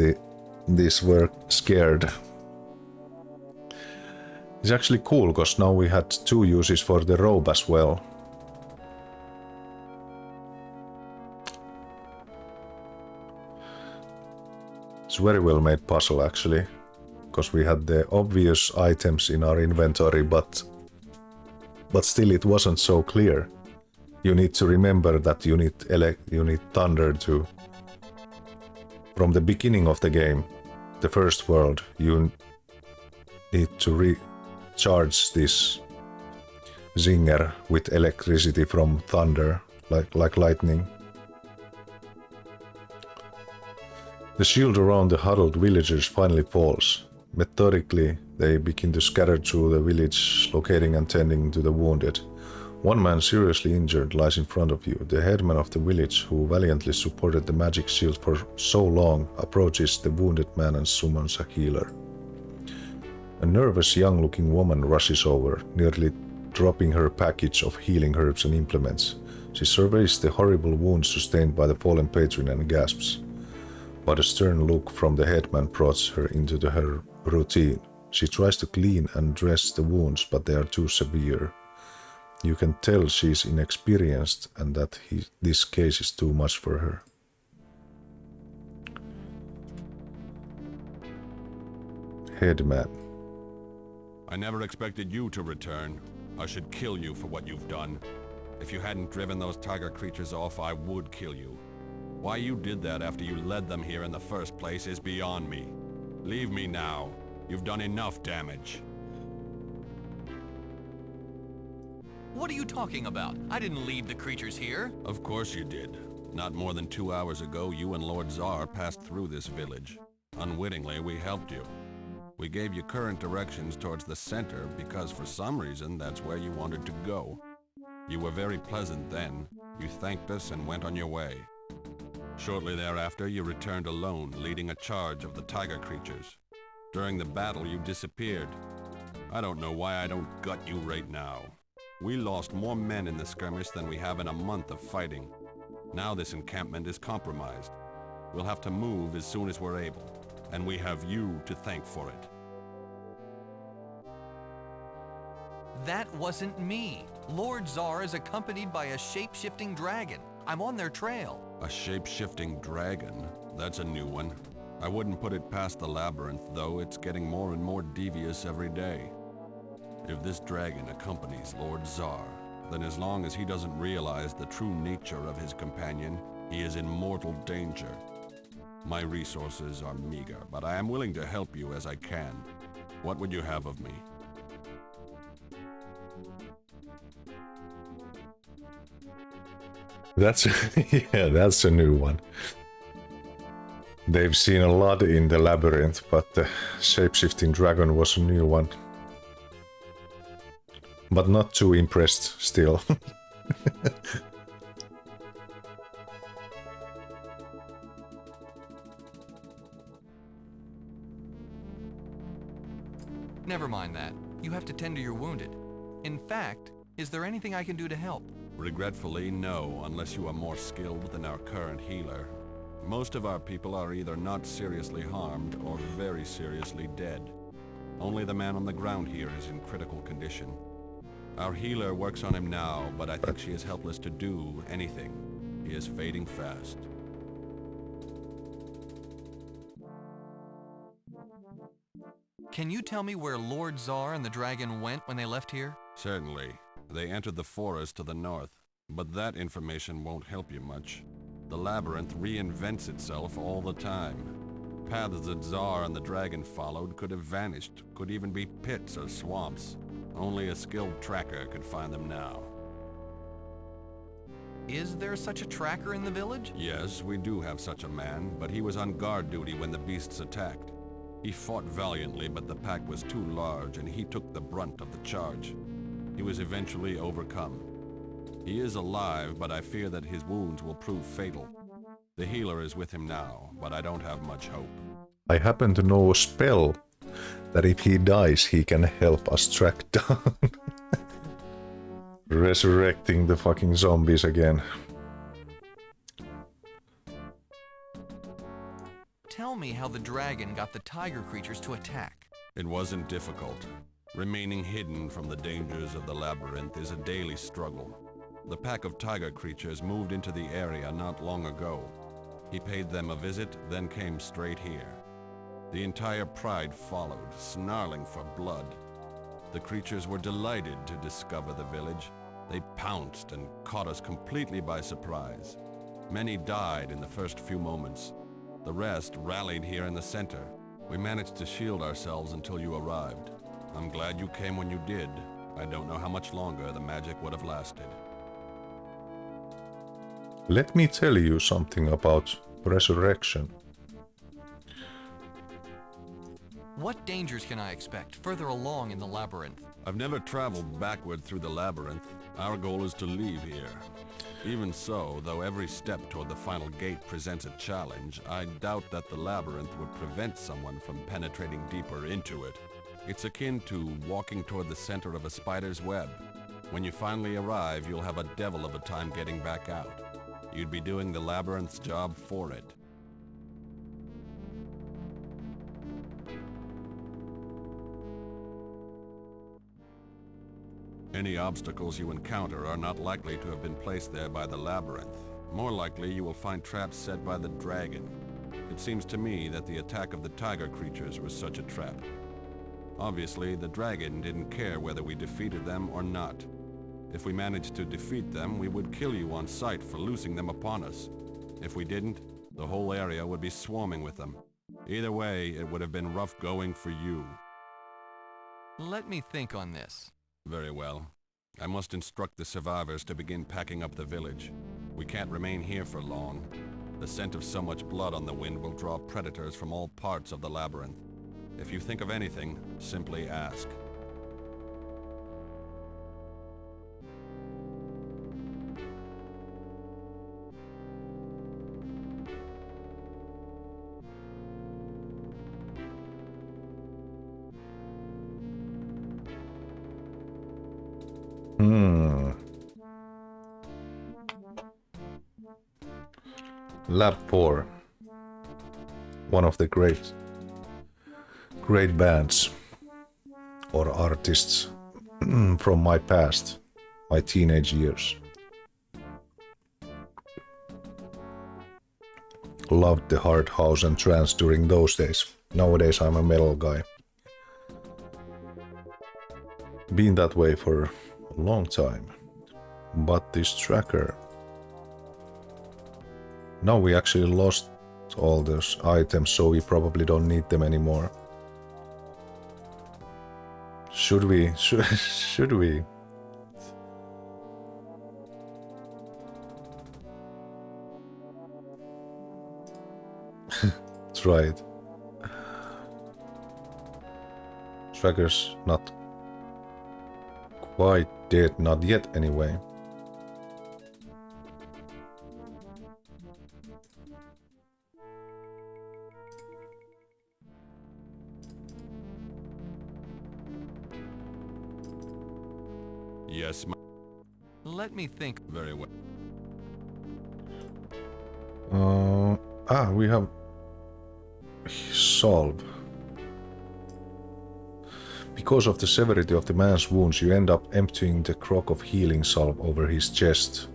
these were scared. It's actually cool because now we had 2 uses for the robe as well. It's very well made puzzle actually, because we had the obvious items in our inventory, but still it wasn't so clear. You need to remember that you need thunder to... From the beginning of the game, the first world, you need to recharge this Zinger with electricity from thunder, like lightning. The shield around the huddled villagers finally falls. Methodically, they begin to scatter through the village, locating and tending to the wounded. One man seriously injured lies in front of you. The headman of the village, who valiantly supported the magic shield for so long, approaches the wounded man and summons a healer. A nervous young-looking woman rushes over, nearly dropping her package of healing herbs and implements. She surveys the horrible wounds sustained by the fallen patron and gasps. But a stern look from the headman prods her into her routine. She tries to clean and dress the wounds, but they are too severe. You can tell she is inexperienced and that this case is too much for her. Headman. I never expected you to return. I should kill you for what you've done. If you hadn't driven those tiger creatures off, I would kill you. Why you did that after you led them here in the first place is beyond me. Leave me now. You've done enough damage. What are you talking about? I didn't lead the creatures here. Of course you did. Not more than 2 hours ago, you and Lord Czar passed through this village. Unwittingly, we helped you. We gave you current directions towards the center because for some reason that's where you wanted to go. You were very pleasant then. You thanked us and went on your way. Shortly thereafter, you returned alone, leading a charge of the tiger creatures. During the battle, you disappeared. I don't know why I don't gut you right now. We lost more men in the skirmish than we have in a month of fighting. Now this encampment is compromised. We'll have to move as soon as we're able, and we have you to thank for it. That wasn't me. Lord Czar is accompanied by a shape-shifting dragon. I'm on their trail. A shape-shifting dragon? That's a new one. I wouldn't put it past the labyrinth, though it's getting more and more devious every day. If this dragon accompanies Lord Czar, then as long as he doesn't realize the true nature of his companion, he is in mortal danger. My resources are meager, but I am willing to help you as I can. What would you have of me? That's yeah, that's a new one. They've seen a lot in the labyrinth, but the shape-shifting dragon was a new one. But not too impressed still. Never mind that. You have to tend to your wounded. In fact, is there anything I can do to help? Regretfully, no, unless you are more skilled than our current healer. Most of our people are either not seriously harmed or very seriously dead. Only the man on the ground here is in critical condition. Our healer works on him now, but I think she is helpless to do anything. He is fading fast. Can you tell me where Lord Czar and the dragon went when they left here? Certainly. They entered the forest to the north, but that information won't help you much. The labyrinth reinvents itself all the time. Paths that Czar and the dragon followed could have vanished, could even be pits or swamps. Only a skilled tracker could find them now. Is there such a tracker in the village? Yes, we do have such a man, but he was on guard duty when the beasts attacked. He fought valiantly, but the pack was too large and he took the brunt of the charge. He was eventually overcome. He is alive, but I fear that his wounds will prove fatal. The healer is with him now, but I don't have much hope. I happen to know a spell that if he dies, he can help us track down. Resurrecting the fucking zombies again. Tell me how the dragon got the tiger creatures to attack. It wasn't difficult. Remaining hidden from the dangers of the labyrinth is a daily struggle. The pack of tiger creatures moved into the area not long ago. He paid them a visit, then came straight here. The entire pride followed, snarling for blood. The creatures were delighted to discover the village. They pounced and caught us completely by surprise. Many died in the first few moments. The rest rallied here in the center. We managed to shield ourselves until you arrived. I'm glad you came when you did. I don't know how much longer the magic would have lasted. Let me tell you something about resurrection. What dangers can I expect further along in the labyrinth? I've never traveled backward through the labyrinth. Our goal is to leave here. Even so, though every step toward the final gate presents a challenge, I doubt that the labyrinth would prevent someone from penetrating deeper into it. It's akin to walking toward the center of a spider's web. When you finally arrive, you'll have a devil of a time getting back out. You'd be doing the labyrinth's job for it. Any obstacles you encounter are not likely to have been placed there by the labyrinth. More likely, you will find traps set by the dragon. It seems to me that the attack of the tiger creatures was such a trap. Obviously, the dragon didn't care whether we defeated them or not. If we managed to defeat them, we would kill you on sight for loosing them upon us. If we didn't, the whole area would be swarming with them. Either way, it would have been rough going for you. Let me think on this. Very well. I must instruct the survivors to begin packing up the village. We can't remain here for long. The scent of so much blood on the wind will draw predators from all parts of the labyrinth. If you think of anything, simply ask. Lab 4. One of the great bands or artists from my past, my teenage years. Loved the hard house and trance during those days. Nowadays I'm a metal guy. Been that way for a long time. But this tracker... Now we actually lost all those items, so we probably don't need them anymore. Should we? Should we? Try it. Tracker's not quite dead, not yet anyway. Yes, let me think. Very well. We have solve. Because of the severity of the man's wounds, you end up emptying the crock of healing salve over his chest.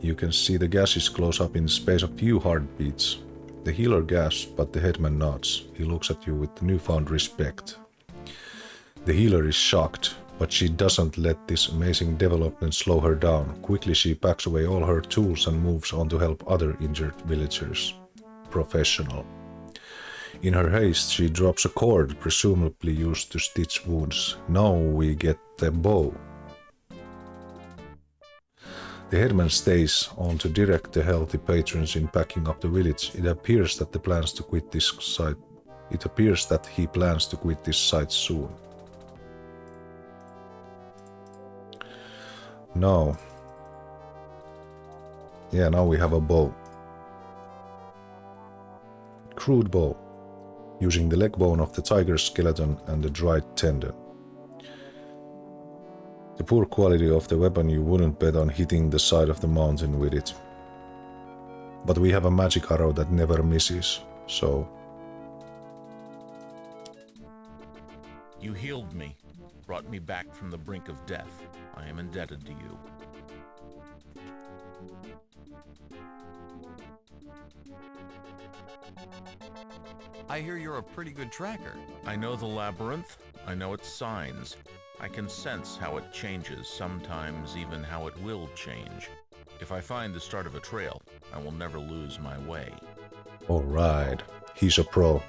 You can see the gases close up in the space of few heartbeats. The healer gasps, but the headman nods. He looks at you with newfound respect. The healer is shocked, but she doesn't let this amazing development slow her down. Quickly she packs away all her tools and moves on to help other injured villagers. Professional. In her haste, she drops a cord, presumably used to stitch wounds. Now we get the bow. The headman stays on to direct the healthy patrons in packing up the village. It appears that he plans to quit this site soon. Now we have a bow. Crude bow, using the leg bone of the tiger's skeleton and the dried tendon. The poor quality of the weapon, you wouldn't bet on hitting the side of the mountain with it. But we have a magic arrow that never misses, so... You healed me, brought me back from the brink of death. I am indebted to you. I hear you're a pretty good tracker. I know the labyrinth. I know its signs. I can sense how it changes, sometimes even how it will change. If I find the start of a trail, I will never lose my way. Alright, he's a pro.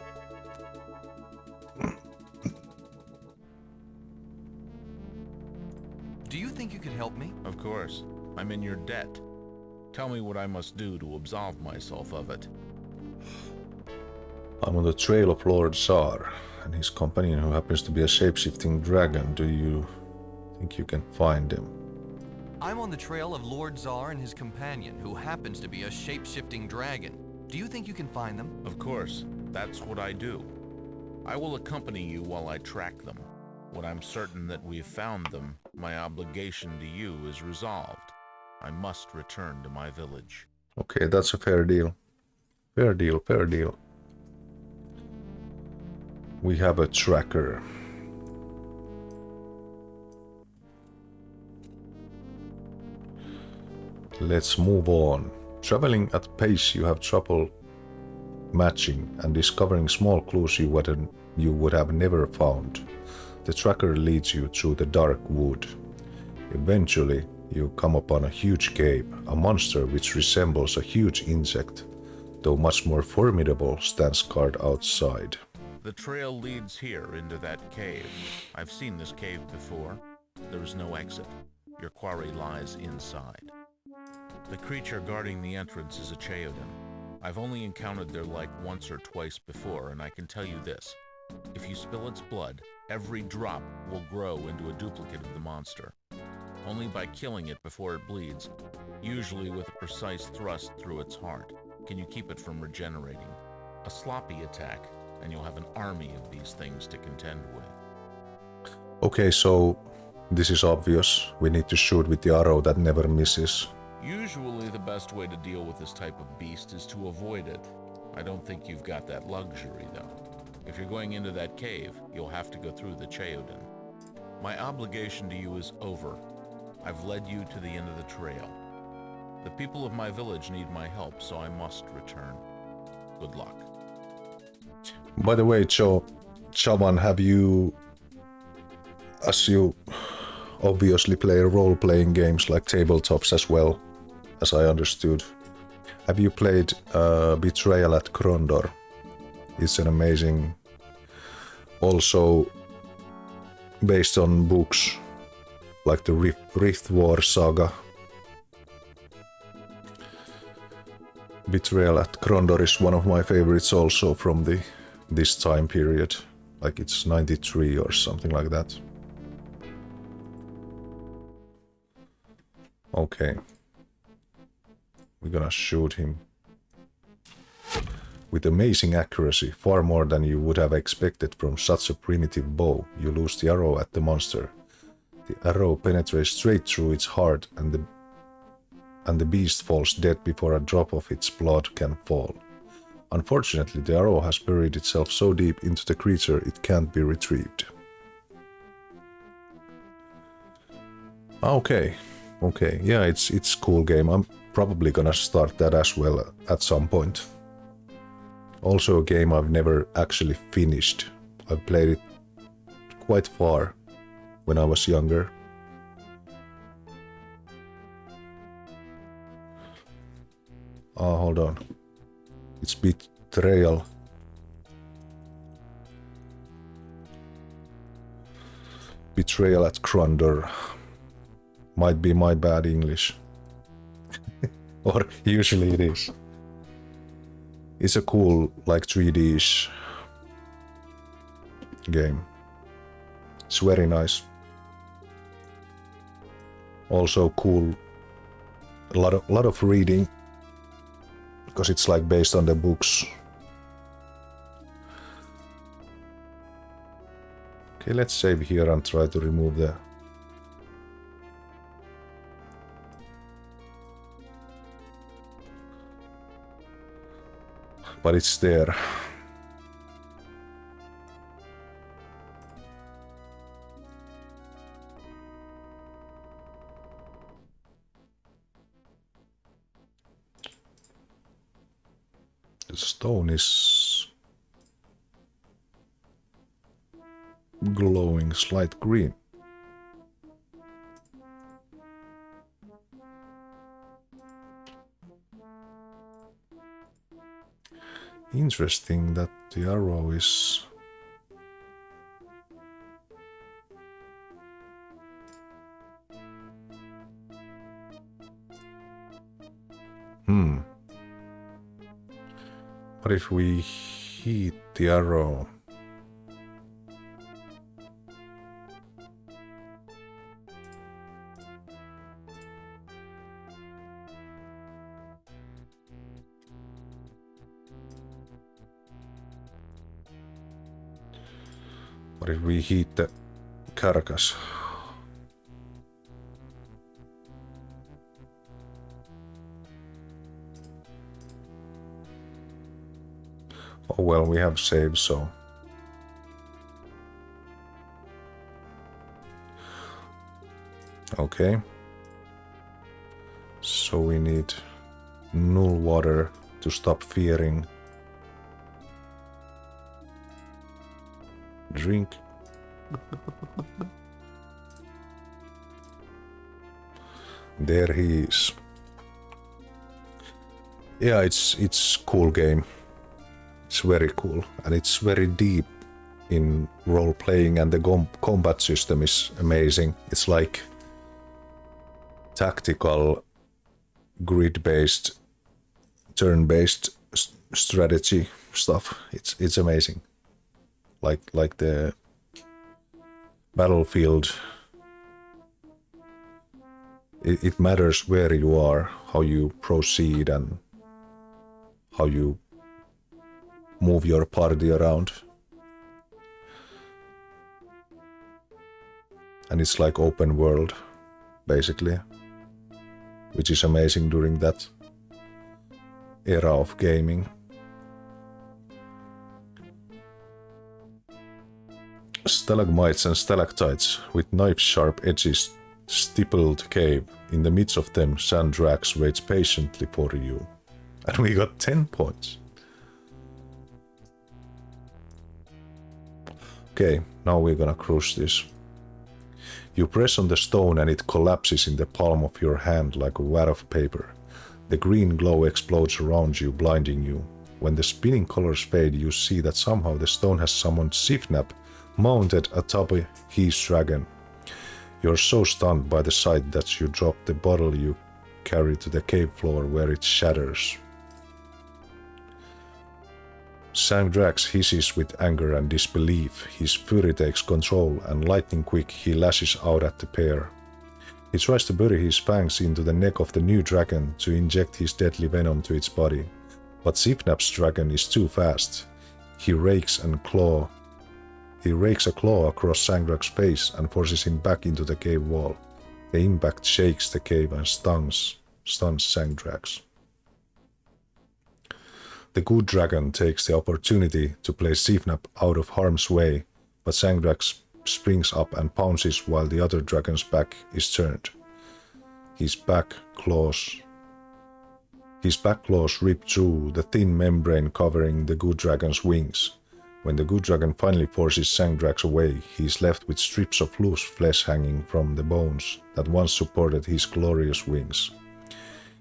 Do you think you could help me? Of course. I'm in your debt. Tell me what I must do to absolve myself of it. I'm on the trail of Lord Tsar and his companion who happens to be a shape-shifting dragon. Do you think you can find him? I'm on the trail of Lord Tsar and his companion, who happens to be a shape-shifting dragon. Do you think you can find them? Of course. That's what I do. I will accompany you while I track them. When I'm certain that we've found them, my obligation to you is resolved. I must return to my village. Okay, that's a fair deal. Fair deal, fair deal. We have a tracker. Let's move on. Traveling at pace, you have trouble matching and discovering small clues you would have never found. The tracker leads you through the dark wood. Eventually, you come upon a huge cave. A monster which resembles a huge insect, though much more formidable, stands guard outside. The trail leads here into that cave. I've seen this cave before. There is no exit. Your quarry lies inside. The creature guarding the entrance is a Chaoden. I've only encountered their like once or twice before, and I can tell you this. If you spill its blood, every drop will grow into a duplicate of the monster. Only by killing it before it bleeds, usually with a precise thrust through its heart, can you keep it from regenerating. A sloppy attack, and you'll have an army of these things to contend with. Okay, so this is obvious. We need to shoot with the arrow that never misses. Usually the best way to deal with this type of beast is to avoid it. I don't think you've got that luxury, though. If you're going into that cave, you'll have to go through the Chaoden. My obligation to you is over. I've led you to the end of the trail. The people of my village need my help, so I must return. Good luck. By the way, Chaman, have you, as you obviously play role-playing games like tabletops as well, as I understood, have you played Betrayal at Krondor? It's an amazing, also based on books like the Rift War saga. Betrayal at Krondor is one of my favorites also from this time period. Like it's 93 or something like that. Okay. We're gonna shoot him. With amazing accuracy, far more than you would have expected from such a primitive bow, you lose the arrow at the monster. The arrow penetrates straight through its heart and the beast falls dead before a drop of its blood can fall. Unfortunately, the arrow has buried itself so deep into the creature it can't be retrieved. Okay, yeah, it's cool game. I'm probably gonna start that as well at some point. Also a game I've never actually finished. I've played it quite far when I was younger. Oh, hold on. It's Betrayal. Betrayal at Krondor. Might be my bad English. Or usually it is. It's a cool, like 3D-ish game. It's very nice. Also cool. A lot of reading, because it's like based on the books. Okay, let's save here and try to remove the... But it's there. The stone is glowing slight green. Interesting that the arrow is What if we heat the arrow? What if we heat the carcass? Oh well, we have saved, so... Okay. So we need null water to stop fearing. Drink. There he is. Yeah, it's cool game. It's very cool, and it's very deep in role playing, and the combat system is amazing. It's like tactical, grid-based, turn-based strategy stuff. It's amazing. Like the battlefield. It matters where you are, how you proceed, and how you move your party around. And it's like open world, basically, which is amazing during that era of gaming. Stalagmites and stalactites with knife-sharp edges stippled cave. In the midst of them, Sandrax waits patiently for you. And we got 10 points. Okay, now we're gonna crush this. You press on the stone and it collapses in the palm of your hand like a wad of paper. The green glow explodes around you, blinding you. When the spinning colors fade, you see that somehow the stone has summoned Sifnap, mounted atop his dragon. You're so stunned by the sight that you drop the bottle you carry to the cave floor where it shatters. Sandrax hisses with anger and disbelief. His fury takes control, and lightning quick he lashes out at the pair. He tries to bury his fangs into the neck of the new dragon to inject his deadly venom to its body, but Sifnap's dragon is too fast. He rakes a claw across Sandrax's face and forces him back into the cave wall. The impact shakes the cave and stuns Sandrax. The good dragon takes the opportunity to place Sifnap out of harm's way, but Sandrax springs up and pounces while the other dragon's back is turned. His back claws rip through the thin membrane covering the good dragon's wings. When the good dragon finally forces Sandrax away, he is left with strips of loose flesh hanging from the bones that once supported his glorious wings.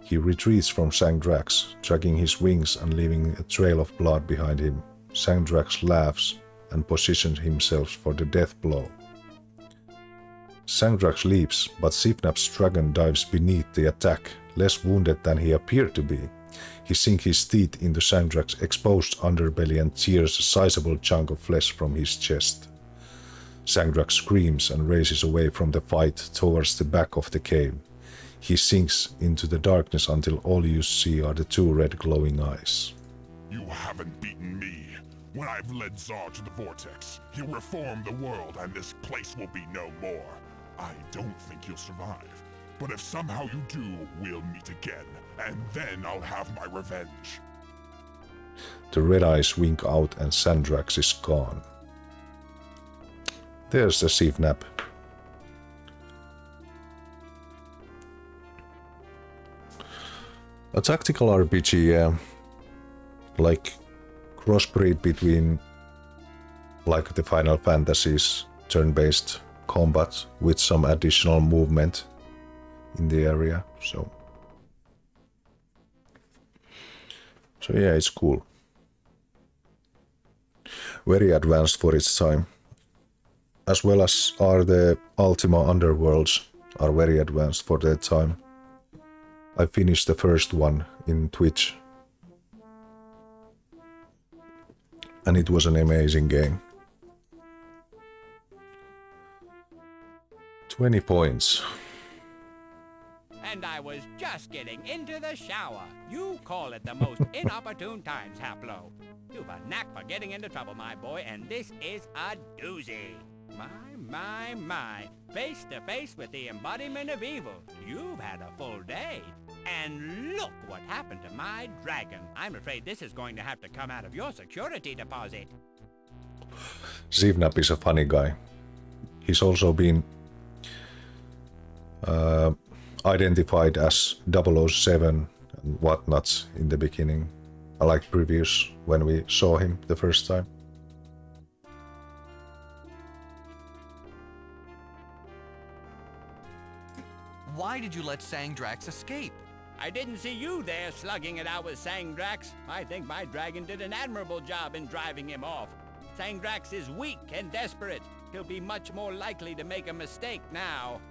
He retreats from Sandrax, dragging his wings and leaving a trail of blood behind him. Sandrax laughs and positions himself for the death blow. Sandrax leaps, but Sifnap's dragon dives beneath the attack, less wounded than he appeared to be. He sinks his teeth into Sandrax's exposed underbelly and tears a sizable chunk of flesh from his chest. Sandrax screams and races away from the fight towards the back of the cave. He sinks into the darkness until all you see are the two red glowing eyes. You haven't beaten me. When I've led Zar to the Vortex, he'll reform the world and this place will be no more. I don't think you'll survive. But if somehow you do, we'll meet again, and then I'll have my revenge. The red eyes wink out and Sandrax is gone. There's the Sifnap. A tactical RPG, yeah. like crossbreed between like the Final Fantasies turn-based combat with some additional movement in the area. So yeah, it's cool. Very advanced for its time. As well as are the Ultima Underworlds, are very advanced for their time. I finished the first one in Twitch. And it was an amazing game. 20 points. And I was just getting into the shower. You call it the most inopportune times, Haplo. You've a knack for getting into trouble, my boy, and this is a doozy. My. Face to face with the embodiment of evil. You've had a full day. And look what happened to my dragon. I'm afraid this is going to have to come out of your security deposit. Zivnap is a funny guy. He's also been identified as 007 and whatnots in the beginning, like previous when we saw him the first time. Why did you let Sangdrax escape? I didn't see you there slugging it out with Sangdrax. I think my dragon did an admirable job in driving him off. Sangdrax is weak and desperate. He'll be much more likely to make a mistake now.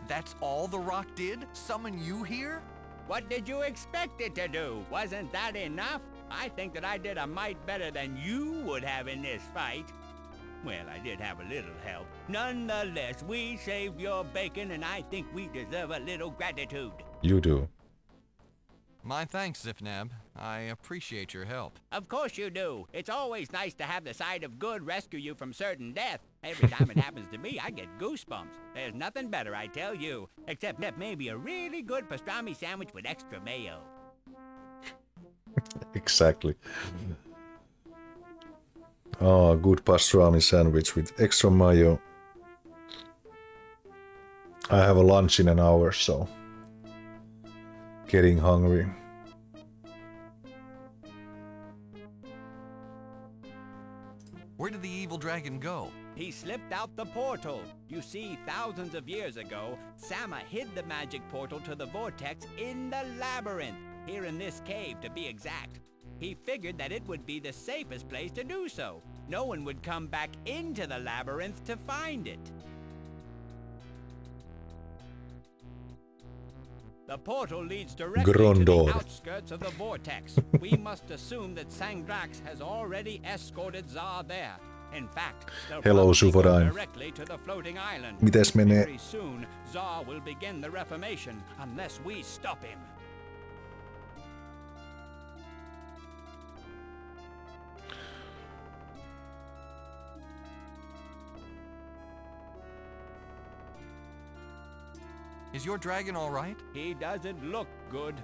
That's all the rock did? Summon you here? What did you expect it to do? Wasn't that enough? I think that I did a mite better than you would have in this fight. Well, I did have a little help. Nonetheless, we saved your bacon, and I think we deserve a little gratitude. You do. My thanks, Zifnab. I appreciate your help. Of course you do. It's always nice to have the side of good rescue you from certain death. Every time it happens to me, I get goosebumps. There's nothing better, I tell you. Except maybe a really good pastrami sandwich with extra mayo. Exactly. Oh, good pastrami sandwich with extra mayo. I have a lunch in an hour, so getting hungry. Where did the evil dragon go? He slipped out the portal. You see, thousands of years ago, Sama hid the magic portal to the vortex in the labyrinth, here in this cave to be exact. He figured that it would be the safest place to do so. No one would come back into the labyrinth to find it. The portal leads directly to the outskirts of the vortex. We must assume that Sangdrax has already escorted Zar there. In fact, Hello, Suvorain. directly to the floating island. Mites menee? Very soon, Zar will begin the Reformation unless we stop him. Is your dragon all right? He doesn't look good.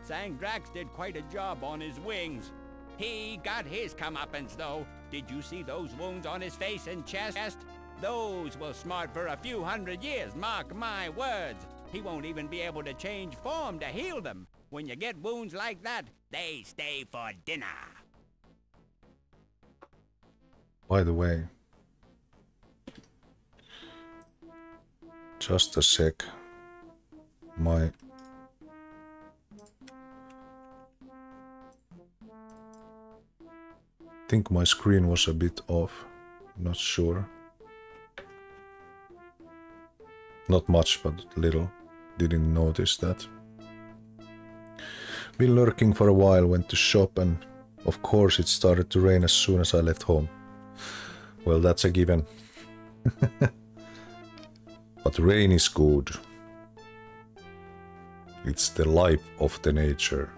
Sangdrax did quite a job on his wings. He got his comeuppance, though. Did you see those wounds on his face and chest? Those will smart for a few hundred years, mark my words. He won't even be able to change form to heal them. When you get wounds like that, they stay for dinner. By the way, just a sec. I think my screen was a bit off, not sure. Not much, but little. Didn't notice that. Been lurking for a while, went to shop, and of course it started to rain as soon as I left home. Well, that's a given. But rain is good. It's the life of the nature.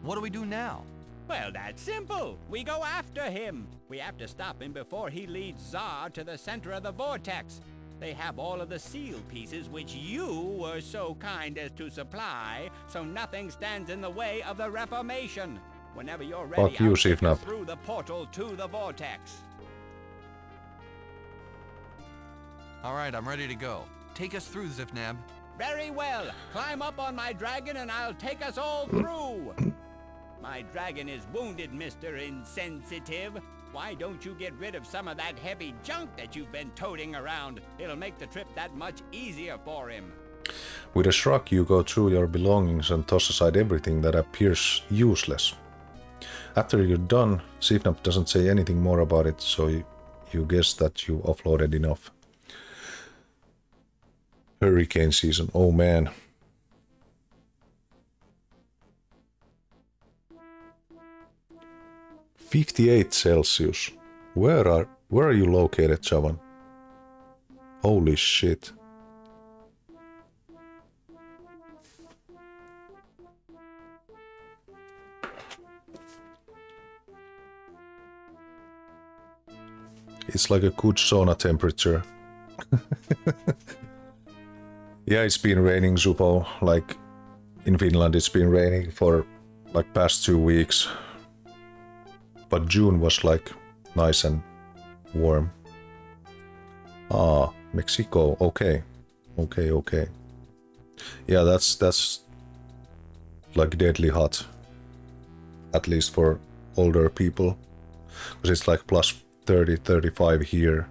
What do we do now? Well, that's simple. We go after him. We have to stop him before he leads Zar to the center of the vortex. They have all of the seal pieces which you were so kind as to supply, so nothing stands in the way of the Reformation. Whenever you're ready, Fuck you, I'll take you Zifnap. through the portal to the vortex. All right, I'm ready to go. Take us through, Zifnab. Very well. Climb up on my dragon and I'll take us all through. My dragon is wounded, Mr. Insensitive. Why don't you get rid of some of that heavy junk that you've been toting around? It'll make the trip that much easier for him. With a shrug, you go through your belongings and toss aside everything that appears useless. After you're done, Zifnab doesn't say anything more about it, so you guess that you offloaded enough. Hurricane season, oh man. $58°C. Where are you located, Chavan? Holy shit. It's like a good sauna temperature. Yeah, it's been raining, Zupo. Like, in Finland it's been raining for like past 2 weeks. But June was like nice and warm. Ah, Mexico, okay. Okay. Yeah, that's like deadly hot. At least for older people. Because it's like plus 30, 35 here.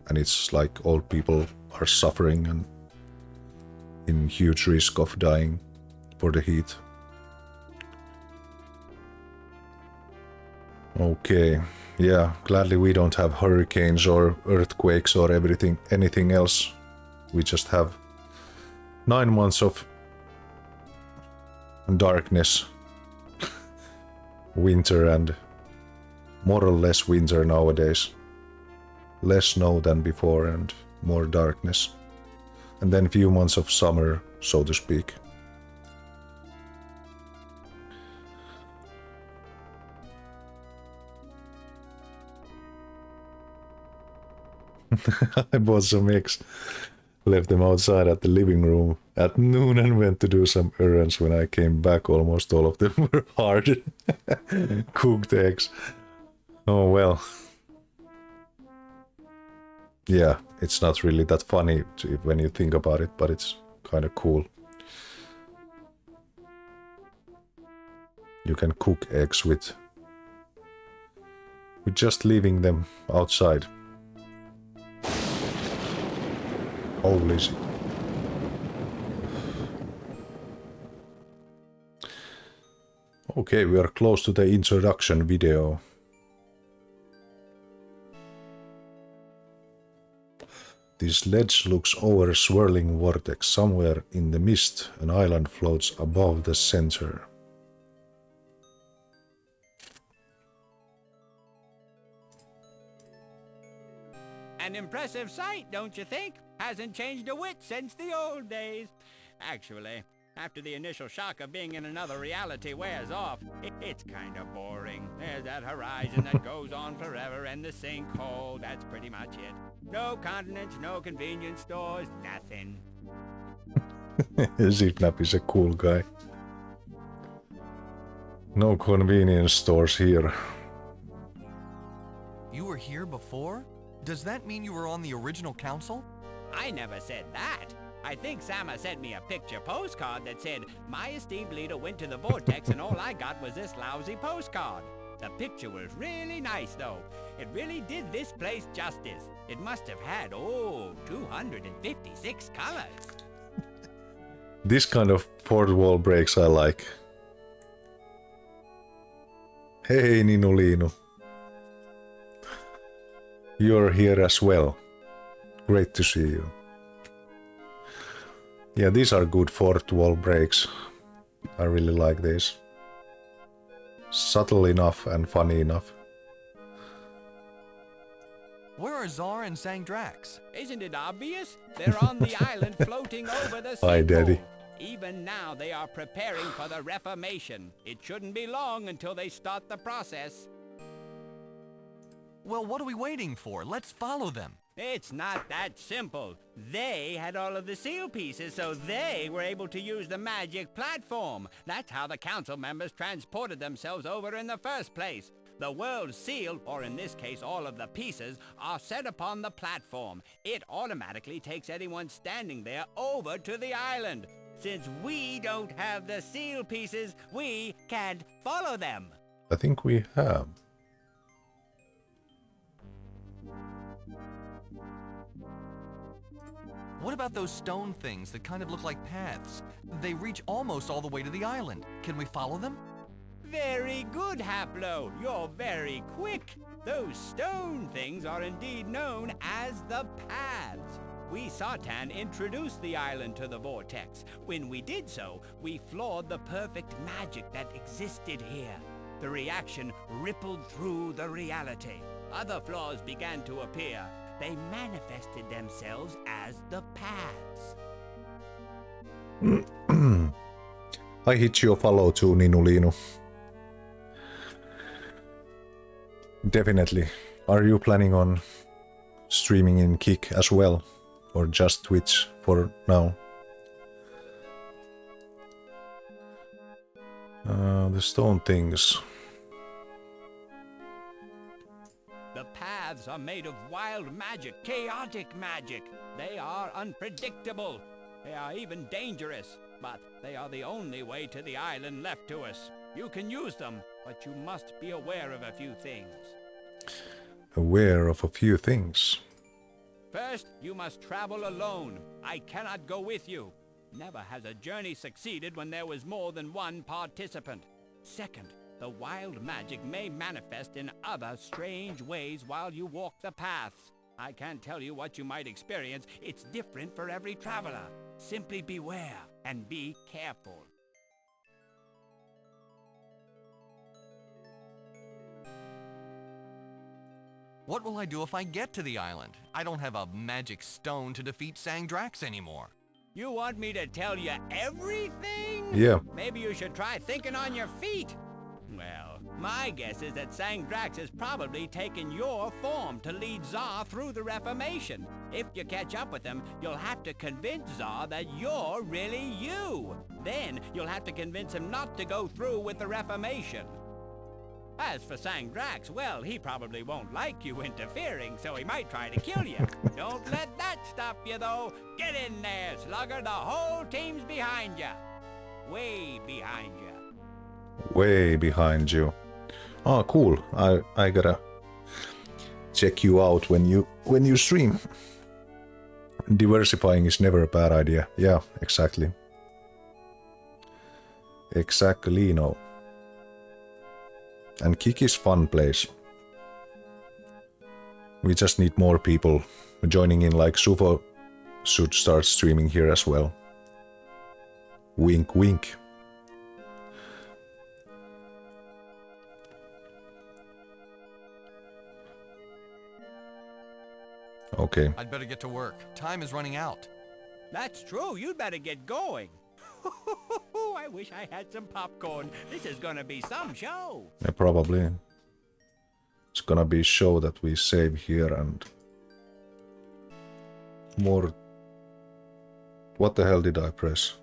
And it's like old people are suffering and in huge risk of dying for the heat. Okay, yeah, gladly we don't have hurricanes or earthquakes or anything else. We just have 9 months of darkness, winter, and more or less winter nowadays. Less snow than before and more darkness. And then few months of summer, so to speak. I bought some eggs, left them outside at the living room at noon and went to do some errands. When I came back, almost all of them were hard cooked eggs. Oh well. Yeah, it's not really that funny when you think about it, but it's kind of cool. You can cook eggs with just leaving them outside. Holy shit. Okay, we are close to the introduction video. This ledge looks over a swirling vortex. Somewhere in the mist, an island floats above the center. An impressive sight, don't you think? Hasn't changed a whit since the old days. Actually, after the initial shock of being in another reality wears off, it's kind of boring. There's that horizon that goes on forever and the sinkhole, that's pretty much it. No continents, no convenience stores, nothing. Zifnab is a cool guy. No convenience stores here. You were here before? Does that mean you were on the original council? I never said that. I think Sama sent me a picture postcard that said, "My esteemed leader went to the vortex and all I got was this lousy postcard." The picture was really nice though. It really did this place justice. It must have had, 256 colors. This kind of fourth wall breaks I like. Hey Ninulinu. You're here as well. Great to see you. Yeah, these are good fourth wall breaks. I really like this. Subtle enough and funny enough. Where are Zar and Sangdrax? Isn't it obvious? They're on the island floating over the sea. Hi, Daddy. Even now they are preparing for the Reformation. It shouldn't be long until they start the process. Well, what are we waiting for? Let's follow them. It's not that simple. They had all of the seal pieces, so they were able to use the magic platform. That's how the council members transported themselves over in the first place. The world seal, or in this case all of the pieces, are set upon the platform. It automatically takes anyone standing there over to the island. Since we don't have the seal pieces, we can't follow them. I think we have. What about those stone things that kind of look like paths? They reach almost all the way to the island. Can we follow them? Very good, Haplo. You're very quick. Those stone things are indeed known as the paths. We Sartan introduced the island to the vortex. When we did so, we flawed the perfect magic that existed here. The reaction rippled through the reality. Other flaws began to appear. They manifested themselves as the paths. I hit your follow too, Ninulino. Definitely. Are you planning on streaming in Kick as well? Or just Twitch for now? The stone things. The paths are made of wild magic, chaotic magic. They are unpredictable. They are even dangerous, but they are the only way to the island left to us. You can use them, but you must be aware of a few things. Aware of a few things. First, you must travel alone. I cannot go with you. Never has a journey succeeded when there was more than one participant. Second, the wild magic may manifest in other strange ways while you walk the paths. I can't tell you what you might experience. It's different for every traveler. Simply beware and be careful. What will I do if I get to the island? I don't have a magic stone to defeat Sangdrax anymore. You want me to tell you everything? Yeah. Maybe you should try thinking on your feet. Well, my guess is that Sangdrax has probably taken your form to lead Zar through the Reformation. If you catch up with him, you'll have to convince Zar that you're really you. Then you'll have to convince him not to go through with the Reformation. As for Sangdrax, well, he probably won't like you interfering, so he might try to kill you. Don't let that stop you, though. Get in there, Slugger. The whole team's behind you. Way behind you. Way behind you. Oh, cool. I gotta check you out when you stream. Diversifying is never a bad idea. Yeah, exactly. Exactly, no. And Kick is fun place. We just need more people joining in, like Sufo should start streaming here as well. Wink wink. Okay. I'd better get to work. Time is running out. That's true. You'd better get going. I wish I had some popcorn. This is gonna be some show. Yeah, probably. It's gonna be a show that we save here and more. What the hell did I press?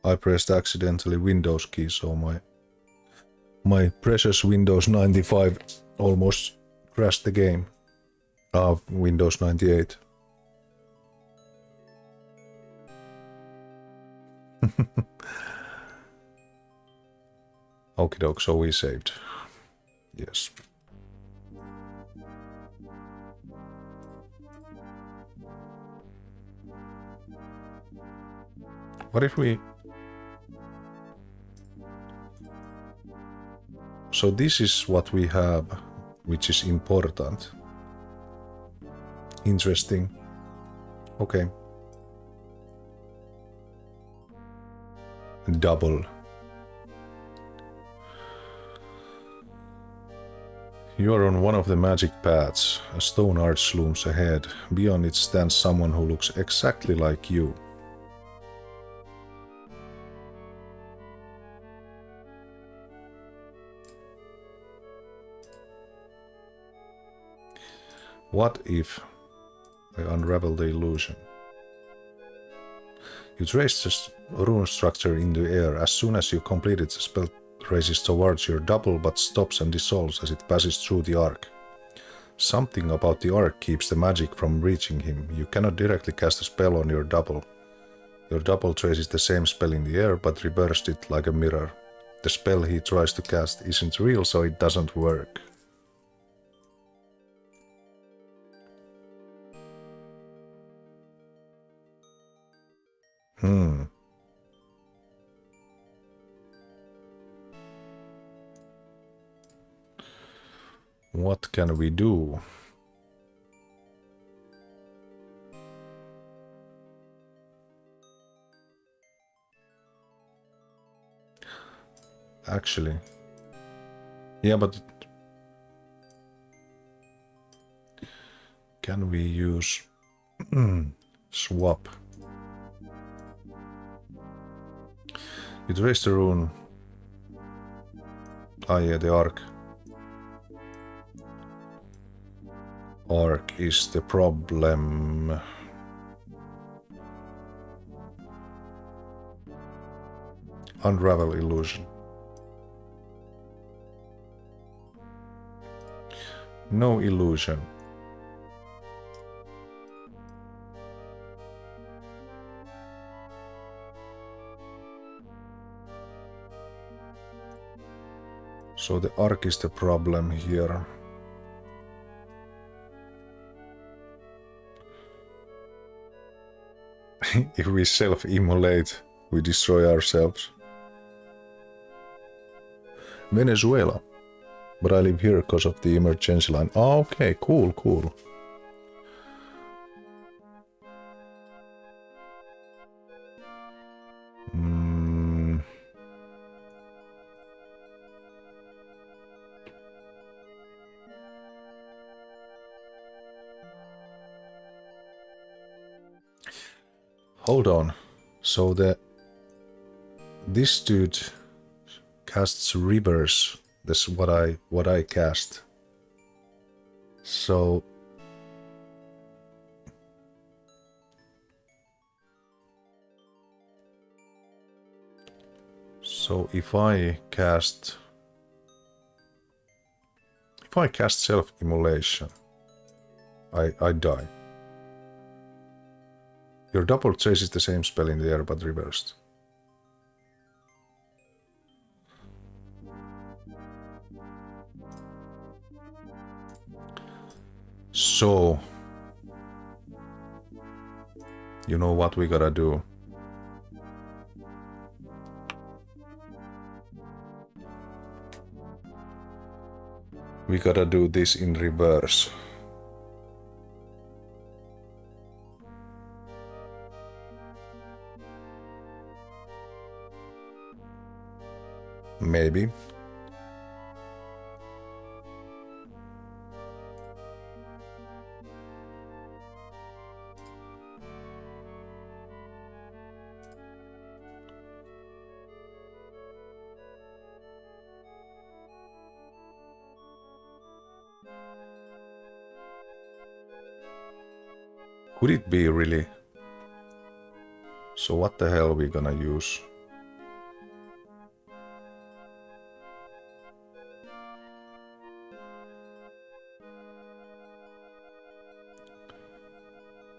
I pressed accidentally Windows key, so my precious Windows 95 almost crashed the game. Windows 98. Okie doke, so we saved. Yes. What if we... So this is what we have, which is important. Interesting. Okay. Double. You are on one of the magic paths. A stone arch looms ahead. Beyond it stands someone who looks exactly like you. What if I unravel the illusion? You traced the rune structure in the air. As soon as you completed the spell races towards your double but stops and dissolves as it passes through the arc. Something about the arc keeps the magic from reaching him. You cannot directly cast a spell on your double. Your double traces the same spell in the air but reversed it like a mirror. The spell he tries to cast isn't real, so it doesn't work. What can we do? Actually, yeah, but can we use swap? You trace the rune. Ah, yeah, the arc. Arc is the problem. Unravel illusion. No illusion. So the arc is the problem here. If we self-immolate, we destroy ourselves. Venezuela. But I live here because of the emergency line. Oh, okay, cool, cool. Hold on. So this dude casts reverse. That's what I cast. So if I cast self-immolation, I die. Your double traces the same spell in the air but reversed. So, you know what we gotta do? We gotta do this in reverse. Maybe. Could it be really? So what the hell are we gonna use?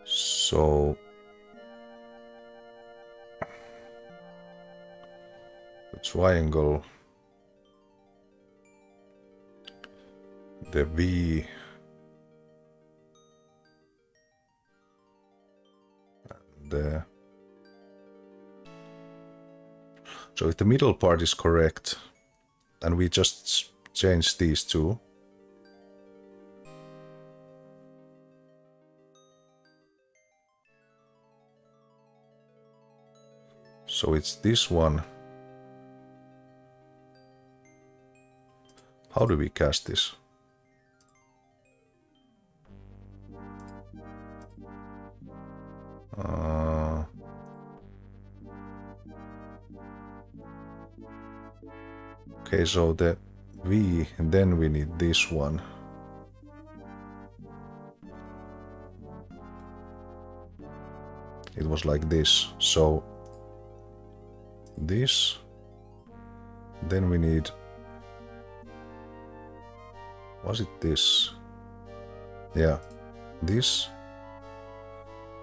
So the triangle, the V, and so if the middle part is correct, and we just change these two. So it's this one. How do we cast this? Okay, so the V, and then we need this one. It was like this, so this Then we need... Was it this? Yeah, this.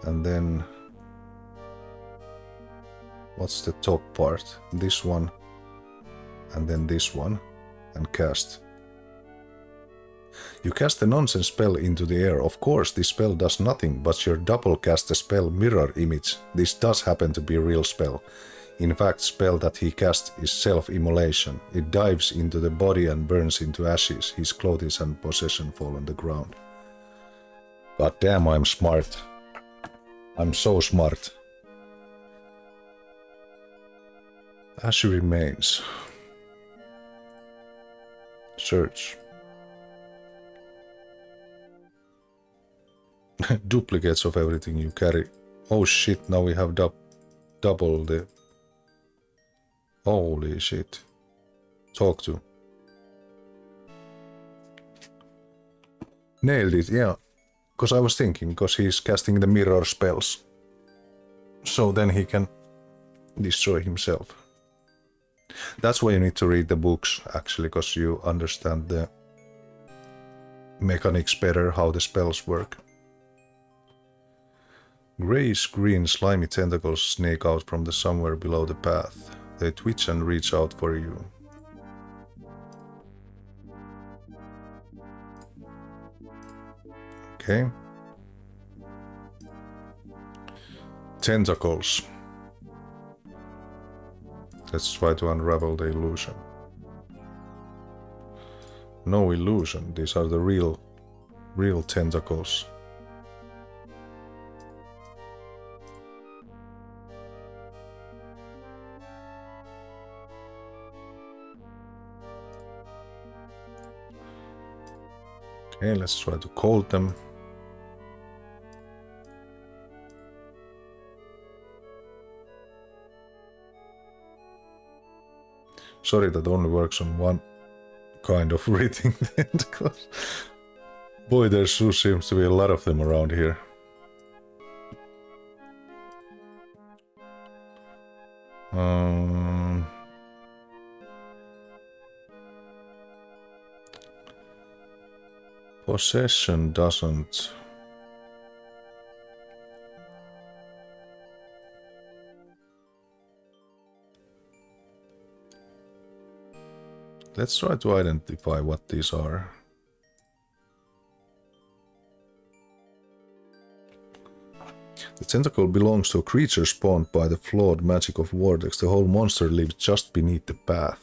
And then... What's the top part? This one. And then this one. And cast. You cast a nonsense spell into the air. Of course, this spell does nothing, but your double cast a spell mirror image. This does happen to be a real spell. In fact, spell that he cast is self-immolation. It dives into the body and burns into ashes. His clothes and possession fall on the ground. God damn, I'm smart. I'm so smart. Ash remains. Search. Duplicates of everything you carry. Oh shit, now we have double the... Holy shit. Talk to. Nailed it, yeah. Because I was thinking, because he's casting the mirror spells. So then he can destroy himself. That's why you need to read the books, actually, because you understand the mechanics better, how the spells work. Grayish-green slimy tentacles snake out from the somewhere below the path. They twitch and reach out for you. Okay. Tentacles. Let's try to unravel the illusion. No illusion, these are the real tentacles. Okay, let's try to cold them. Sorry, that only works on one kind of breathing tentacles. Boy, there sure seems to be a lot of them around here. Possession doesn't... Let's try to identify what these are. The tentacle belongs to a creature spawned by the flawed magic of Vortex. The whole monster lives just beneath the path.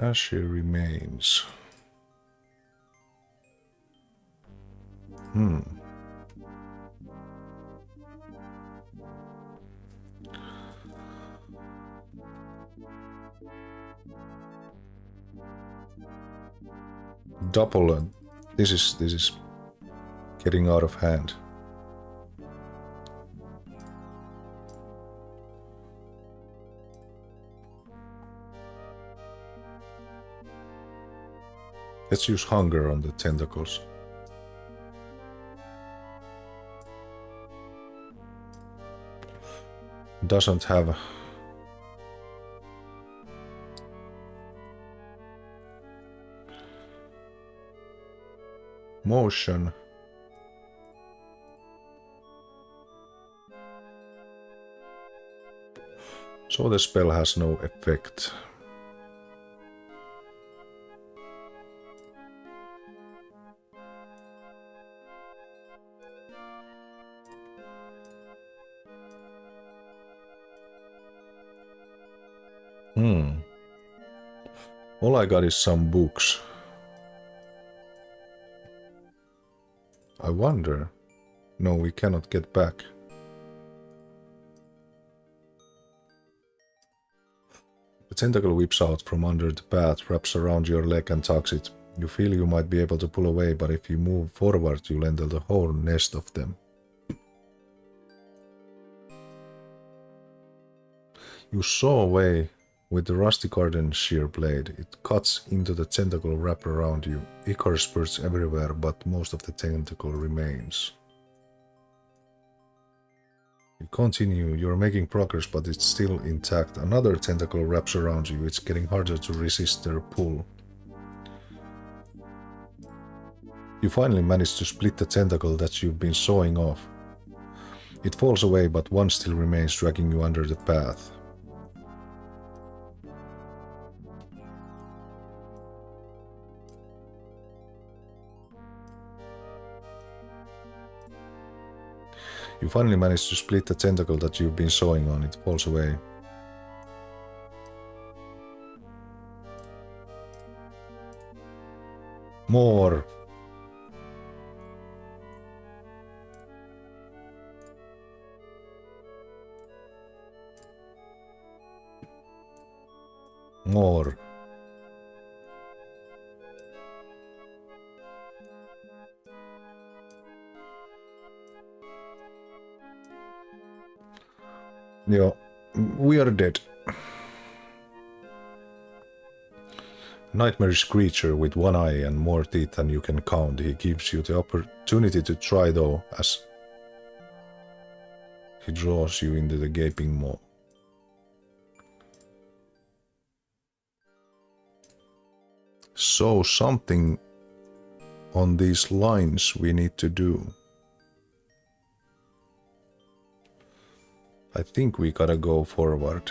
Ashy remains. Double. This is getting out of hand. Let's use hunger on the tentacles. Doesn't have motion. So the spell has no effect. All I got is some books. I wonder... No, we cannot get back. The tentacle whips out from under the path, wraps around your leg and tugs it. You feel you might be able to pull away, but if you move forward, you'll enter the whole nest of them. You saw away With the rusty garden shear blade, it cuts into the tentacle wrapped around you. Ichor spurts everywhere, but most of the tentacle remains. You continue, you're making progress, but it's still intact. Another tentacle wraps around you. It's getting harder to resist their pull. You finally manage to split the tentacle that you've been sawing off. It falls away, but one still remains, dragging you under the path. You finally manage to split the tentacle that you've been sawing on. It falls away. More! More. Yeah, we are dead. Nightmarish creature with one eye and more teeth than you can count. He gives you the opportunity to try though, as he draws you into the gaping maw. So something on these lines we need to do. I think we gotta go forward.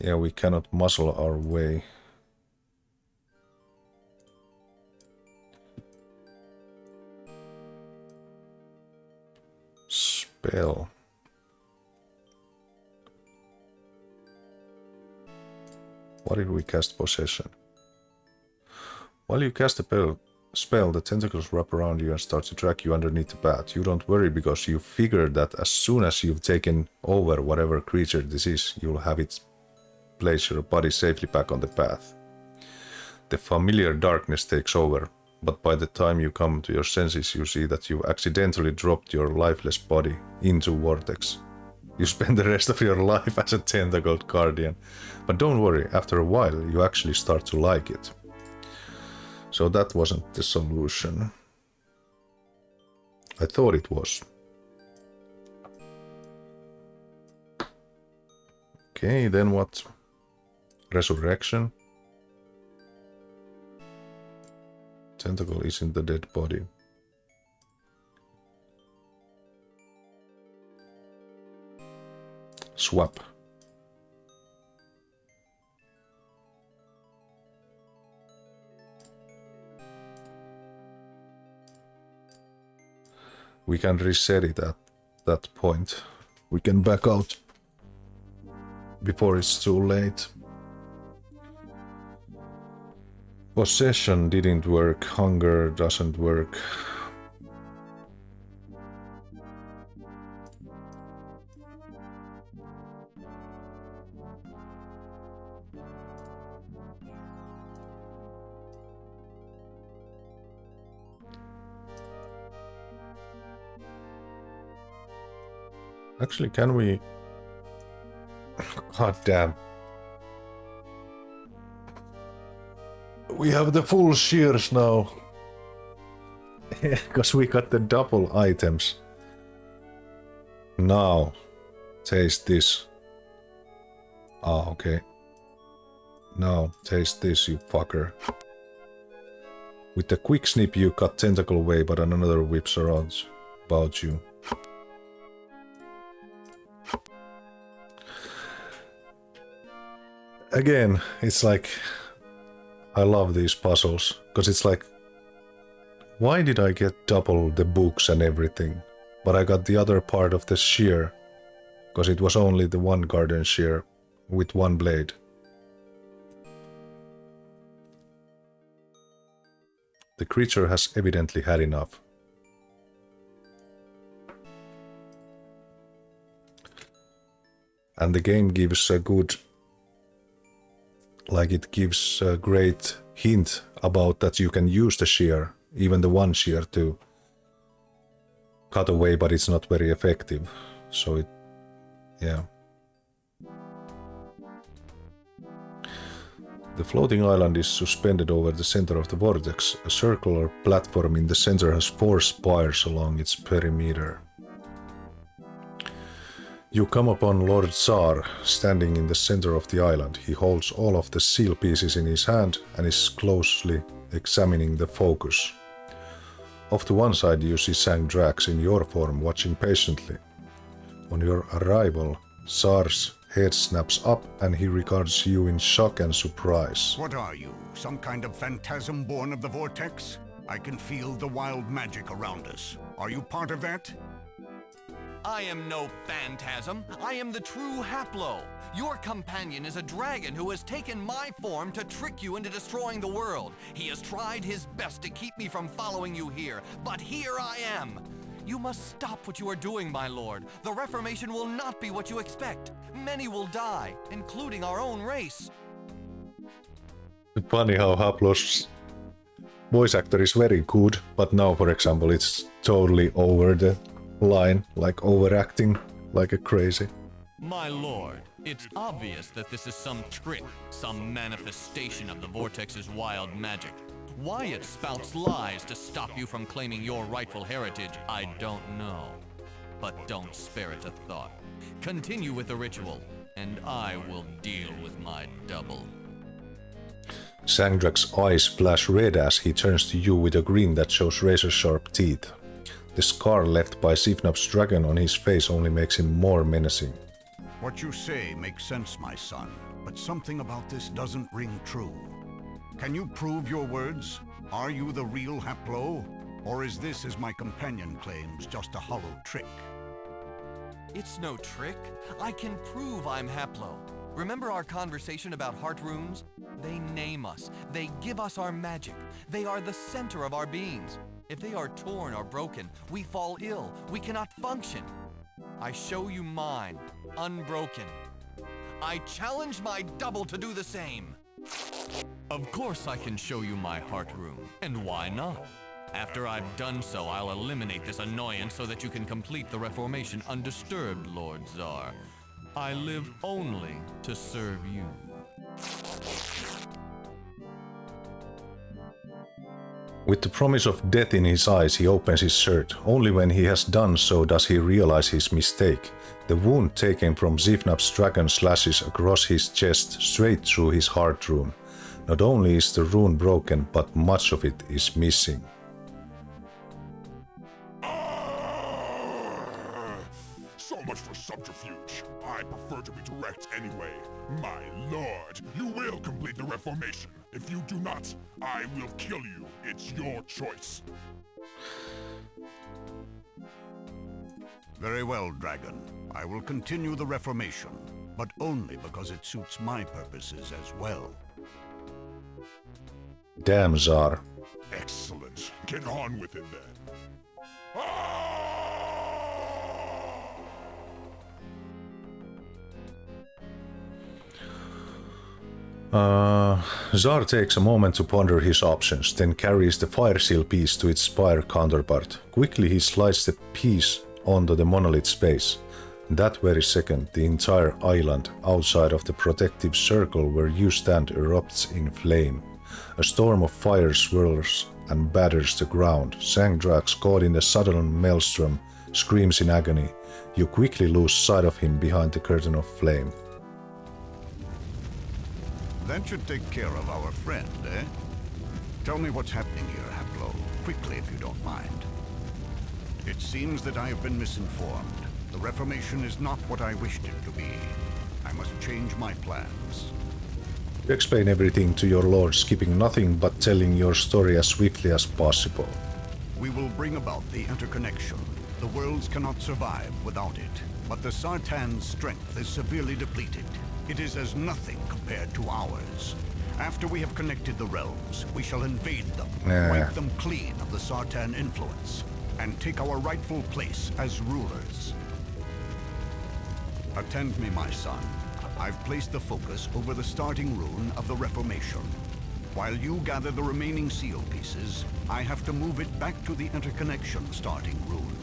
Yeah, we cannot muscle our way. Spell. Why did we cast Possession? While you cast a spell, the tentacles wrap around you and start to drag you underneath the path. You don't worry because you figure that as soon as you've taken over whatever creature this is, you'll have it place your body safely back on the path. The familiar darkness takes over, but by the time you come to your senses, you see that you accidentally dropped your lifeless body into Vortex. You spend the rest of your life as a tentacled guardian. But don't worry, after a while you actually start to like it. So that wasn't the solution. I thought it was. Okay, then what? Resurrection. Tentacle is in the dead body. Swap. We can reset it at that point. We can back out before it's too late. Possession didn't work. Hunger doesn't work. Actually, can we... God damn. We have the full shears now. Because we got the double items. Now, taste this. Ah, okay. Now, taste this, you fucker. With the quick snip, you cut tentacle away, but another whips around about you. Again, it's like, I love these puzzles, because it's like, why did I get double the books and everything, but I got the other part of the shear, because it was only the one garden shear with one blade. The creature has evidently had enough. And the game gives a good... Like it gives a great hint about that you can use the shear, even the one shear, to cut away, but it's not very effective. So it, yeah. The floating island is suspended over the center of the vortex. A circular platform in the center has 4 spires along its perimeter. You come upon Lord Tsar standing in the center of the island. He holds all of the seal pieces in his hand and is closely examining the focus. Off to one side you see Sang Drax in your form watching patiently. On your arrival, Tsar's head snaps up and he regards you in shock and surprise. What are you? Some kind of phantasm born of the vortex? I can feel the wild magic around us. Are you part of that? I am no phantasm. I am the true Haplo. Your companion is a dragon who has taken my form to trick you into destroying the world. He has tried his best to keep me from following you here, but here I am. You must stop what you are doing, my lord. The Reformation will not be what you expect. Many will die, including our own race. Funny how Haplo's voice actor is very good, but now, for example, it's totally over the line, like overacting like a crazy. My lord, it's obvious that this is some trick, some manifestation of the Vortex's wild magic. Why it spouts lies to stop you from claiming your rightful heritage, I don't know. But don't spare it a thought. Continue with the ritual, and I will deal with my double. Sangdrax's eyes flash red as he turns to you with a grin that shows razor-sharp teeth. The scar left by Zifnap's dragon on his face only makes him more menacing. What you say makes sense, my son, but something about this doesn't ring true. Can you prove your words? Are you the real Haplo? Or is this, as my companion claims, just a hollow trick? It's no trick. I can prove I'm Haplo. Remember our conversation about heart runes? They name us. They give us our magic. They are the center of our beings. If they are torn or broken, we fall ill. We cannot function. I show you mine, unbroken. I challenge my double to do the same. Of course I can show you my heart rune, and why not? After I've done so, I'll eliminate this annoyance so that you can complete the Reformation undisturbed, Lord Tsar. I live only to serve you. With the promise of death in his eyes, he opens his shirt. Only when he has done so does he realize his mistake. The wound taken from Zifnap's dragon slashes across his chest, straight through his heart rune. Not only is the rune broken, but much of it is missing. So much for subterfuge. I prefer to be direct anyway. My lord, you will complete the Reformation. If you do not, I will kill you. It's your choice. Very well, Dragon. I will continue the Reformation, but only because it suits my purposes as well. Damn, Tsar. Excellent. Get on with it then. Tsar takes a moment to ponder his options, then carries the fire seal piece to its spire counterpart. Quickly he slides the piece onto the monolith's face. That very second, the entire island outside of the protective circle where you stand erupts in flame. A storm of fire swirls and batters the ground. Sangdrax, caught in the sudden maelstrom, screams in agony. You quickly lose sight of him behind the curtain of flame. That should take care of our friend, eh? Tell me what's happening here, Haplo. Quickly, if you don't mind. It seems that I have been misinformed. The Reformation is not what I wished it to be. I must change my plans. You explain everything to your lord, skipping nothing but telling your story as swiftly as possible. We will bring about the interconnection. The worlds cannot survive without it. But the Sartan's strength is severely depleted. It is as nothing compared to ours. After we have connected the realms, we shall invade them, wipe them clean of the Sartan influence, and take our rightful place as rulers. Attend me, my son. I've placed the focus over the starting rune of the Reformation. While you gather the remaining seal pieces, I have to move it back to the interconnection starting rune.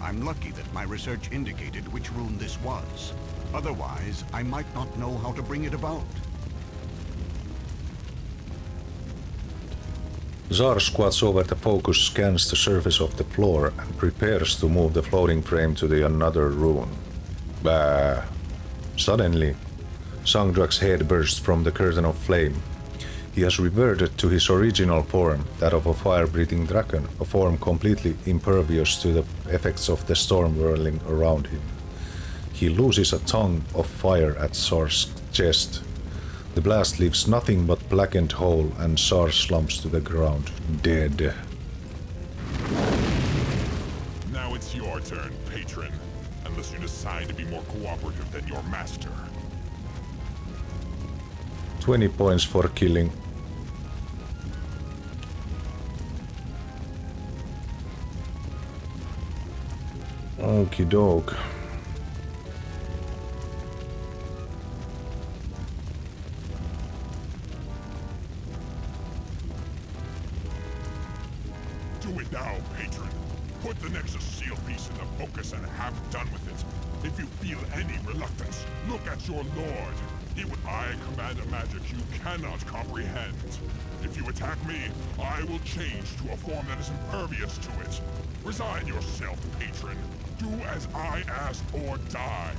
I'm lucky that my research indicated which rune this was. Otherwise, I might not know how to bring it about. Zar squats over the focus, scans the surface of the floor, and prepares to move the floating frame to the another rune. Bah! Suddenly, Sangdrak's head bursts from the curtain of flame. He has reverted to his original form, that of a fire-breathing dragon, a form completely impervious to the effects of the storm whirling around him. He loses a tongue of fire at Zar's chest. The blast leaves nothing but blackened hole, and Zar slumps to the ground, dead. Now it's your turn, patron. Unless you decide to be more cooperative than your master. 20 points for killing. Okie doke. Do it now, patron. Put the Nexus seal piece in the focus and have done with it. If you feel any reluctance, look at your lord. I command a magic you cannot comprehend. If you attack me, I will change to a form that is impervious to it. Resign yourself, patron. Do as I ask or die.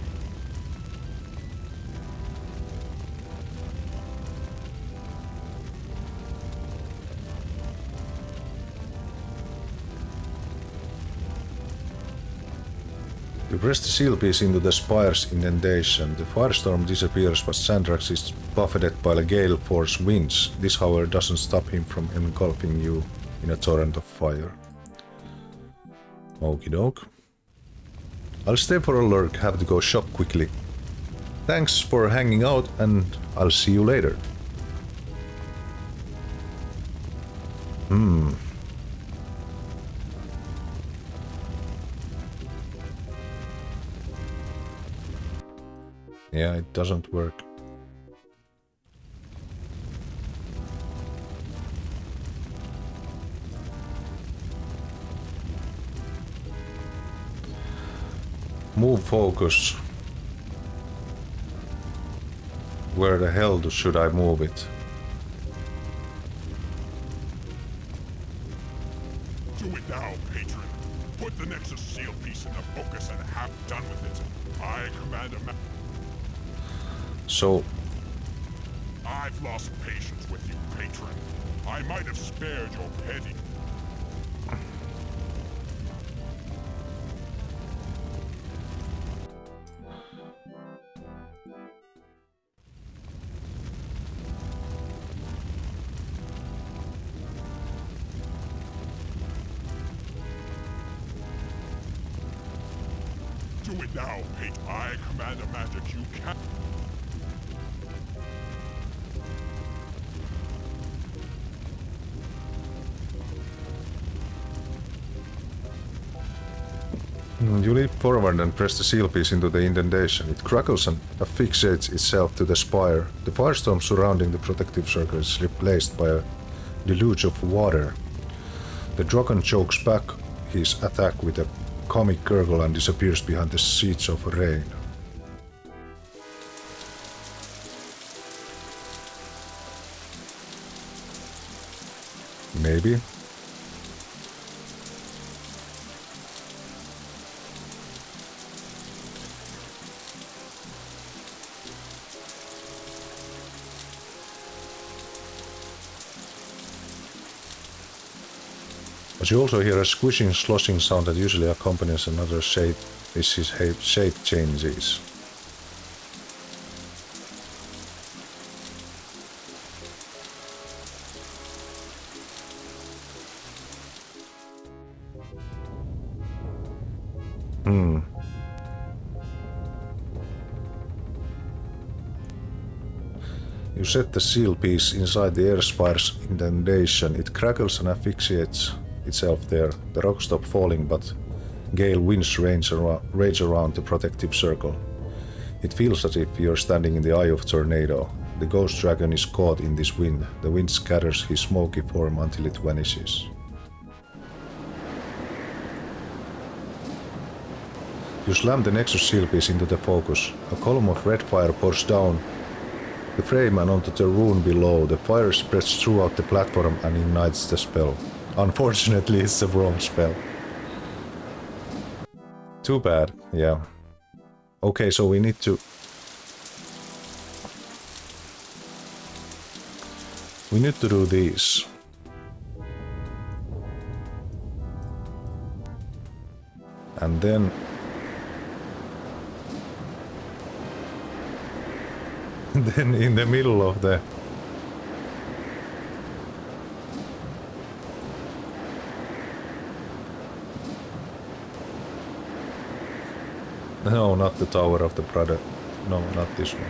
You press the seal piece into the spire's indentation. The firestorm disappears, but Sandrax is buffeted by the gale force winds. This, however, doesn't stop him from engulfing you in a torrent of fire. Okie doke. I'll stay for a lurk, have to go shop quickly. Thanks for hanging out, and I'll see you later. Yeah, it doesn't work. Move focus. Where the hell should I move it? Do it now, patron. Put the Nexus seal piece in the focus and have done with it. I command a So... I've lost patience with you, patron. I might have spared your petty... Do it now, patron. I command a magic you can't... You leap forward and press the seal piece into the indentation. It crackles and affixates itself to the spire. The firestorm surrounding the protective circle is replaced by a deluge of water. The dragon chokes back his attack with a comic gurgle and disappears behind the sheets of rain. Maybe. But you also hear a squishing, sloshing sound that usually accompanies another shape as his shape changes. You set the seal piece inside the air spire's indentation. It crackles and asphyxiates itself there. The rocks stop falling, but gale winds rage around the protective circle. It feels as if you're standing in the eye of a tornado. The ghost dragon is caught in this wind. The wind scatters his smoky form until it vanishes. You slam the Nexus seal piece into the focus. A column of red fire pours down the frame and onto the rune below. The fire spreads throughout the platform and ignites the spell. Unfortunately, it's the wrong spell. Too bad, yeah. Okay, so we need to... We need to do these. And then... then in the middle of the... No, not the Tower of the Brother. No, not this one.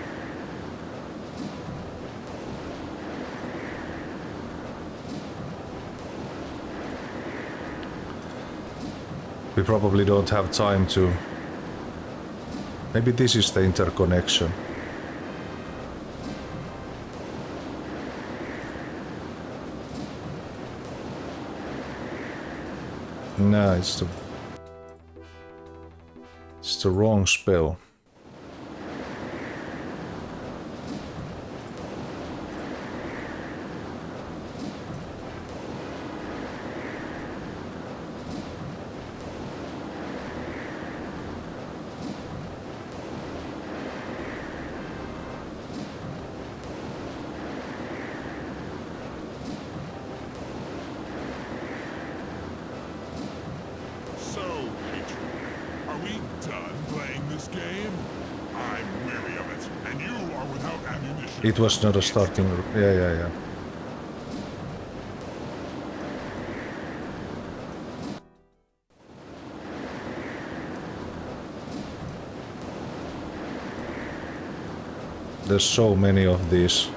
We probably don't have time to... Maybe this is the interconnection. Nah, it's the wrong spell. So, Patron, are we done playing this game? I'm weary of it, and you are without ammunition. It was not a starting... Yeah. There's so many of these.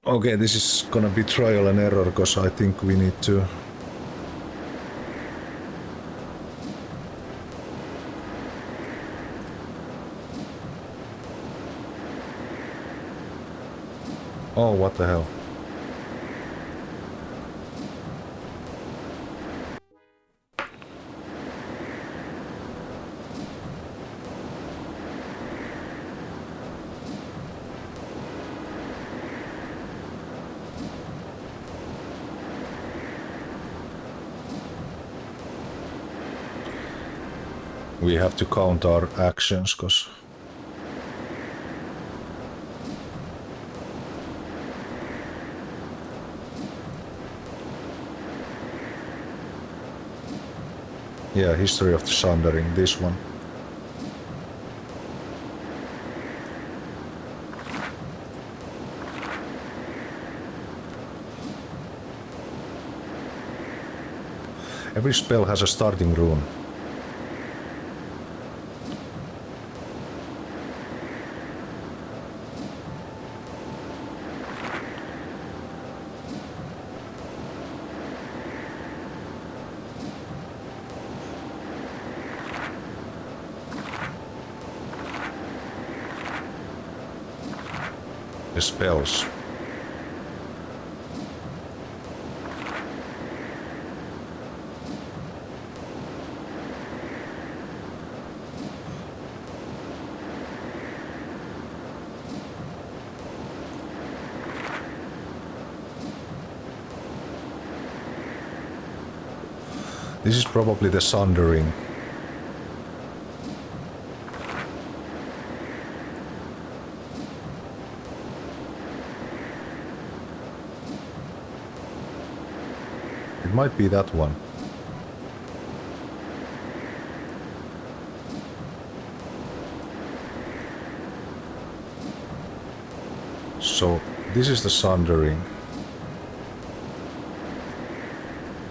Okay, this is gonna be trial and error, because I think we need to... Oh, what the hell? We have to count our actions, cause... Yeah, History of the Sundering, this one. Every spell has a starting rune. The spells. This is probably the Sundering. It might be that one. So this is the Sundering.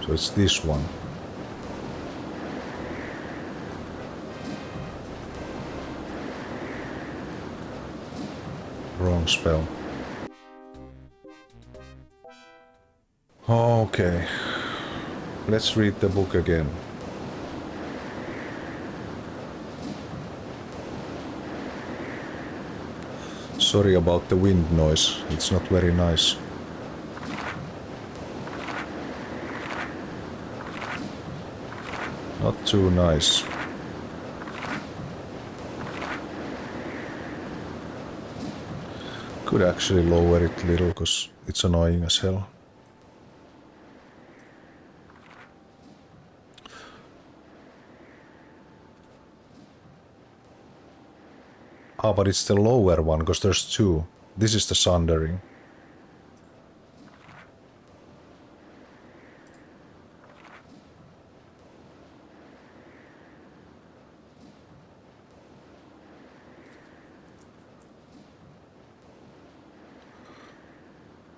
So it's this one. Wrong spell. Okay. Let's read the book again. Sorry about the wind noise, it's not very nice. Not too nice. Could actually lower it a little, because it's annoying as hell. Ah, but it's the lower one, because there's two. This is the Sundering.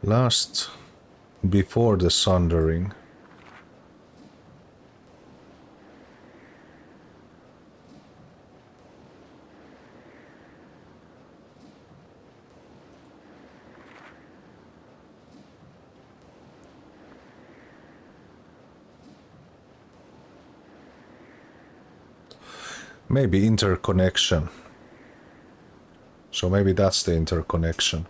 Last, before the Sundering. Maybe interconnection. So maybe that's the interconnection.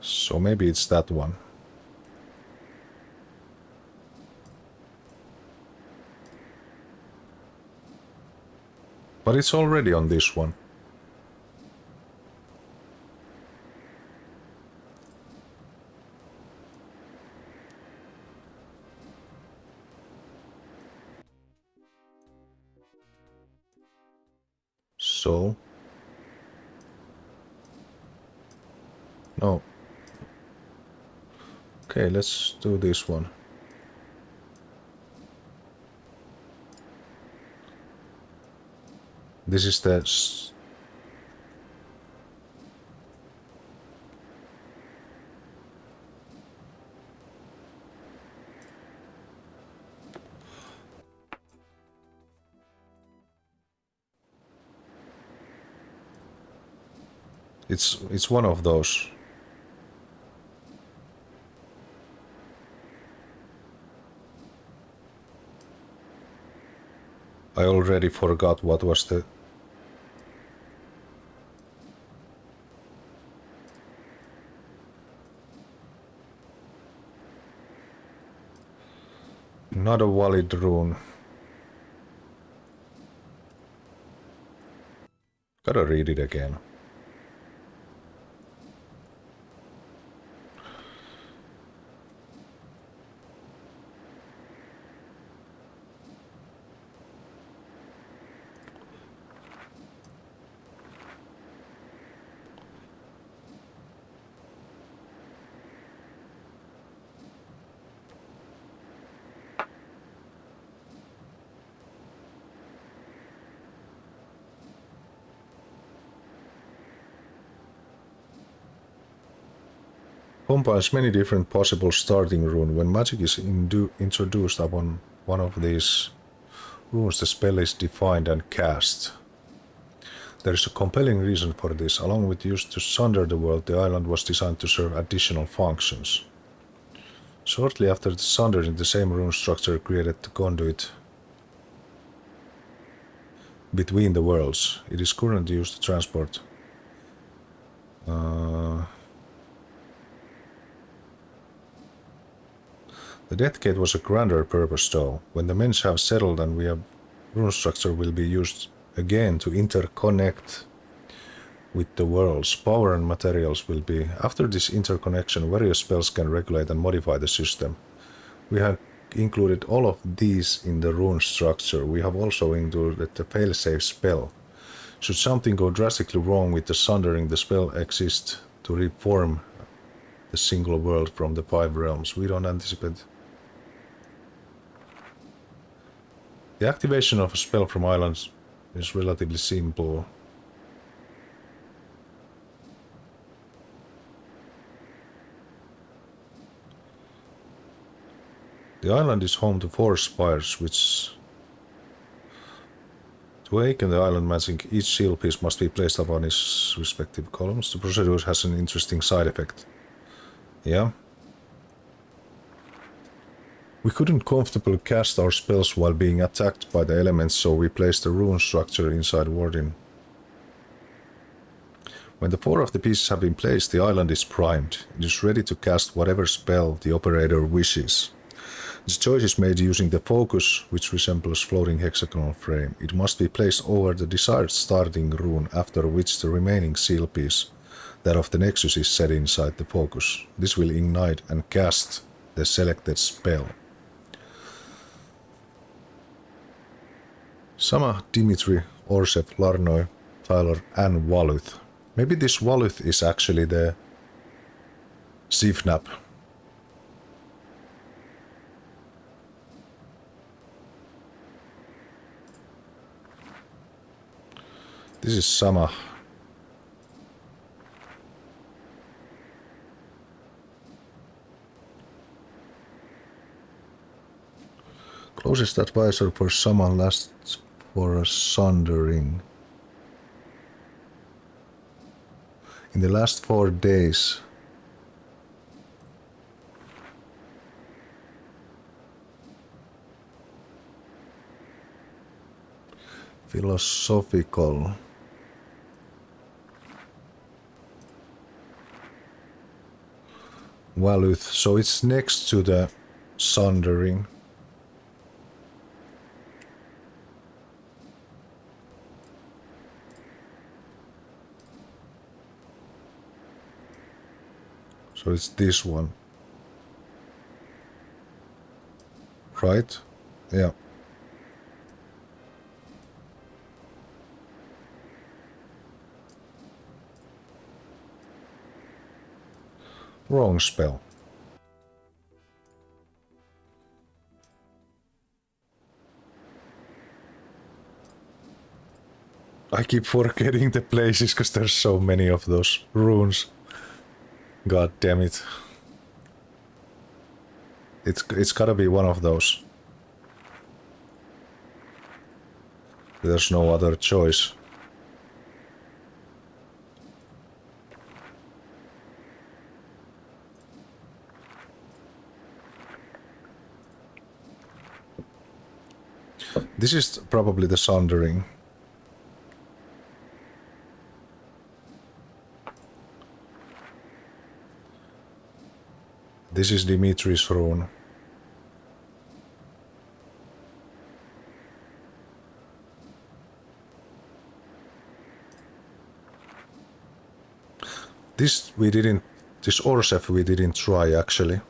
So maybe it's that one. But it's already on this one. So? No. Okay, let's do this one. This is the... It's one of those. I already forgot what was the... Not a valid rune. Gotta read it again. Combines many different possible starting runes. When magic is introduced upon one of these runes, the spell is defined and cast. There is a compelling reason for this. Along with use to sunder the world, the island was designed to serve additional functions. Shortly after the sundering, the same rune structure created the conduit between the worlds. It is currently used to transport the Death Gate was a grander purpose though. When the Mens have settled and we have rune structure will be used again to interconnect with the worlds. Power and materials will be... After this interconnection, various spells can regulate and modify the system. We have included all of these in the rune structure. We have also included the failsafe spell. Should something go drastically wrong with the sundering, the spell exists to reform the single world from the 5 realms. We don't anticipate... The activation of a spell from islands is relatively simple. The island is home to 4 spires, which... To awaken the island magic, each shield piece must be placed upon its respective columns. The procedure has an interesting side effect. Yeah. We couldn't comfortably cast our spells while being attacked by the elements, so we placed a rune structure inside Warden. When the 4 of the pieces have been placed, the island is primed. It is ready to cast whatever spell the operator wishes. This choice is made using the focus, which resembles floating hexagonal frame. It must be placed over the desired starting rune, after which the remaining seal piece, that of the Nexus, is set inside the focus. This will ignite and cast the selected spell. Sama, Dimitri, Orsef, Larnoy, Tyler, and Waluth. Maybe this Waluth is actually the Sivnap. This is Sama. Closest advisor for Sama lasts for a sundering. In the last 4 days. Philosophical. Waluth, so it's next to the sundering. So it's this one. Right? Yeah. Wrong spell. I keep forgetting the places because there's so many of those runes. God damn it. It's gotta be one of those. There's no other choice. This is probably the sundering. This is Dimitri's rune. This Orsef we didn't try actually.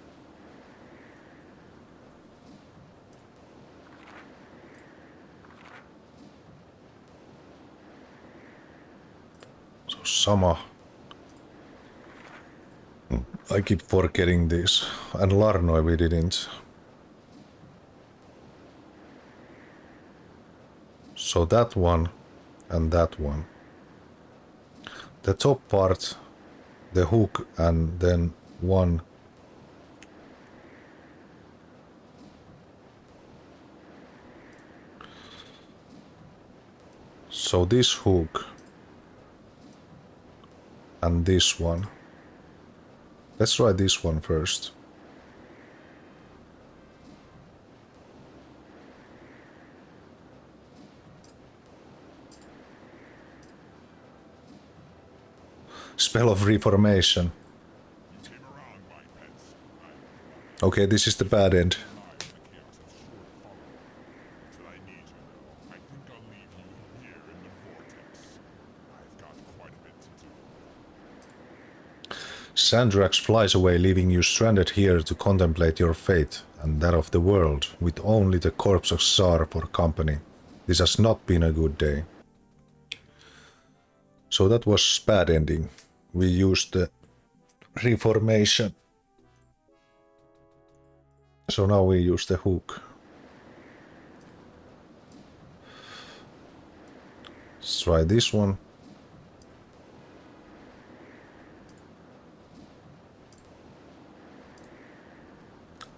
So Sama. I keep forgetting this. And Larnoy we didn't. So that one and that one. The top part, the hook, and then one. So this hook and this one. Let's try this one first. Spell of Reformation. Okay, this is the bad end. Sandrax flies away, leaving you stranded here to contemplate your fate and that of the world, with only the corpse of Tsar for company. This has not been a good day. So that was bad ending. We used the Reformation. So now we use the hook. Let's try this one.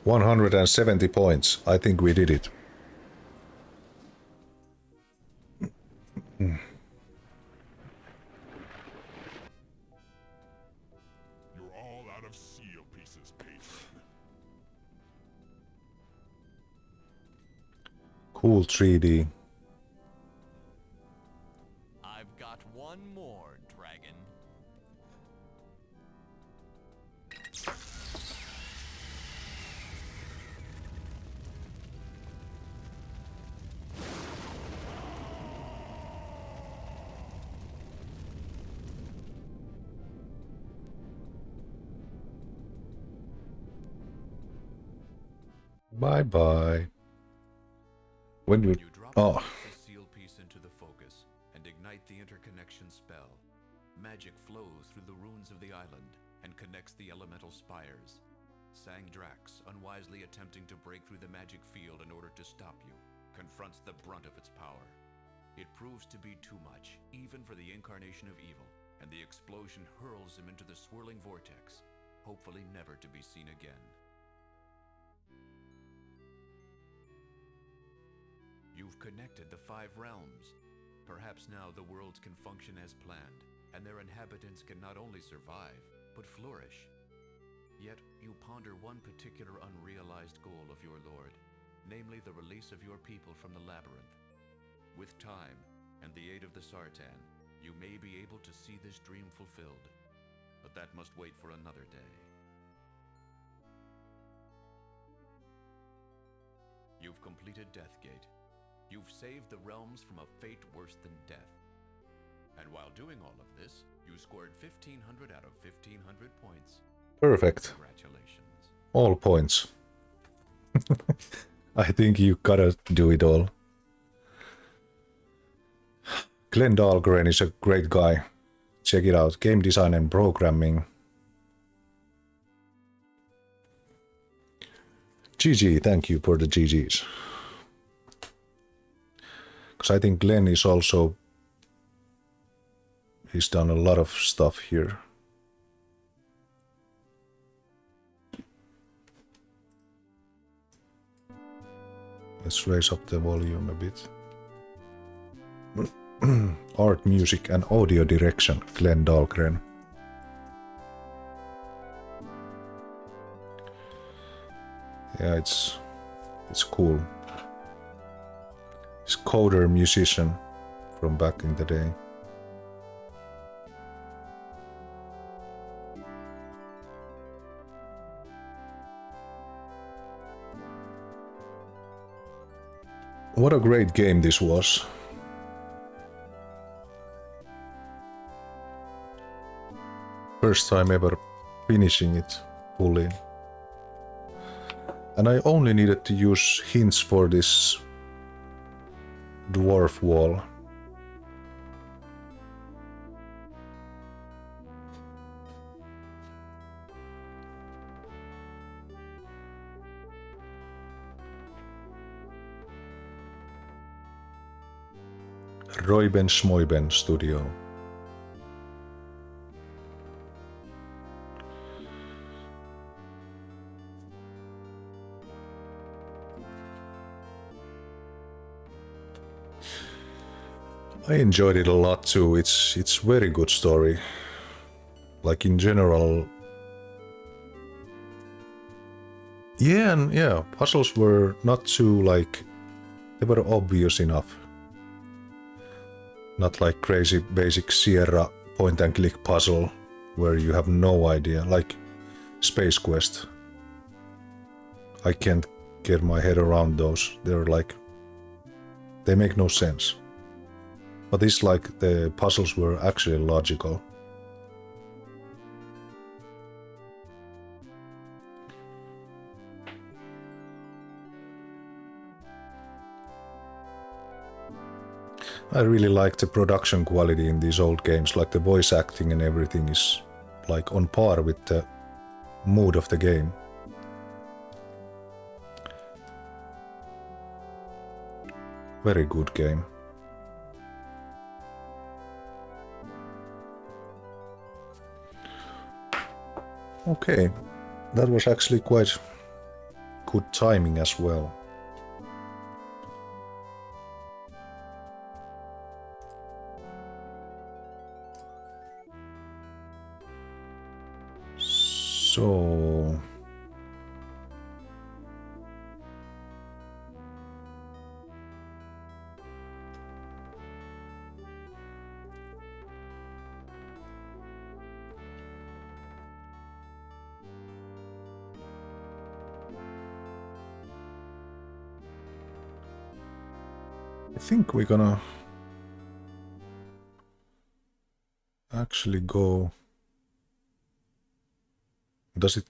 170 points. I think we did it. You're all out of seal pieces, patron. Cool 3D. I've got one more, dragon. Bye bye. When you the seal piece into the focus and ignite the interconnection spell. Magic flows through the ruins of the island and connects the elemental spires. Sangdrax, unwisely attempting to break through the magic field in order to stop you, confronts the brunt of its power. It proves to be too much, even for the incarnation of evil, and the explosion hurls him into the swirling vortex, hopefully never to be seen again. You've connected the 5 realms. Perhaps now the worlds can function as planned, and their inhabitants can not only survive, but flourish. Yet you ponder one particular unrealized goal of your lord, namely the release of your people from the labyrinth. With time, and the aid of the Sartan, you may be able to see this dream fulfilled. But that must wait for another day. You've completed Deathgate. You've saved the realms from a fate worse than death. And while doing all of this, you scored 1,500 out of 1,500 points. Perfect. Congratulations. All points. I think you gotta do it all. Glenn Dahlgren is a great guy. Check it out. Game design and programming. GG, thank you for the GGs. Because I think Glenn is also... He's done a lot of stuff here. Let's raise up the volume a bit. Art, music and audio direction, Glenn Dahlgren. Yeah, it's cool. He's coder musician from back in the day. What a great game this was. First time ever finishing it fully. And I only needed to use hints for this dwarf wall. Roiben Schmoiben Studio. I enjoyed it a lot too. It's very good story. Like in general. Yeah, and yeah, puzzles were not too like, they were obvious enough. Not like crazy basic Sierra point and click puzzle where you have no idea, like Space Quest. I can't get my head around those. They're like, they make no sense. But it's like the puzzles were actually logical. I really like the production quality in these old games, like the voice acting and everything is like on par with the mood of the game. Very good game. Okay, that was actually quite good timing as well. So I think we're gonna actually go. Does it?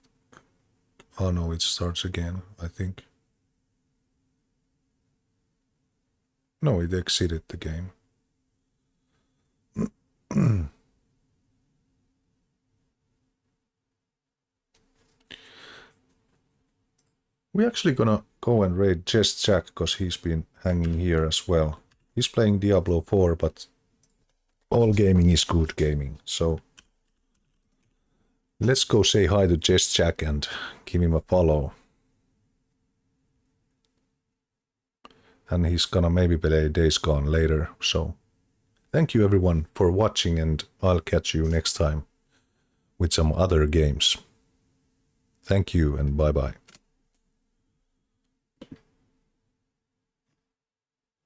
Oh no, it starts again, I think. No, it exited the game. We're actually gonna go and raid Just Jack because he's been hanging here as well. He's playing Diablo 4, but all gaming is good gaming, so let's go say hi to Just Jack and give him a follow. And he's gonna maybe play Days Gone later, so thank you everyone for watching, and I'll catch you next time with some other games. Thank you and bye bye.